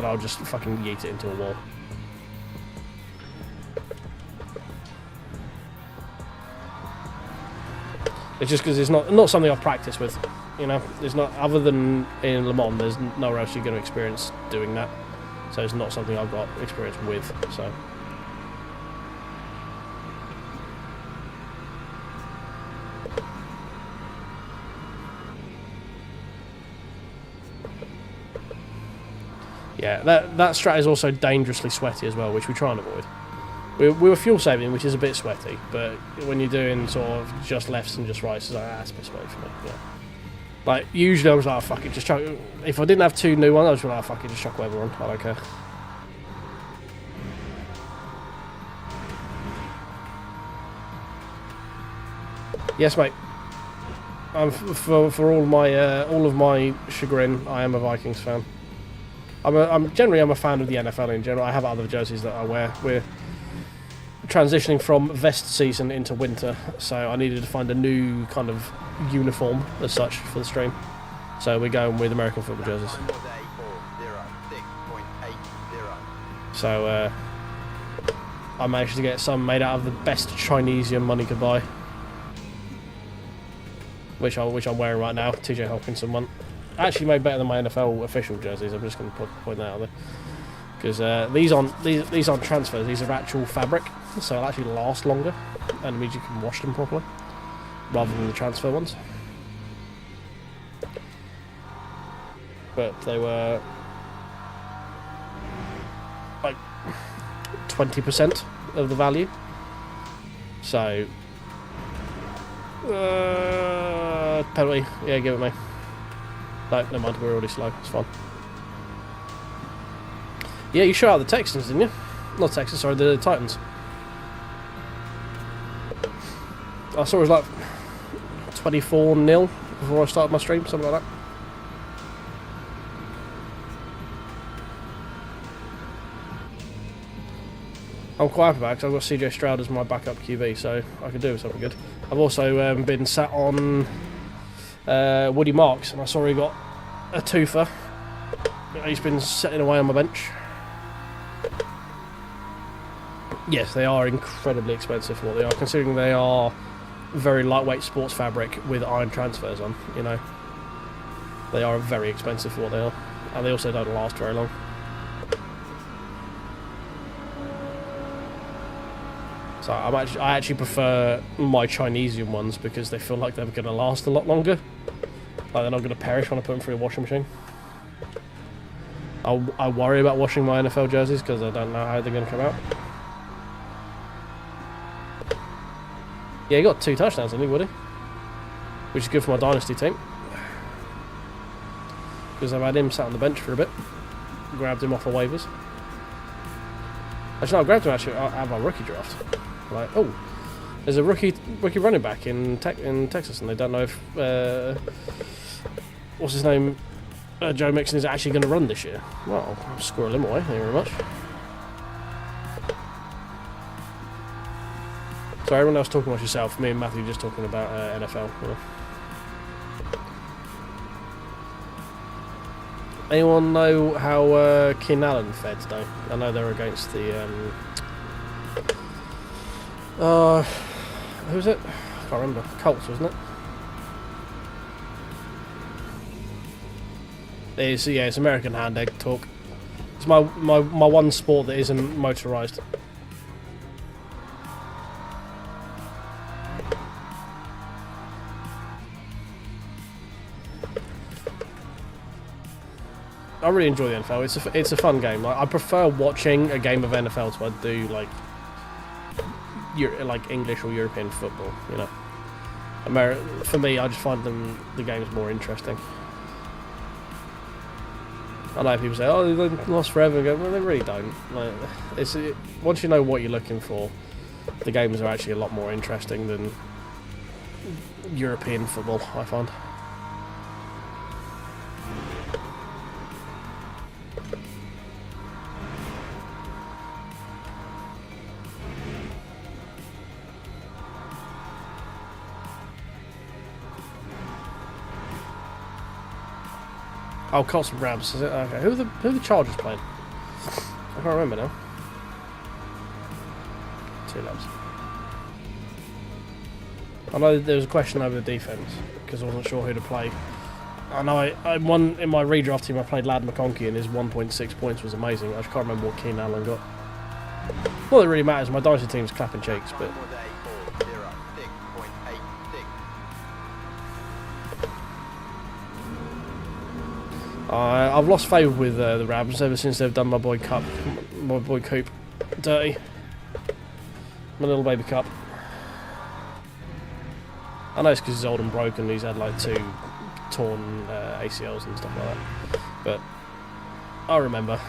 I'll just fucking yeet it into a wall. It's just because it's not something I've practiced with, you know. It's not, other than in Le Mans, there's nowhere else you're going to experience doing that. So it's not something I've got experience with. So. Yeah, that strat is also dangerously sweaty as well, which we try and avoid. We were fuel saving, which is a bit sweaty, but when you're doing sort of just lefts and just rights, it's like, that's a bit sweaty for me. Yeah. Like, usually I was like, oh, fuck it, just chuck. If I didn't have 2 new ones, I was like, oh, fuck it, just chuck whatever on. I don't care. Yes, mate. For all of my chagrin, I am a Vikings fan. I'm generally a fan of the NFL in general. I have other jerseys that I wear. We're transitioning from vest season into winter, so I needed to find a new kind of uniform as such for the stream. So we're going with American football jerseys. So I managed to get some made out of the best Chinese your money could buy, which I'm wearing right now. TJ Hawkinson one. Actually made better than my NFL official jerseys. I'm just going to point that out there, because these aren't transfers. These are actual fabric, so it'll actually last longer, and it means you can wash them properly rather than the transfer ones. But they were like 20% of the value. So penalty, yeah, give it me. No, never mind, we're already slow, it's fine. Yeah, you shot out the Texans, didn't you? Not Texans, sorry, the Titans. I saw it was like 24-0 before I started my stream, something like that. I'm quite happy about it because I've got CJ Stroud as my backup QB, so I could do with something good. I've also been sat on Woody Marks, and I saw he got a twofer. He's been sitting away on my bench. Yes, they are incredibly expensive for what they are, considering they are very lightweight sports fabric with iron transfers on, you know. They are very expensive for what they are, and they also don't last very long. So I actually prefer my Chinesian ones because they feel like they're going to last a lot longer. Like they're not going to perish when I put them through a washing machine. I worry about washing my NFL jerseys because I don't know how they're going to come out. Yeah, he got 2 touchdowns, didn't he, Woody? Which is good for my dynasty team. Because I've had him sat on the bench for a bit. Grabbed him off of waivers. Actually, no, I grabbed him actually out of my rookie draft. Like, oh, there's a rookie running back in Texas, and they don't know if what's his name, Joe Mixon is actually going to run this year. Well, I'll squirrel him away. Thank you very much. So everyone else talking about yourself. Me and Matthew just talking about NFL. You know. Anyone know how Keenan Allen fared today? I know they're against the who was it? I can't remember. Colts, wasn't it? It's American Hand Egg talk. It's my one sport that isn't motorised. I really enjoy the NFL. It's a fun game. Like, I prefer watching a game of NFL to I do like English or European football. You know, for me, I just find the games more interesting. I know people say, "Oh, they lost forever," and go, "Well, they really don't." Like, once you know what you're looking for, the games are actually a lot more interesting than European football, I find. Oh, Colts and Rams, is it? Okay. Who are the Chargers playing? I can't remember now. 2 laps. I know there was a question over the defense because I wasn't sure who to play. I know I won in my redraft team. I played Lad McConkey and his 1.6 points was amazing. I just can't remember what Keenan Allen got. Not that it really matters. My dynasty team's clapping cheeks, but. I've lost favour with the Rams ever since they've done my boy Coop dirty. My little baby Cup. I know it's because he's old and broken. He's had like 2 torn ACLs and stuff like that. But I remember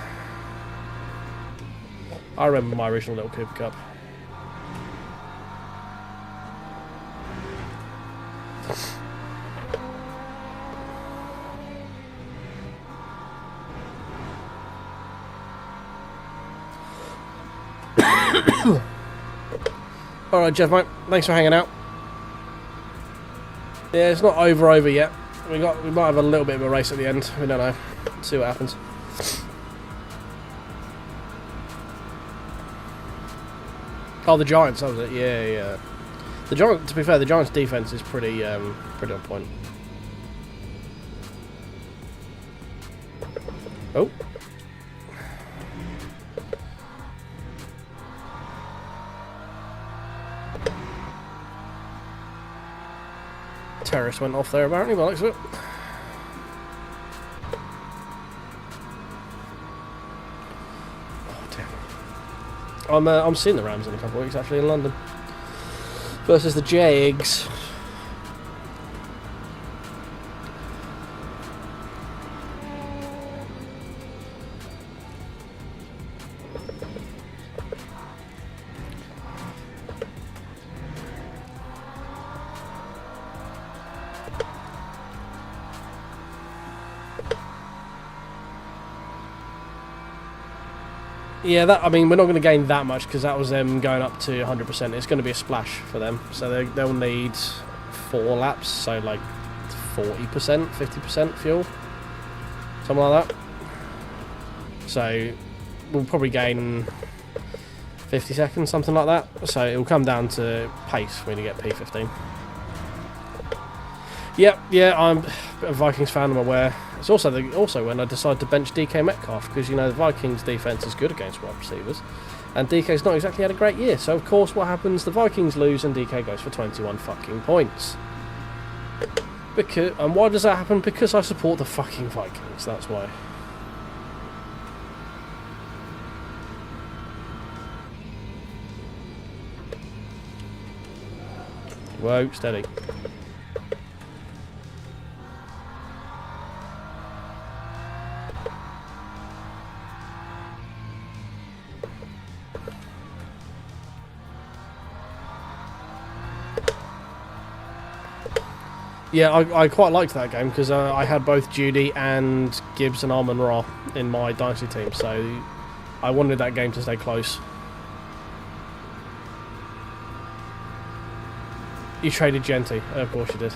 my original little Cooper Cup. Alright, Jeff, mate. Thanks for hanging out. Yeah, it's not over yet. We might have a little bit of a race at the end. We don't know. Let's see what happens. Oh, the Giants, that was it. Yeah. The Giants. To be fair, the Giants' defense is pretty on point. Oh. Terrorist went off there apparently, by the looks of it. Oh damn. I'm seeing the Rams in a couple of weeks actually in London. Versus the Jags. Yeah, we're not going to gain that much because that was them going up to 100%. It's going to be a splash for them. So they'll need 4 laps, so like 40%, 50% fuel. Something like that. So we'll probably gain 50 seconds, something like that. So it will come down to pace when you get P15. Yeah, I'm a Vikings fan, I'm aware. It's also when I decided to bench DK Metcalf because, you know, the Vikings defense is good against wide receivers. And DK's not exactly had a great year. So, of course, what happens? The Vikings lose and DK goes for 21 fucking points. And why does that happen? Because I support the fucking Vikings. That's why. Whoa, steady. Yeah, I quite liked that game because I had both Judy and Gibbs and Armon Ra in my Dynasty team, so I wanted that game to stay close. You traded Genty, of course you did.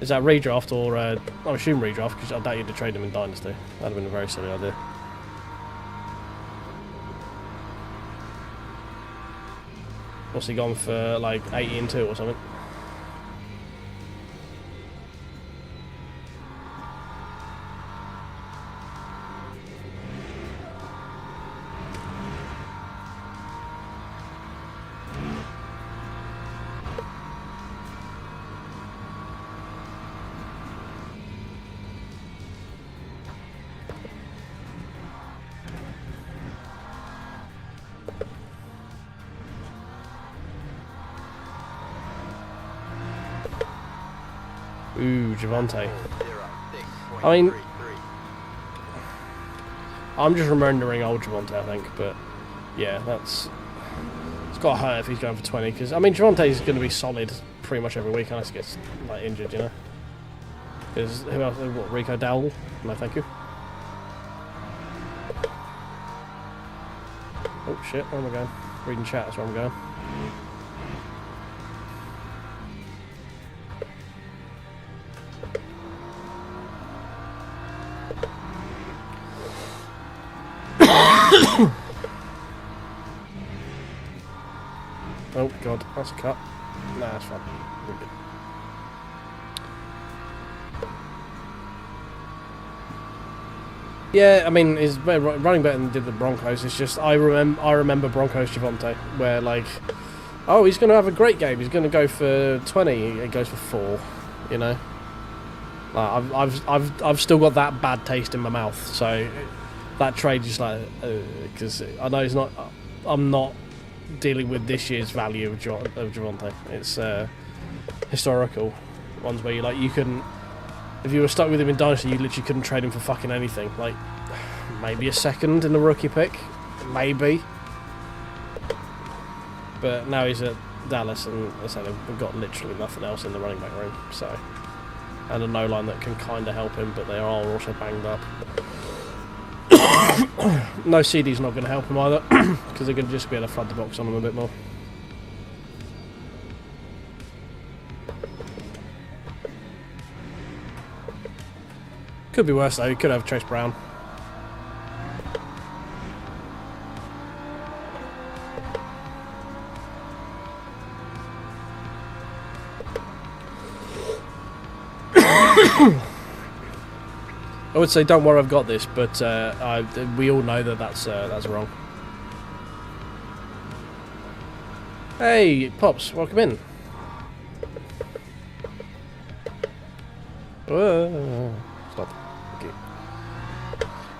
Is that redraft or, I assume redraft because I doubt you'd have traded him in Dynasty. That'd have been a very silly idea. What's he gone for, like 80-2 or something? Ooh, Javante. I mean, I'm just remembering old Javante, I think, but yeah, it's got to hurt if he's going for 20, because, I mean, Javante's going to be solid pretty much every week unless he gets, like, injured, you know? Because, who else? What, Rico Dowell? No, thank you. Oh, shit, where am I going? Reading chat, that's where I'm going. Oh god, that's a cut. Nah, that's fine. We're good. Yeah, I mean, he's running better than did the Broncos. It's just I remember Broncos Javante, where like, oh, he's going to have a great game. He's going to go for 20. He goes for 4. You know, like, I've still got that bad taste in my mouth. So that trade just like, because I know it's not. I'm not dealing with this year's value of Javante. It's historical ones where you couldn't, if you were stuck with him in Dynasty, you literally couldn't trade him for fucking anything. Like maybe a second in the rookie pick, maybe. But now he's at Dallas, and as I said, we've got literally nothing else in the running back room. So, and a no line that can kind of help him, but they are also banged up. No CD's not going to help him either, because they're going to just be able to flood the box on him a bit more. Could be worse though, he could have Chase Brown. I would say, don't worry, I've got this, but we all know that that's wrong. Hey, Pops, welcome in. Stop. Thank you.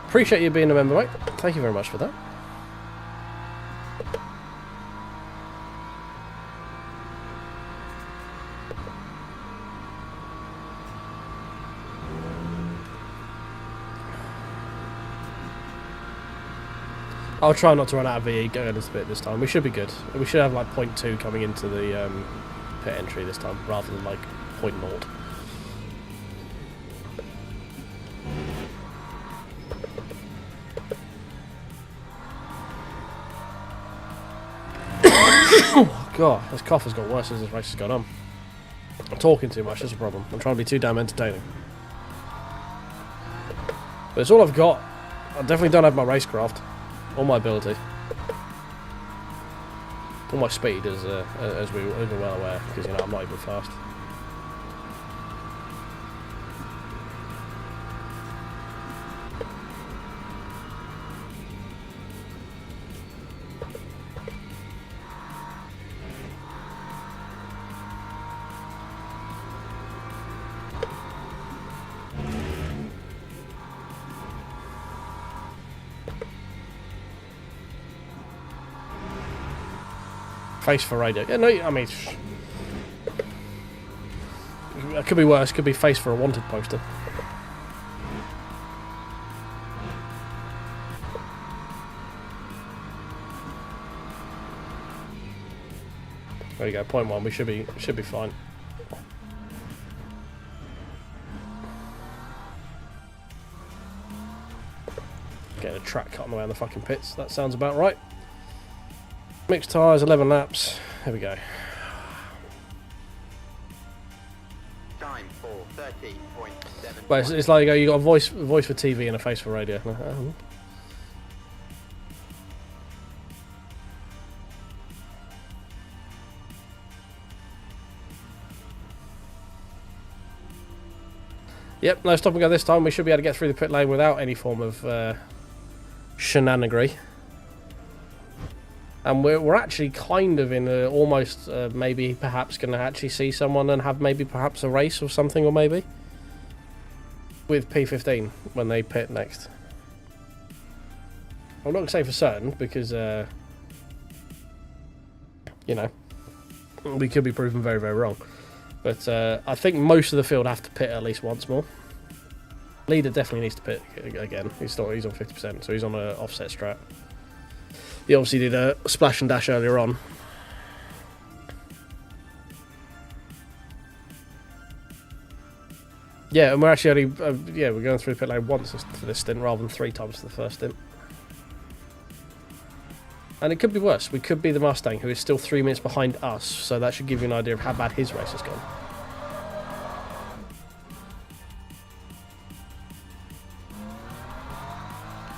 Appreciate you being a member, mate. Thank you very much for that. I'll try not to run out of VE going into the pit this time. We should be good. We should have like 0.2 coming into the pit entry this time, rather than like 0.0. Oh god, this cough has got worse as this race has gone on. I'm talking too much, that's a problem. I'm trying to be too damn entertaining. But it's all I've got. I definitely don't have my racecraft. Or my ability. Or my speed, as we're well aware, because, you know, I'm not even fast. Face for radio. Yeah, no, I mean, it could be worse. Could be face for a wanted poster. There you go. Point 1. We should be fine. Getting a track cut on the way on the fucking pits. That sounds about right. Mixed tyres, 11 laps. Here we go. Time for 30.7. Well, it's like you got a voice for TV and a face for radio. Yep, no stop and go this time. We should be able to get through the pit lane without any form of shenanigery. And we're actually kind of in a, almost maybe perhaps going to actually see someone and have maybe perhaps a race or something, or maybe with P15 when they pit next. I'm not going to say for certain because you know, we could be proven very, very wrong. But I think most of the field have to pit at least once more. Leader definitely needs to pit again. He's on 50%, so he's on an offset strat. He obviously did a splash and dash earlier on. Yeah, and we're actually only we're going through the pit lane once for this stint rather than 3 times for the first stint. And it could be worse. We could be the Mustang, who is still 3 minutes behind us, so that should give you an idea of how bad his race has gone.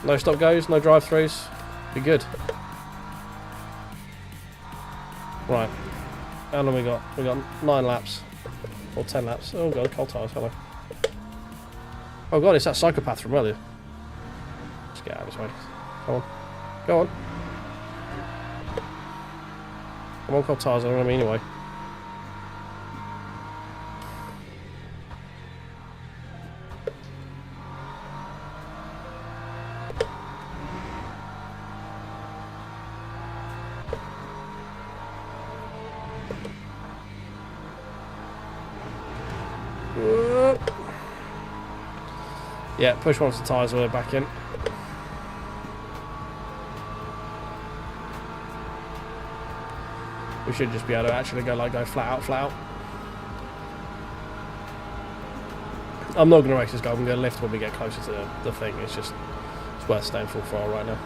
No stop goes, no drive-throughs. Be good. Right. How long we got? We got 9 laps. Or 10 laps. Oh god, cold tyres, hello. Oh god, it's that psychopath from earlier. Just get out of his way. Come on. Go on. I'm on cold tyres, I don't know me anyway. Yeah, push once the tyres were back in. We should just be able to actually go flat out. I'm not going to race this guy. I'm going to lift when we get closer to the thing. It's worth staying full throttle right now.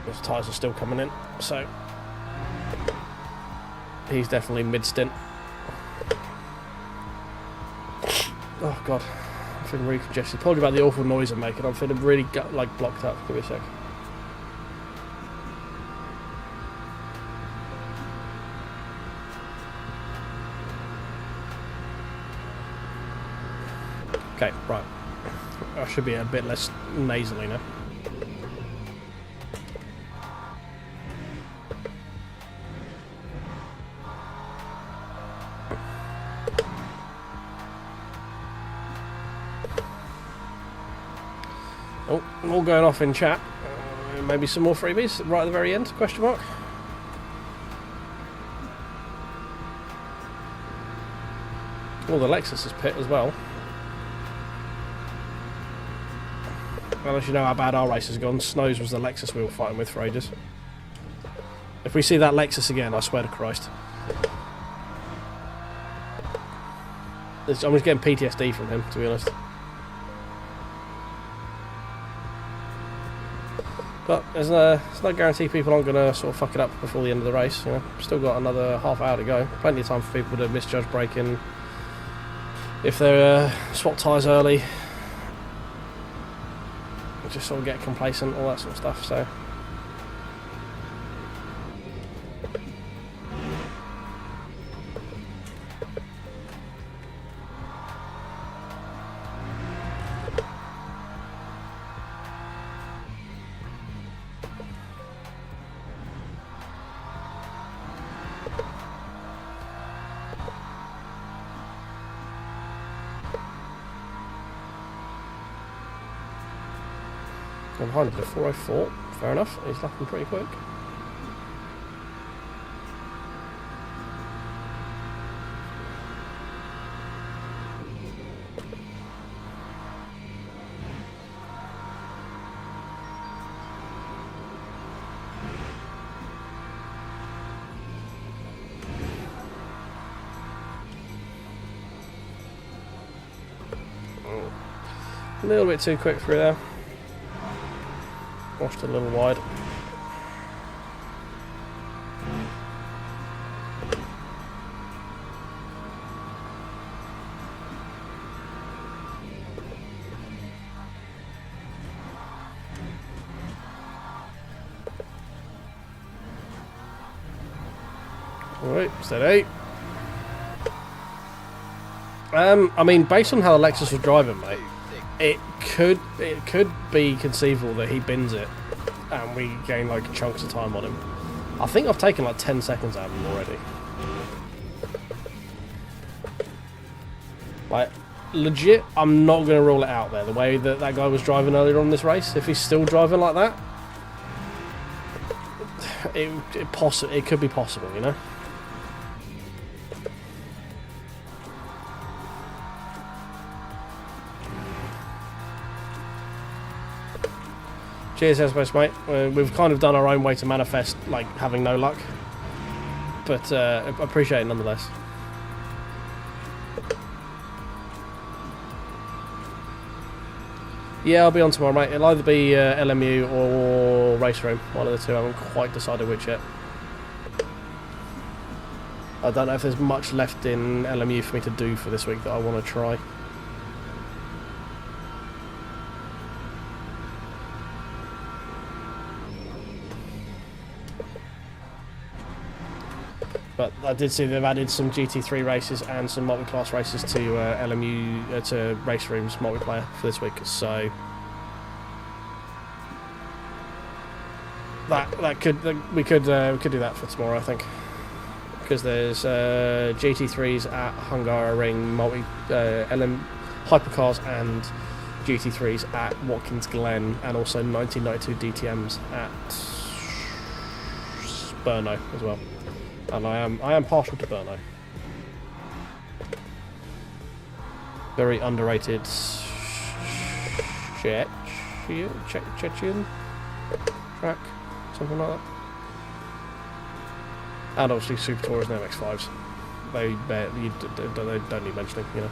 Those tyres are still coming in, so he's definitely mid-stint. Oh god, I'm feeling really congested. Told you about the awful noise I'm making. I'm feeling really blocked up. Give me a sec. Okay, right. I should be a bit less nasally now. Oh, all going off in chat. Maybe some more freebies right at the very end? Question mark. Oh, the Lexus is pit as well. Unless you know how bad our race has gone. Snows was the Lexus we were fighting with for ages. If we see that Lexus again, I swear to Christ. I'm just getting PTSD from him, to be honest. But there's no guarantee people aren't going to sort of fuck it up before the end of the race. You know, still got another half hour to go. Plenty of time for people to misjudge braking. If they're swap tyres early, just sort of get complacent, all that sort of stuff. So. I'm behind the 404. Fair enough. He's lapping pretty quick. A little bit too quick through there. Washed a little wide. Alright, steady. I mean, based on how the Lexus was driving, mate, it could be conceivable that he bins it and we gain like chunks of time on him. I think I've taken like 10 seconds out of him already. Like, legit, I'm not going to rule it out there. The way that that guy was driving earlier on this race, if he's still driving like that, it could be possible, you know? Cheers, Airspace, mate. We've kind of done our own way to manifest, like, having no luck. But appreciate it nonetheless. Yeah, I'll be on tomorrow, mate. It'll either be LMU or Race Room. One of the two. I haven't quite decided which yet. I don't know if there's much left in LMU for me to do for this week that I want to try. But I did see they've added some GT3 races and some multi-class races to LMU to Race Room's multiplayer for this week. So we could do that for tomorrow, I think, because there's GT3s at Hungaroring LM Hypercars and GT3s at Watkins Glen, and also 1992 DTMs at Brno as well. And I am partial to Brno. Very underrated Chechen track, something like that. And obviously Super Tours and MX5s. They don't need mentioning, you know.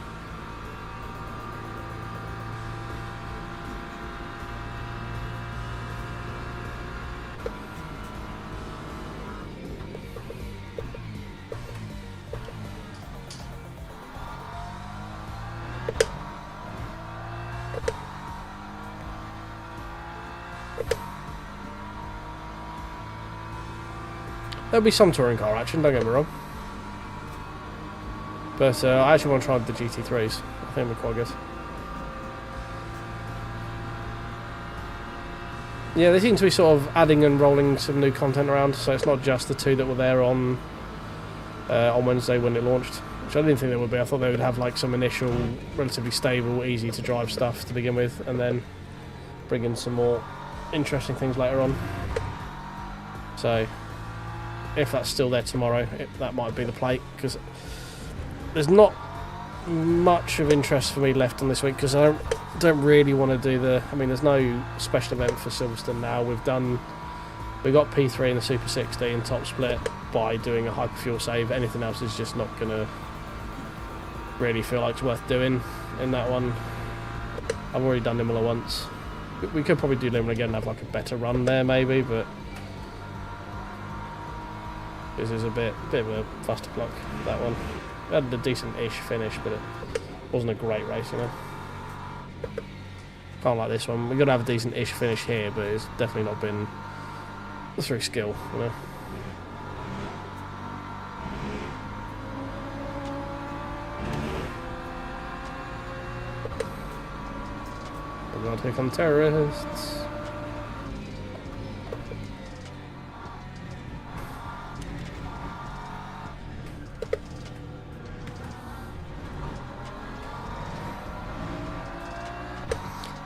There'll be some touring car action, don't get me wrong. But I actually want to try the GT3s. I think they're quite good. Yeah, they seem to be sort of adding and rolling some new content around, so it's not just the two that were there on Wednesday when it launched, which I didn't think they would be. I thought they would have like some initial, relatively stable, easy to drive stuff to begin with, and then bring in some more interesting things later on. So if that's still there tomorrow, that might be the plate, because there's not much of interest for me left on this week, because I don't really want to do the... I mean, there's no special event for Silverstone now. We got P3 in the Super 60 and top split by doing a hyperfuel save. Anything else is just not going to really feel like it's worth doing in that one. I've already done Imola once. We could probably do Imola again and have like a better run there maybe, but this is a bit of a clusterfuck, that one. We had a decent-ish finish, but it wasn't a great race, you know. Can't like this one. We've got to have a decent-ish finish here, but it's definitely not been through skill, you know. Oh god, here come terrorists.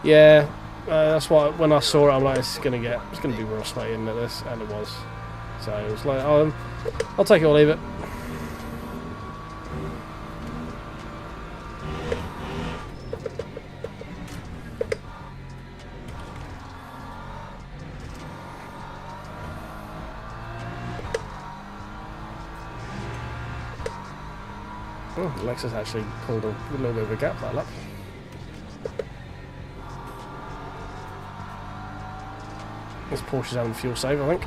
Yeah, That's why when I saw it, I'm like, it's gonna be real sweaty in this, and it was. So it was like, I'll take it or leave it. Oh, Lexus actually pulled a little bit of a gap that lap. This Porsche's having fuel save, I think.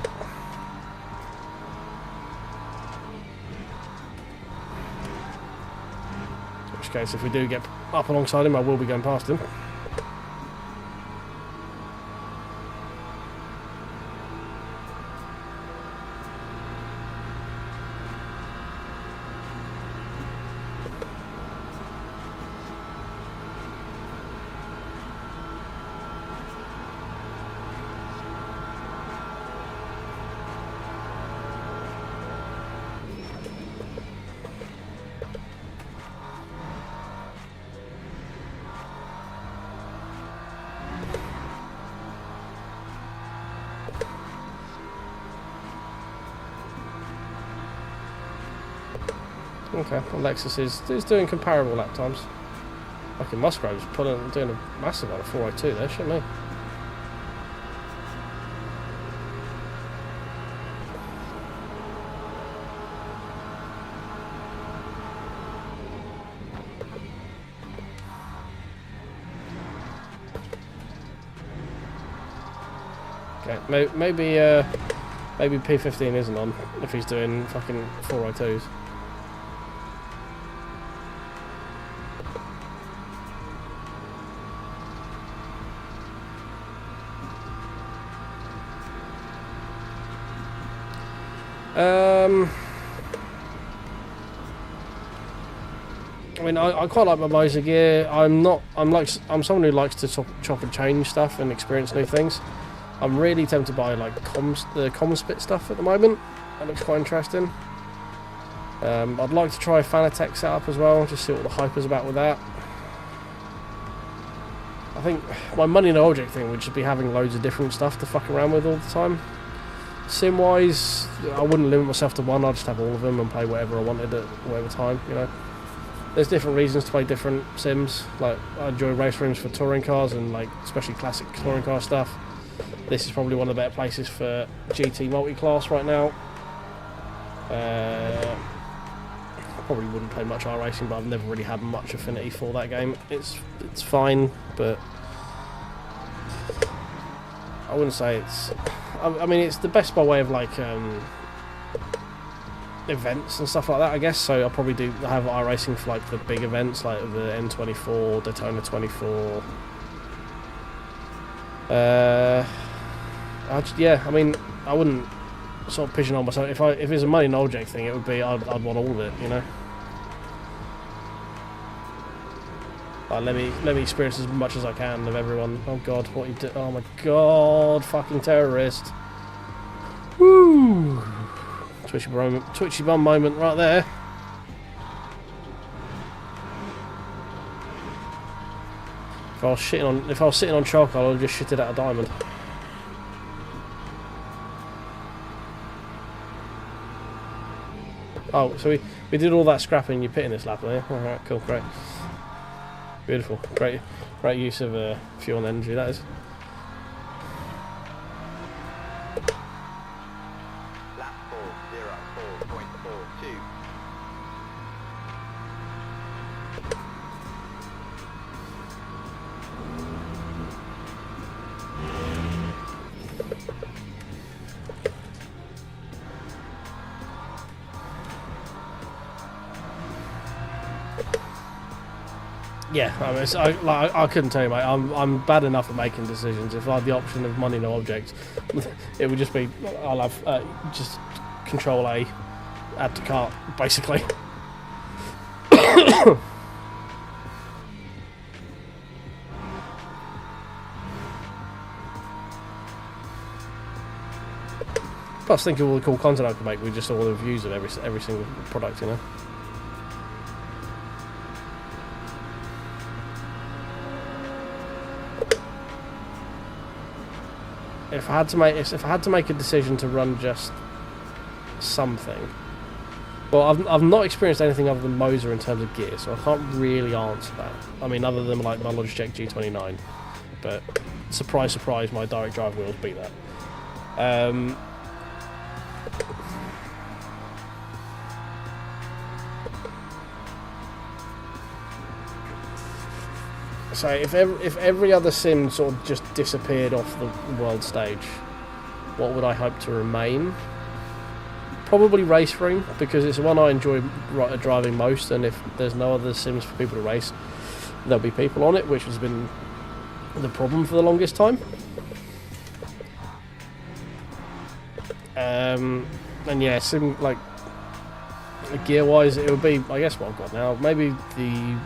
In which case, if we do get up alongside him, I will be going past him. Okay, well, Lexus is doing comparable lap times. Fucking Musgrove's doing a massive one of 402 there, shouldn't he? Okay, maybe P15 isn't on if he's doing fucking 402s. I mean, I quite like my Moza gear. I'm someone who likes to chop and change stuff and experience new things. I'm really tempted by like the Conspit stuff at the moment. That looks quite interesting. I'd like to try a Fanatec setup as well, just see what the hype is about with that. I think my money in object thing would just be having loads of different stuff to fuck around with all the time. Sim wise, I wouldn't limit myself to one. I'd just have all of them and play whatever I wanted at whatever time, you know. There's different reasons to play different sims. Like, I enjoy race rooms for touring cars and like especially classic touring car stuff. This is probably one of the better places for GT multi-class right now. Probably wouldn't play much iRacing, but I've never really had much affinity for that game. It's fine, but I wouldn't say it's. I mean, it's the best by way of like events and stuff like that, I guess. So I'll probably have iRacing for like the big events, like the N24, Daytona 24. Yeah, I mean, I wouldn't sort of pigeonhole myself. If it's a money and object thing, it would be I'd want all of it, you know. Let me experience as much as I can of everyone. Oh god, what you do? Oh my god, fucking terrorist! Woo! Twitchy bum moment right there. If I was sitting on charcoal, I'd just shitted out a diamond. Oh, so we did all that scrapping you're pitting this lap, yeah? Alright, cool, great. Beautiful. Great use of fuel and energy, that is. Lap 4:04.42. Yeah, I mean, I couldn't tell you, mate. I'm bad enough at making decisions. If I had the option of money no object, it would just be I'll have just Control A, add to cart, basically. Plus, think of all the cool content I could make with just all the reviews of every single product, you know. if I had to make a decision to run just something, well, I've not experienced anything other than Moza in terms of gear, so I can't really answer that. I mean, other than like my Logitech G29, but surprise, surprise, my direct drive wheels beat that. So if every other sim sort of just disappeared off the world stage, what would I hope to remain? Probably Race Room, because it's the one I enjoy driving most, and if there's no other sims for people to race, there'll be people on it, which has been the problem for the longest time. And yeah, sim like gear-wise, it would be, I guess, what I've got now. Maybe the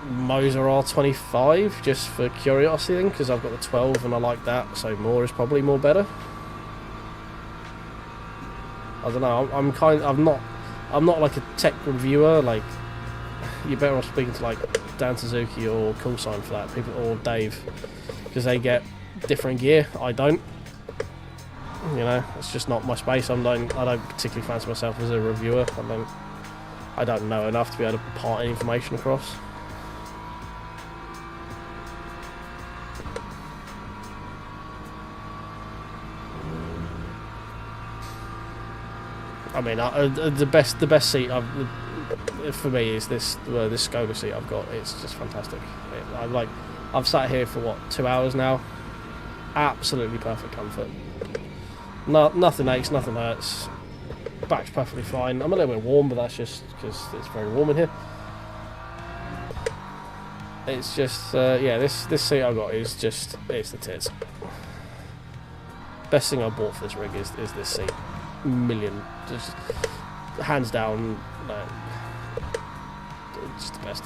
Moza R25, just for curiosity thing, because I've got the 12 and I like that, so more is probably more better. I don't know. I'm not like a tech reviewer. Like, you're better off speaking to like Dan Suzuki or Coolsign for that, people, or Dave, because they get different gear. I don't. You know, it's just not my space. I don't particularly fancy myself as a reviewer. I don't know enough to be able to part any information across. I mean, the best seat for me is this Skoda seat I've got. It's just fantastic. I've sat here for what, 2 hours now. Absolutely perfect comfort. Nothing aches, nothing hurts. Back's perfectly fine. I'm a little bit warm, but that's just because it's very warm in here. It's just yeah, this seat I've got is just, it's the tits. Best thing I bought for this rig is this seat. Million, just hands down, it's the best.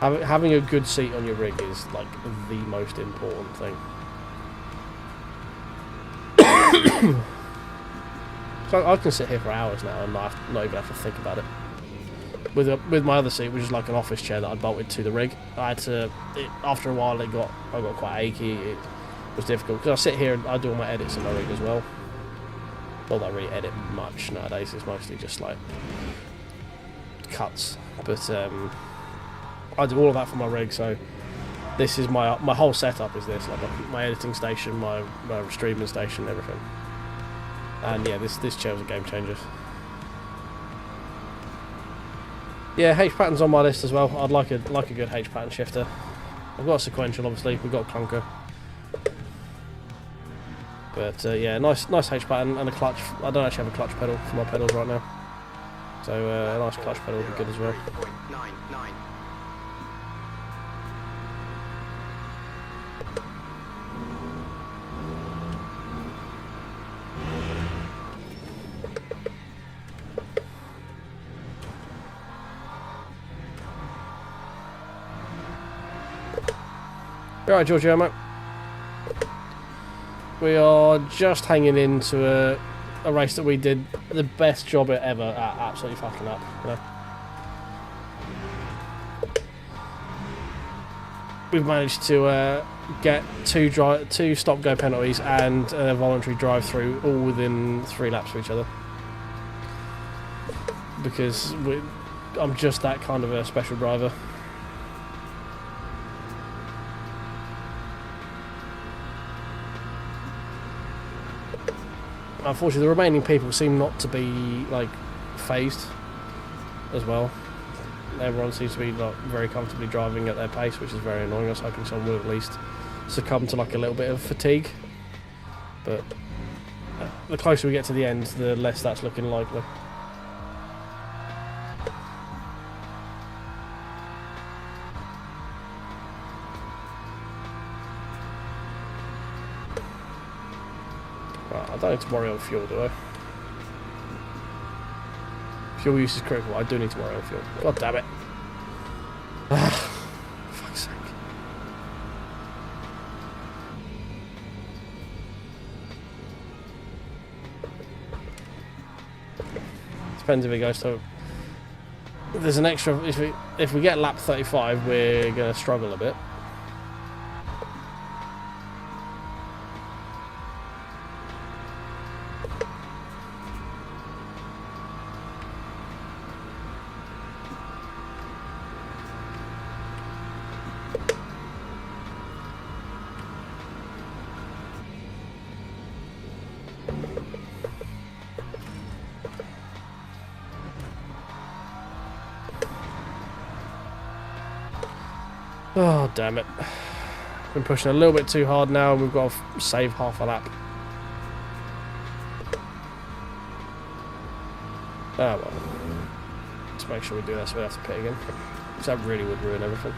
Having a good seat on your rig is like the most important thing. So I can sit here for hours now and not even have to think about it. With my other seat, which is like an office chair that I bolted to the rig, I had to. After a while, I got quite achy. It was difficult because I sit here and I do all my edits in my rig as well. Not that I really edit much nowadays, it's mostly just like cuts, but I do all of that for my rig, so this is my whole setup is this, like my editing station, my streaming station, everything. And yeah, this chair was a game changer. Yeah, H pattern's on my list as well. I'd like a good H pattern shifter. I've got a sequential, obviously, we've got a clunker. But yeah, nice H pattern and a clutch. I don't actually have a clutch pedal for my pedals right now, so a nice clutch pedal would be good as well. 0.99. Alright, Giorgio, mate. We are just hanging into a race that we did the best job ever at absolutely fucking up. You know? We've managed to get two stop-go penalties and a voluntary drive-through all within 3 laps of each other. Because I'm just that kind of a special driver. Unfortunately, the remaining people seem not to be like phased as well. Everyone seems to be like very comfortably driving at their pace, which is very annoying. I was hoping someone would at least succumb to like a little bit of fatigue, but the closer we get to the end, the less that's looking likely. I don't need to worry on fuel, do I? Fuel use is critical. I do need to worry on fuel. God damn it. Fuck's sake. Depends if it goes to... If there's an extra... If we get lap 35, we're going to struggle a bit. Oh, damn it. Been pushing a little bit too hard now, and we've got to save half a lap. Oh well. Let's make sure we do that so we don't have to pit again. Because that really would ruin everything.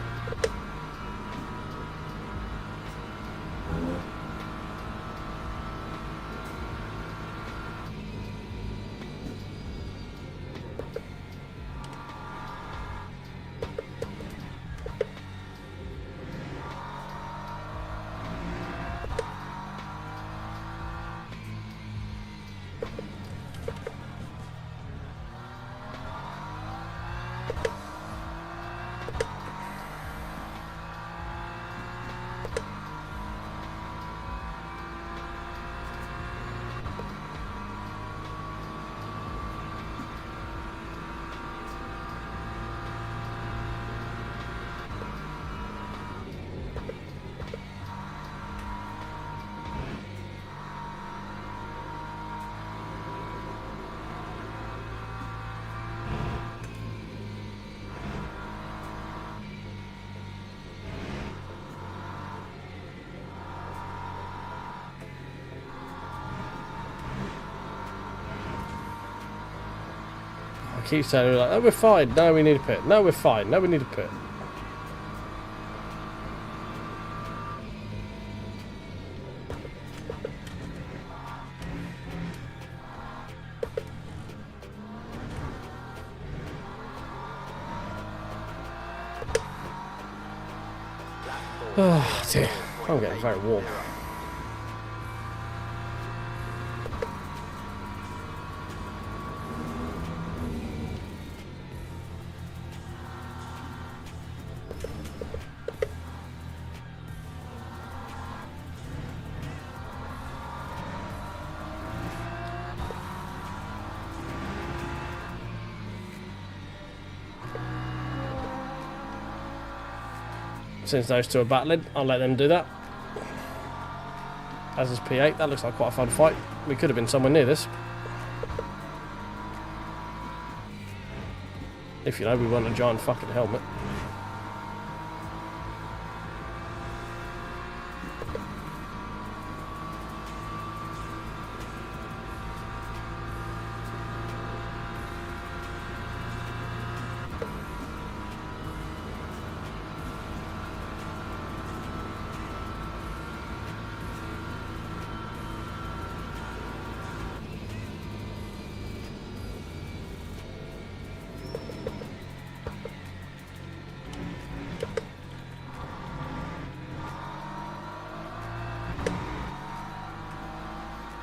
I keep saying like, oh, we're fine. No, we need a pit. No, we're fine. No, we need a pit. Oh dear, I'm getting very warm. Since those two are battling, I'll let them do that. As is P8, that looks like quite a fun fight. We could have been somewhere near this. If you know, we won a giant fucking helmet.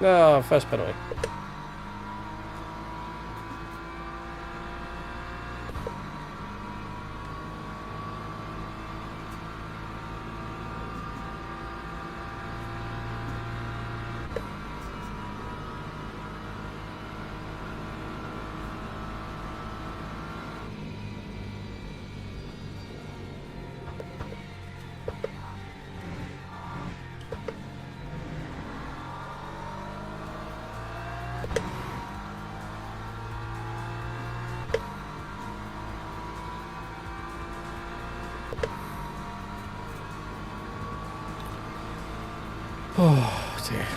Oh, first penalty. Oh dear.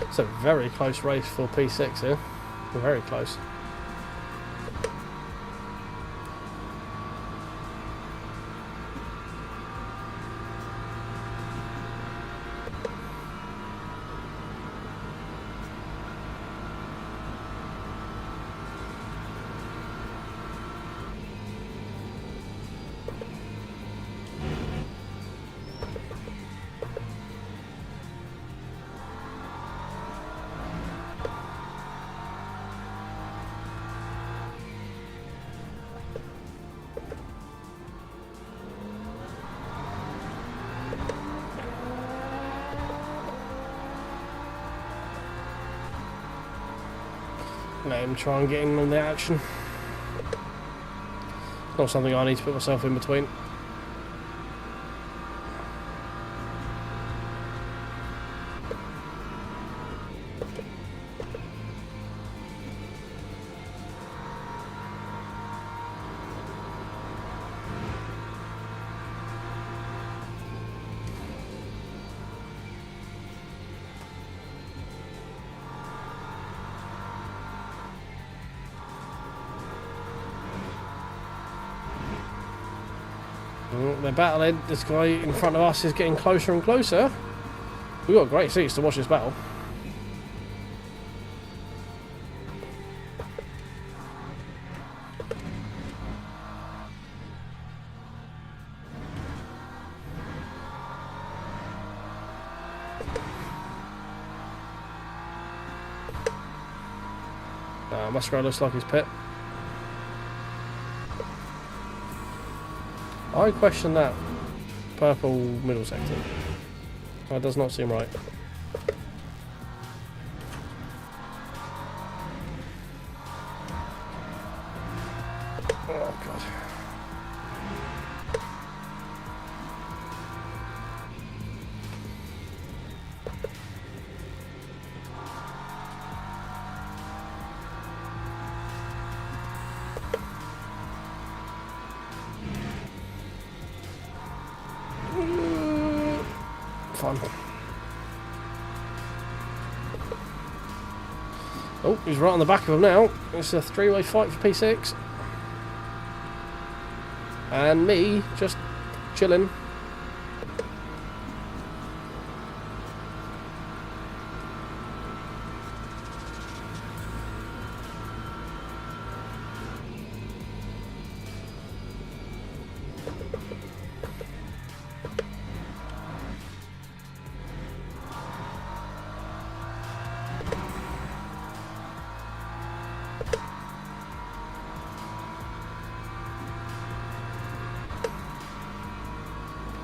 It's a very close race for P6 here. Very close. Let him try and get in on the action. Not something I need to put myself in between. They're battling. This guy in front of us is getting closer and closer. We've got great seats to watch this battle. Muscular looks like his pet. I question that purple middle sector. That does not seem right. Oh god. Fun. Oh, he's right on the back of him now. It's a three-way fight for P6. And me just chilling.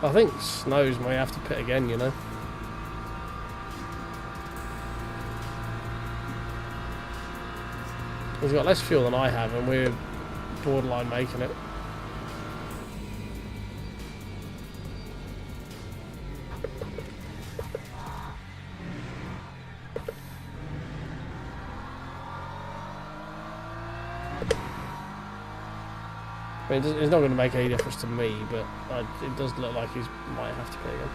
I think Snows may have to pit again, you know. He's got less fuel than I have, and we're borderline making it. I mean, it's not going to make any difference to me, but it does look like he might have to pit again.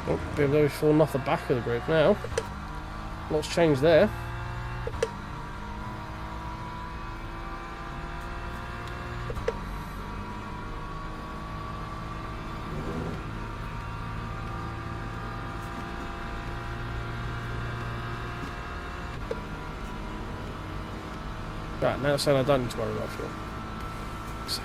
Oh, BMW's fallen off the back of the group now. Lots changed there. Right, now it's saying I don't need to worry about fuel. Sick.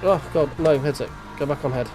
Oh god, no, headset. Go back on head.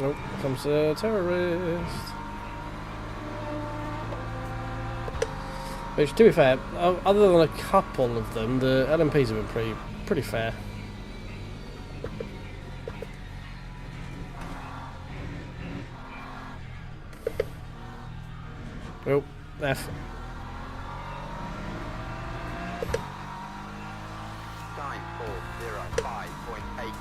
Nope, comes a terrorist. Which, to be fair, other than a couple of them, the LMPs have been pretty fair. Oh, F. Time. 9:4:05.82.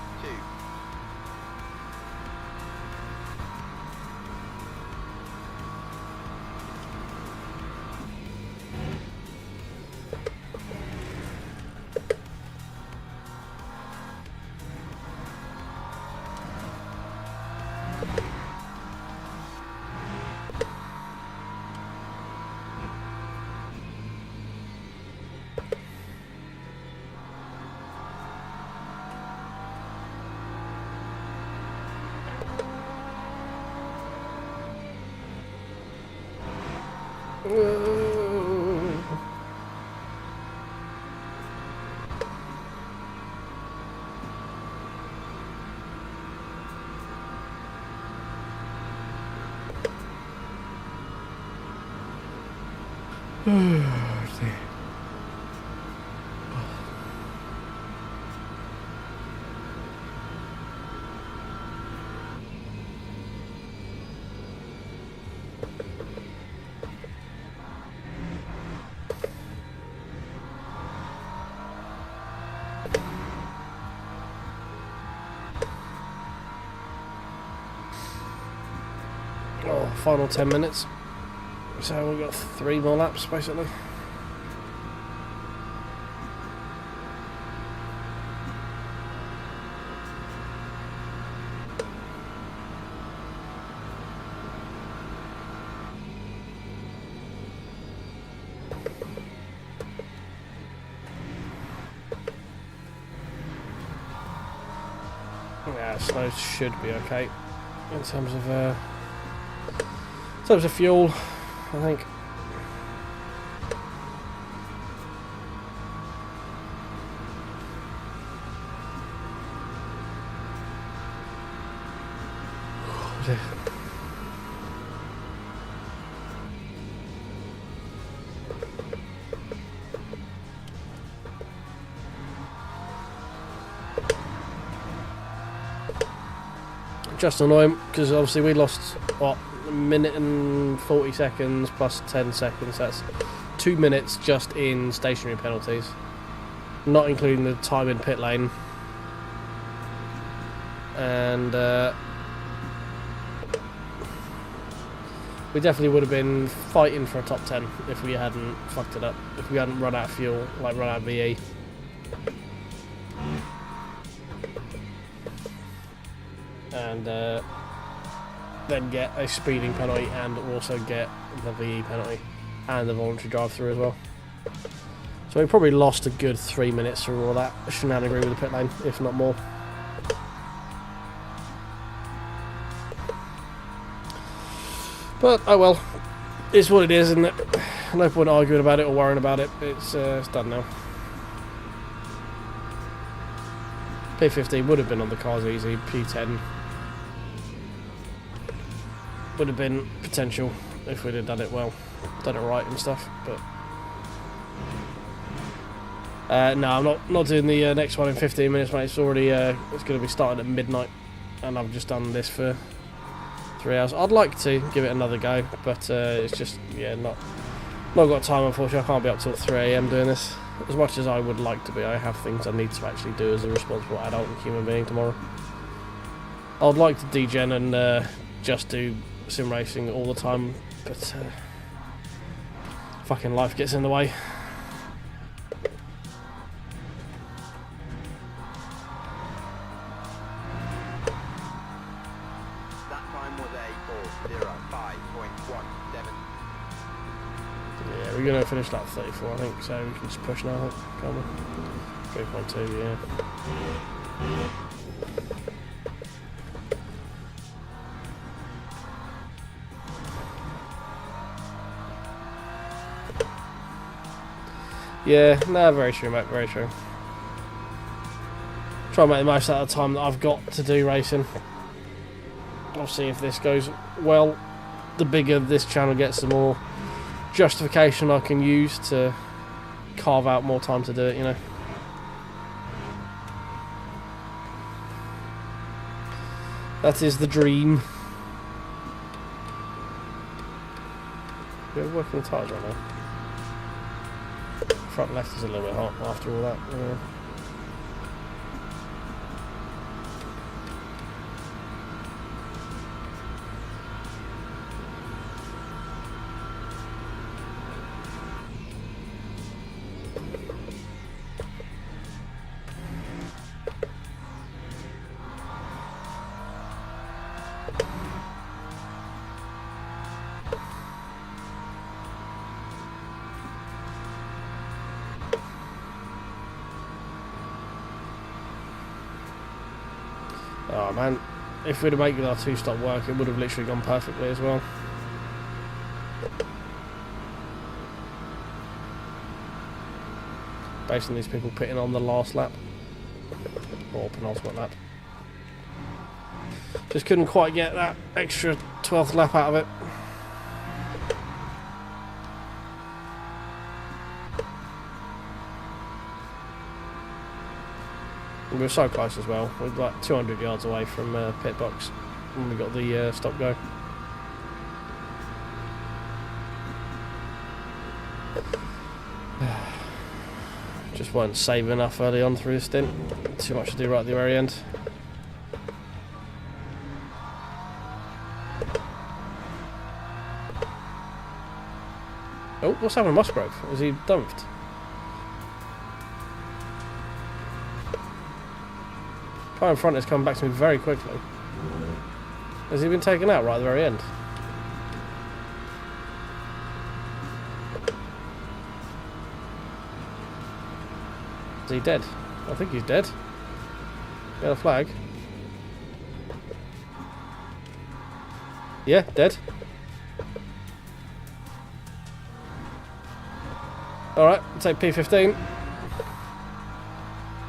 Oh, final 10 minutes. So we've got 3 more laps basically. Yeah, snow should be okay in terms of fuel, I think. Just annoying because obviously we lost what, a minute and 40 seconds plus 10 seconds. That's 2 minutes just in stationary penalties, not including the time in pit lane. And we definitely would have been fighting for a top 10 if we hadn't fucked it up, if we hadn't run out of fuel, like run out of VE. And then get a speeding penalty and also get the VE penalty and the voluntary drive through as well. So we probably lost a good 3 minutes through all that shenanigan with the pit lane, if not more. But oh well, it's what it is, isn't it? No point arguing about it or worrying about it. It's done now. P15 would have been on the cars easy. P10 would have been potential if we'd have done it well, done it right and stuff. But no, I'm not doing the next one in 15 minutes, mate. It's already it's going to be starting at midnight, and I've just done this for 3 hours. I'd like to give it another go, but it's just not got time, unfortunately. I can't be up till 3 AM doing this. As much as I would like to be, I have things I need to actually do as a responsible adult and human being tomorrow. I would like to degen and just do sim racing all the time, but fucking life gets in the way. That time was a 4:05.17. Yeah, we're going to finish lap 34, I think, so we can just push now, I think, can't we? 3.2, yeah. Yeah, no, very true, mate, very true. Try and make the most out of the time that I've got to do racing. I'll see if this goes well. The bigger this channel gets, the more justification I can use to carve out more time to do it, you know. That is the dream. We're working the tyres right now. Front left is a little bit hot after all that. Yeah. Oh man, if we'd have made our 2-stop work, it would have literally gone perfectly as well. Based on these people pitting on the last lap. Or penultimate lap. Just couldn't quite get that extra 12th lap out of it. We were so close as well. We were like 200 yards away from pit box when we got the stop go. Just weren't safe enough early on through the stint. Too much to do right at the very end. Oh, what's happened to Musgrove? Was he dumped? Car in front has come back to me very quickly. Has he been taken out right at the very end? Is he dead? I think he's dead. Yellow flag. Yeah, dead. Alright, we'll take P15.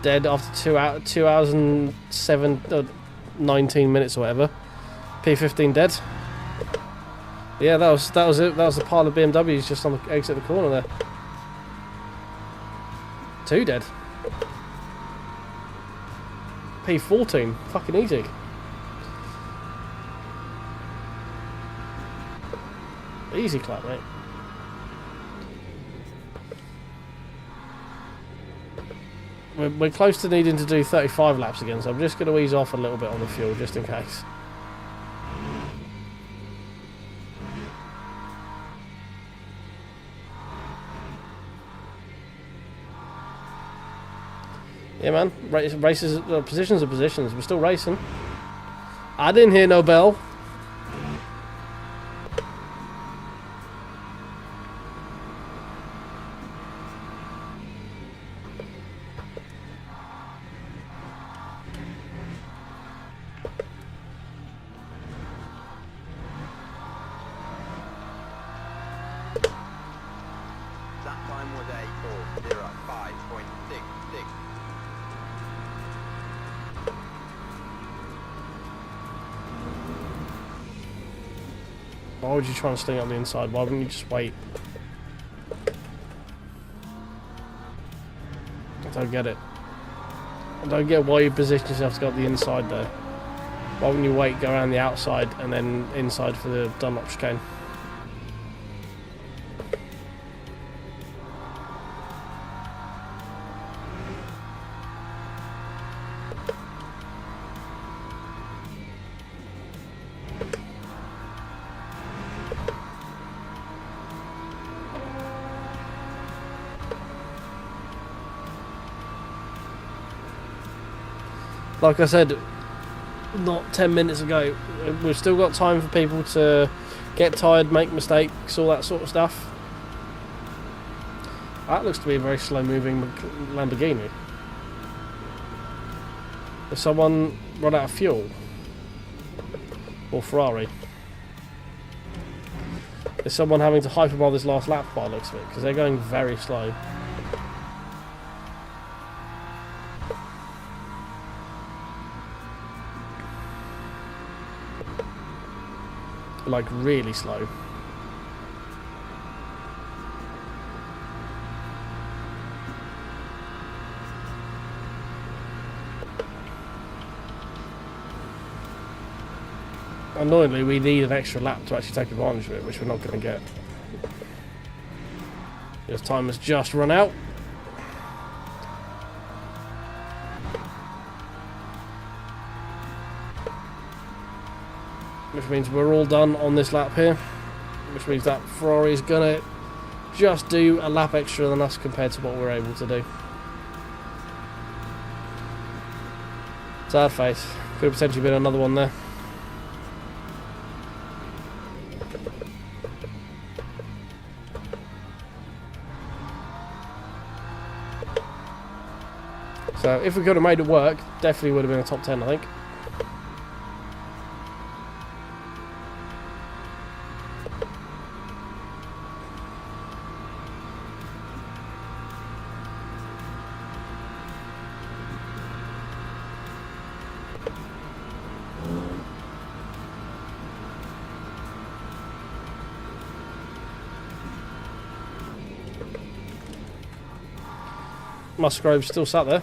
Dead after 2 hours and 19 minutes or whatever. P15 dead. Yeah, that was it. That was the pile of BMWs just on the exit of the corner there. 2 dead. P14, fucking easy. Easy clap, mate. We're close to needing to do 35 laps again, so I'm just going to ease off a little bit on the fuel, just in case. Yeah, man. Races, positions are positions. We're still racing. I didn't hear no bell. That time was a 4:05.66. Why would you try and sting on the inside? Why wouldn't you just wait? I don't get it. I don't get why you position yourself to go up the inside there. Why wouldn't you wait, go around the outside and then inside for the Dunlop chicane? Like I said, not 10 minutes ago, we've still got time for people to get tired, make mistakes, all that sort of stuff. That looks to be a very slow moving Lamborghini. Has someone run out of fuel? Or Ferrari? Is someone having to hyperbole this last lap by the looks of it? Because they're going very slow. Like really slow. Annoyingly, we need an extra lap to actually take advantage of it, which we're not going to get. Because time has just run out. Which means we're all done on this lap here. Which means that Ferrari is going to just do a lap extra than us compared to what we're able to do. Sad face. Could have potentially been another one there. So if we could have made it work, definitely would have been a top 10, I think. Musgrove's still sat there.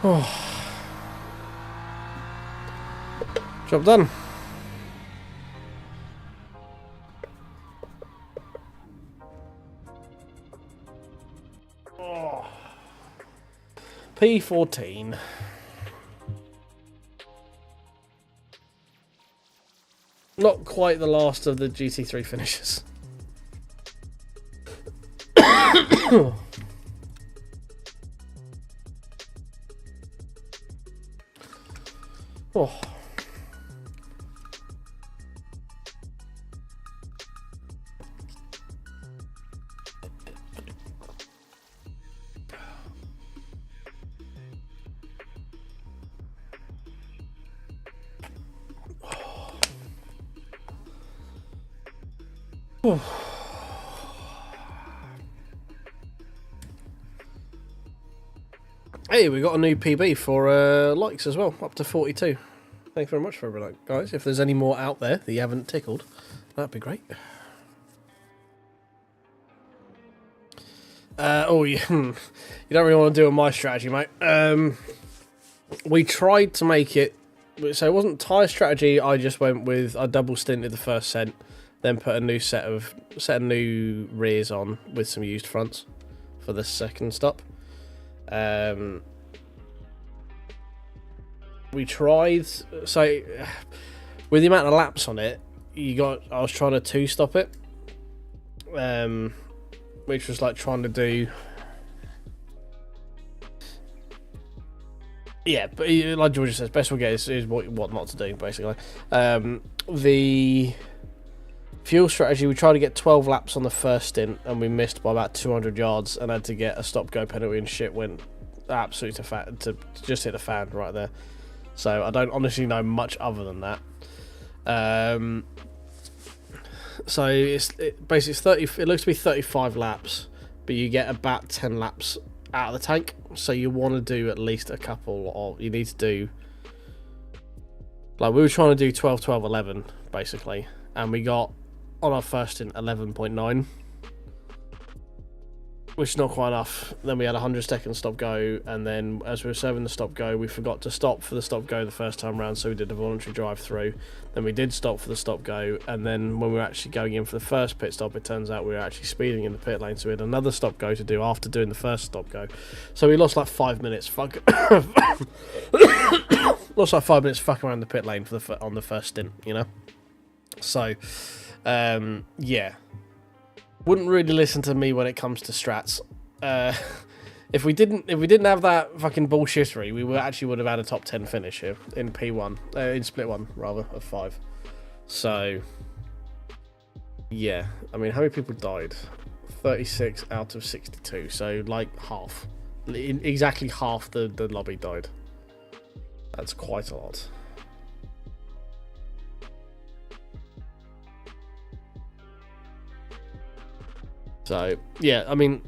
Oh. Job done. Oh. P14. Not quite the last of the GT3 finishes. Oh. Oh. Hey, we got a new PB for likes as well, up to 42. Thanks very much for everything, guys. If there's any more out there that you haven't tickled, that'd be great. Oh, yeah. You don't really want to do my strategy, mate. We tried to make it, so it wasn't tyre strategy. I just went with, I double stinted the first set, then put a new set of new rears on with some used fronts for the second stop. We tried, so with the amount of laps on it, I was trying to two-stop it, which was like trying to do, yeah, but like Georgia says, best we get is what not to do, basically. The fuel strategy, we tried to get 12 laps on the first stint, and we missed by about 200 yards, and had to get a stop-go penalty, and shit went absolutely to just hit the fan right there. So I don't honestly know much other than that. So basically it's 30. It looks to be 35 laps, but you get about 10 laps out of the tank. So you want to do at least a couple of. You need to do, like, we were trying to do 12, 12, 11 basically, and we got on our first in 11.9. Which is not quite enough. Then we had a 100-second stop go, and then as we were serving the stop go, we forgot to stop for the stop go the first time round, so we did a voluntary drive through. Then we did stop for the stop go, and then when we were actually going in for the first pit stop, it turns out we were actually speeding in the pit lane, so we had another stop go to do after doing the first stop go. So we lost like 5 minutes. Lost like 5 minutes fucking around the pit lane for on the first stint, you know. So, yeah. Wouldn't really listen to me when it comes to strats. If we didn't have that fucking bullshittery, we would have had a top 10 finish here in P1, in split 1 rather of 5. So yeah, I mean, how many people died? 36 out of 62. So like half, exactly half the lobby died. That's quite a lot. So yeah, I mean,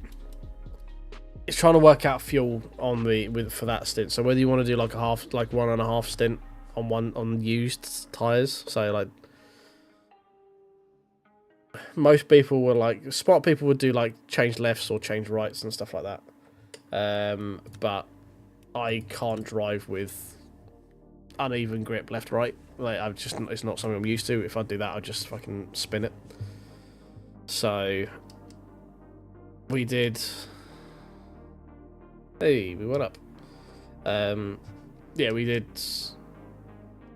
it's trying to work out fuel on for that stint. So whether you want to do like a half, like 1.5 stint on used tires. So like most people were like, smart people would do like change lefts or change rights and stuff like that. but I can't drive with uneven grip left right. Like it's not something I'm used to. If I do that, I'll just fucking spin it. So we did. Hey, we went up. Yeah, we did.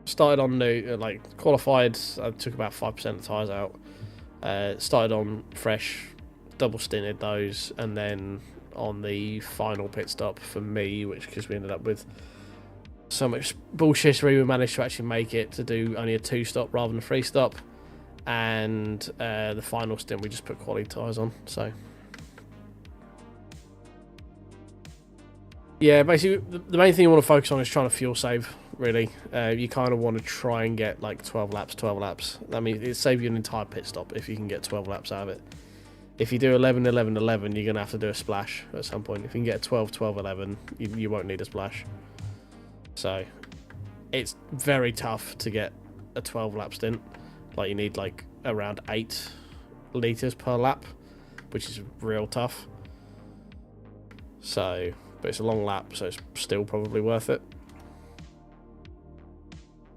Started on new, like qualified. I took about 5% of the tyres out. Started on fresh, double stinted those, and then on the final pit stop for me, which because we ended up with so much bullshittery, we managed to actually make it to do only a 2-stop rather than a 3-stop, and the final stint we just put quality tyres on. So yeah, basically the main thing you want to focus on is trying to fuel save. Really, you kind of want to try and get like 12 laps. I mean, it saves you an entire pit stop if you can get 12 laps out of it. If you do 11, 11, 11, you're going to have to do a splash at some point. If you can get 12, 12, 11, you won't need a splash. So, it's very tough to get a 12 lap stint. Like, you need like around 8 litres per lap, which is real tough. So, but it's a long lap, so it's still probably worth it.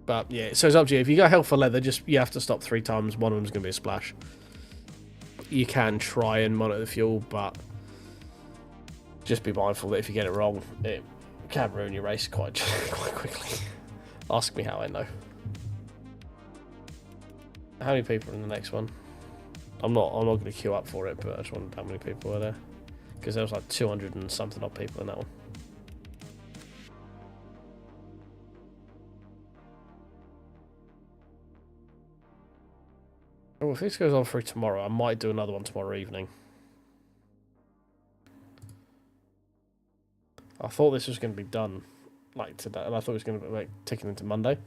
But yeah, so it's up to you. If you got hell for leather, you have to stop 3 times. One of them's going to be a splash. You can try and monitor the fuel, but just be mindful that if you get it wrong, it can ruin your race quite quickly. Ask me how I know. How many people are in the next one? I'm not going to queue up for it, but I just wondered how many people were there, because there was like 200 and something odd people in that one. Well, if this goes on through tomorrow, I might do another one tomorrow evening. I thought this was going to be done like today, and I thought it was going to be like ticking into Monday.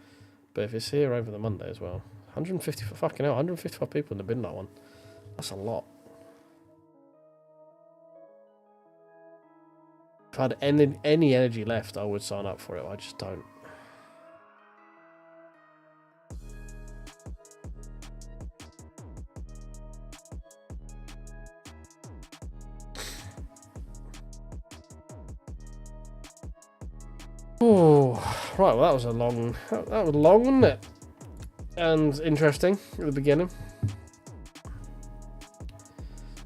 But if it's here over the Monday as well, 150 fucking hell, 155 people in the midnight one. That's a lot. If I had any energy left, I would sign up for it. I just don't. Oh, right. Well, that was long, wasn't it? And interesting at the beginning.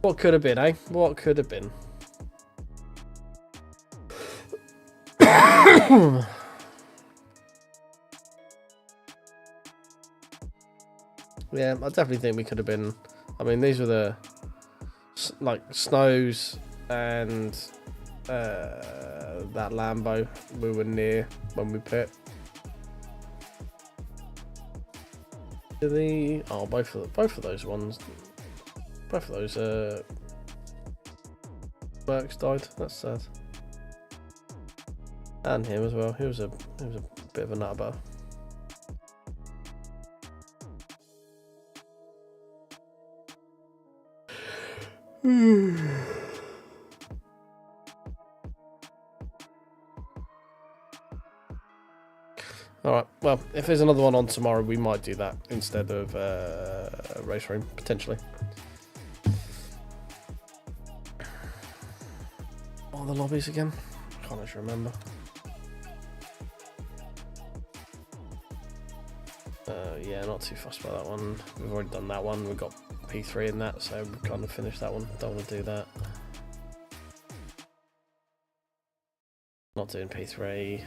What could have been, eh? What could have been? Yeah, I definitely think we could have been. I mean, these were the like snows and that Lambo we were near when we pit. Both of those ones, both of those Mercs died. That's sad. And him as well. He was a bit of a nutball. Alright, well, if there's another one on tomorrow, we might do that instead of race room, potentially. What are the lobbies again? I can't actually remember. Yeah, not too fussed about that one. We've already done that one. We've got P3 in that, so we've kind of finished that one. Don't want to do that. Not doing P3.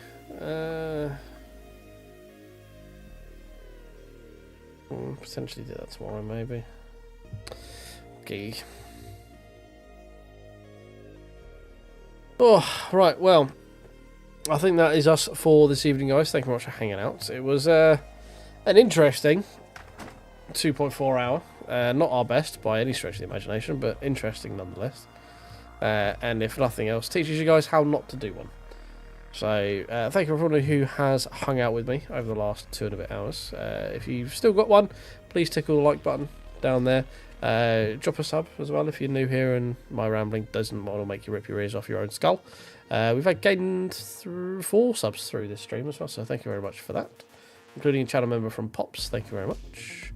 Potentially do that tomorrow, maybe. Okay. Oh, right. Well, I think that is us for this evening, guys. Thank you very much for hanging out. It was an interesting 2.4 hour. Not our best by any stretch of the imagination, but interesting nonetheless. And if nothing else, teaches you guys how not to do one. So, thank you for everyone who has hung out with me over the last 2 and a bit hours. If you've still got one, please tickle the like button down there. Drop a sub as well if you're new here and my rambling doesn't want to make you rip your ears off your own skull. We've had gained 4 subs through this stream as well, so thank you very much for that. Including a channel member from Pops, thank you very much.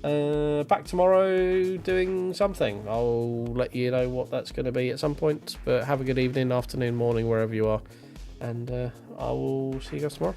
Back tomorrow doing something. I'll let you know what that's going to be at some point. But have a good evening, afternoon, morning, wherever you are. And I will see you guys tomorrow.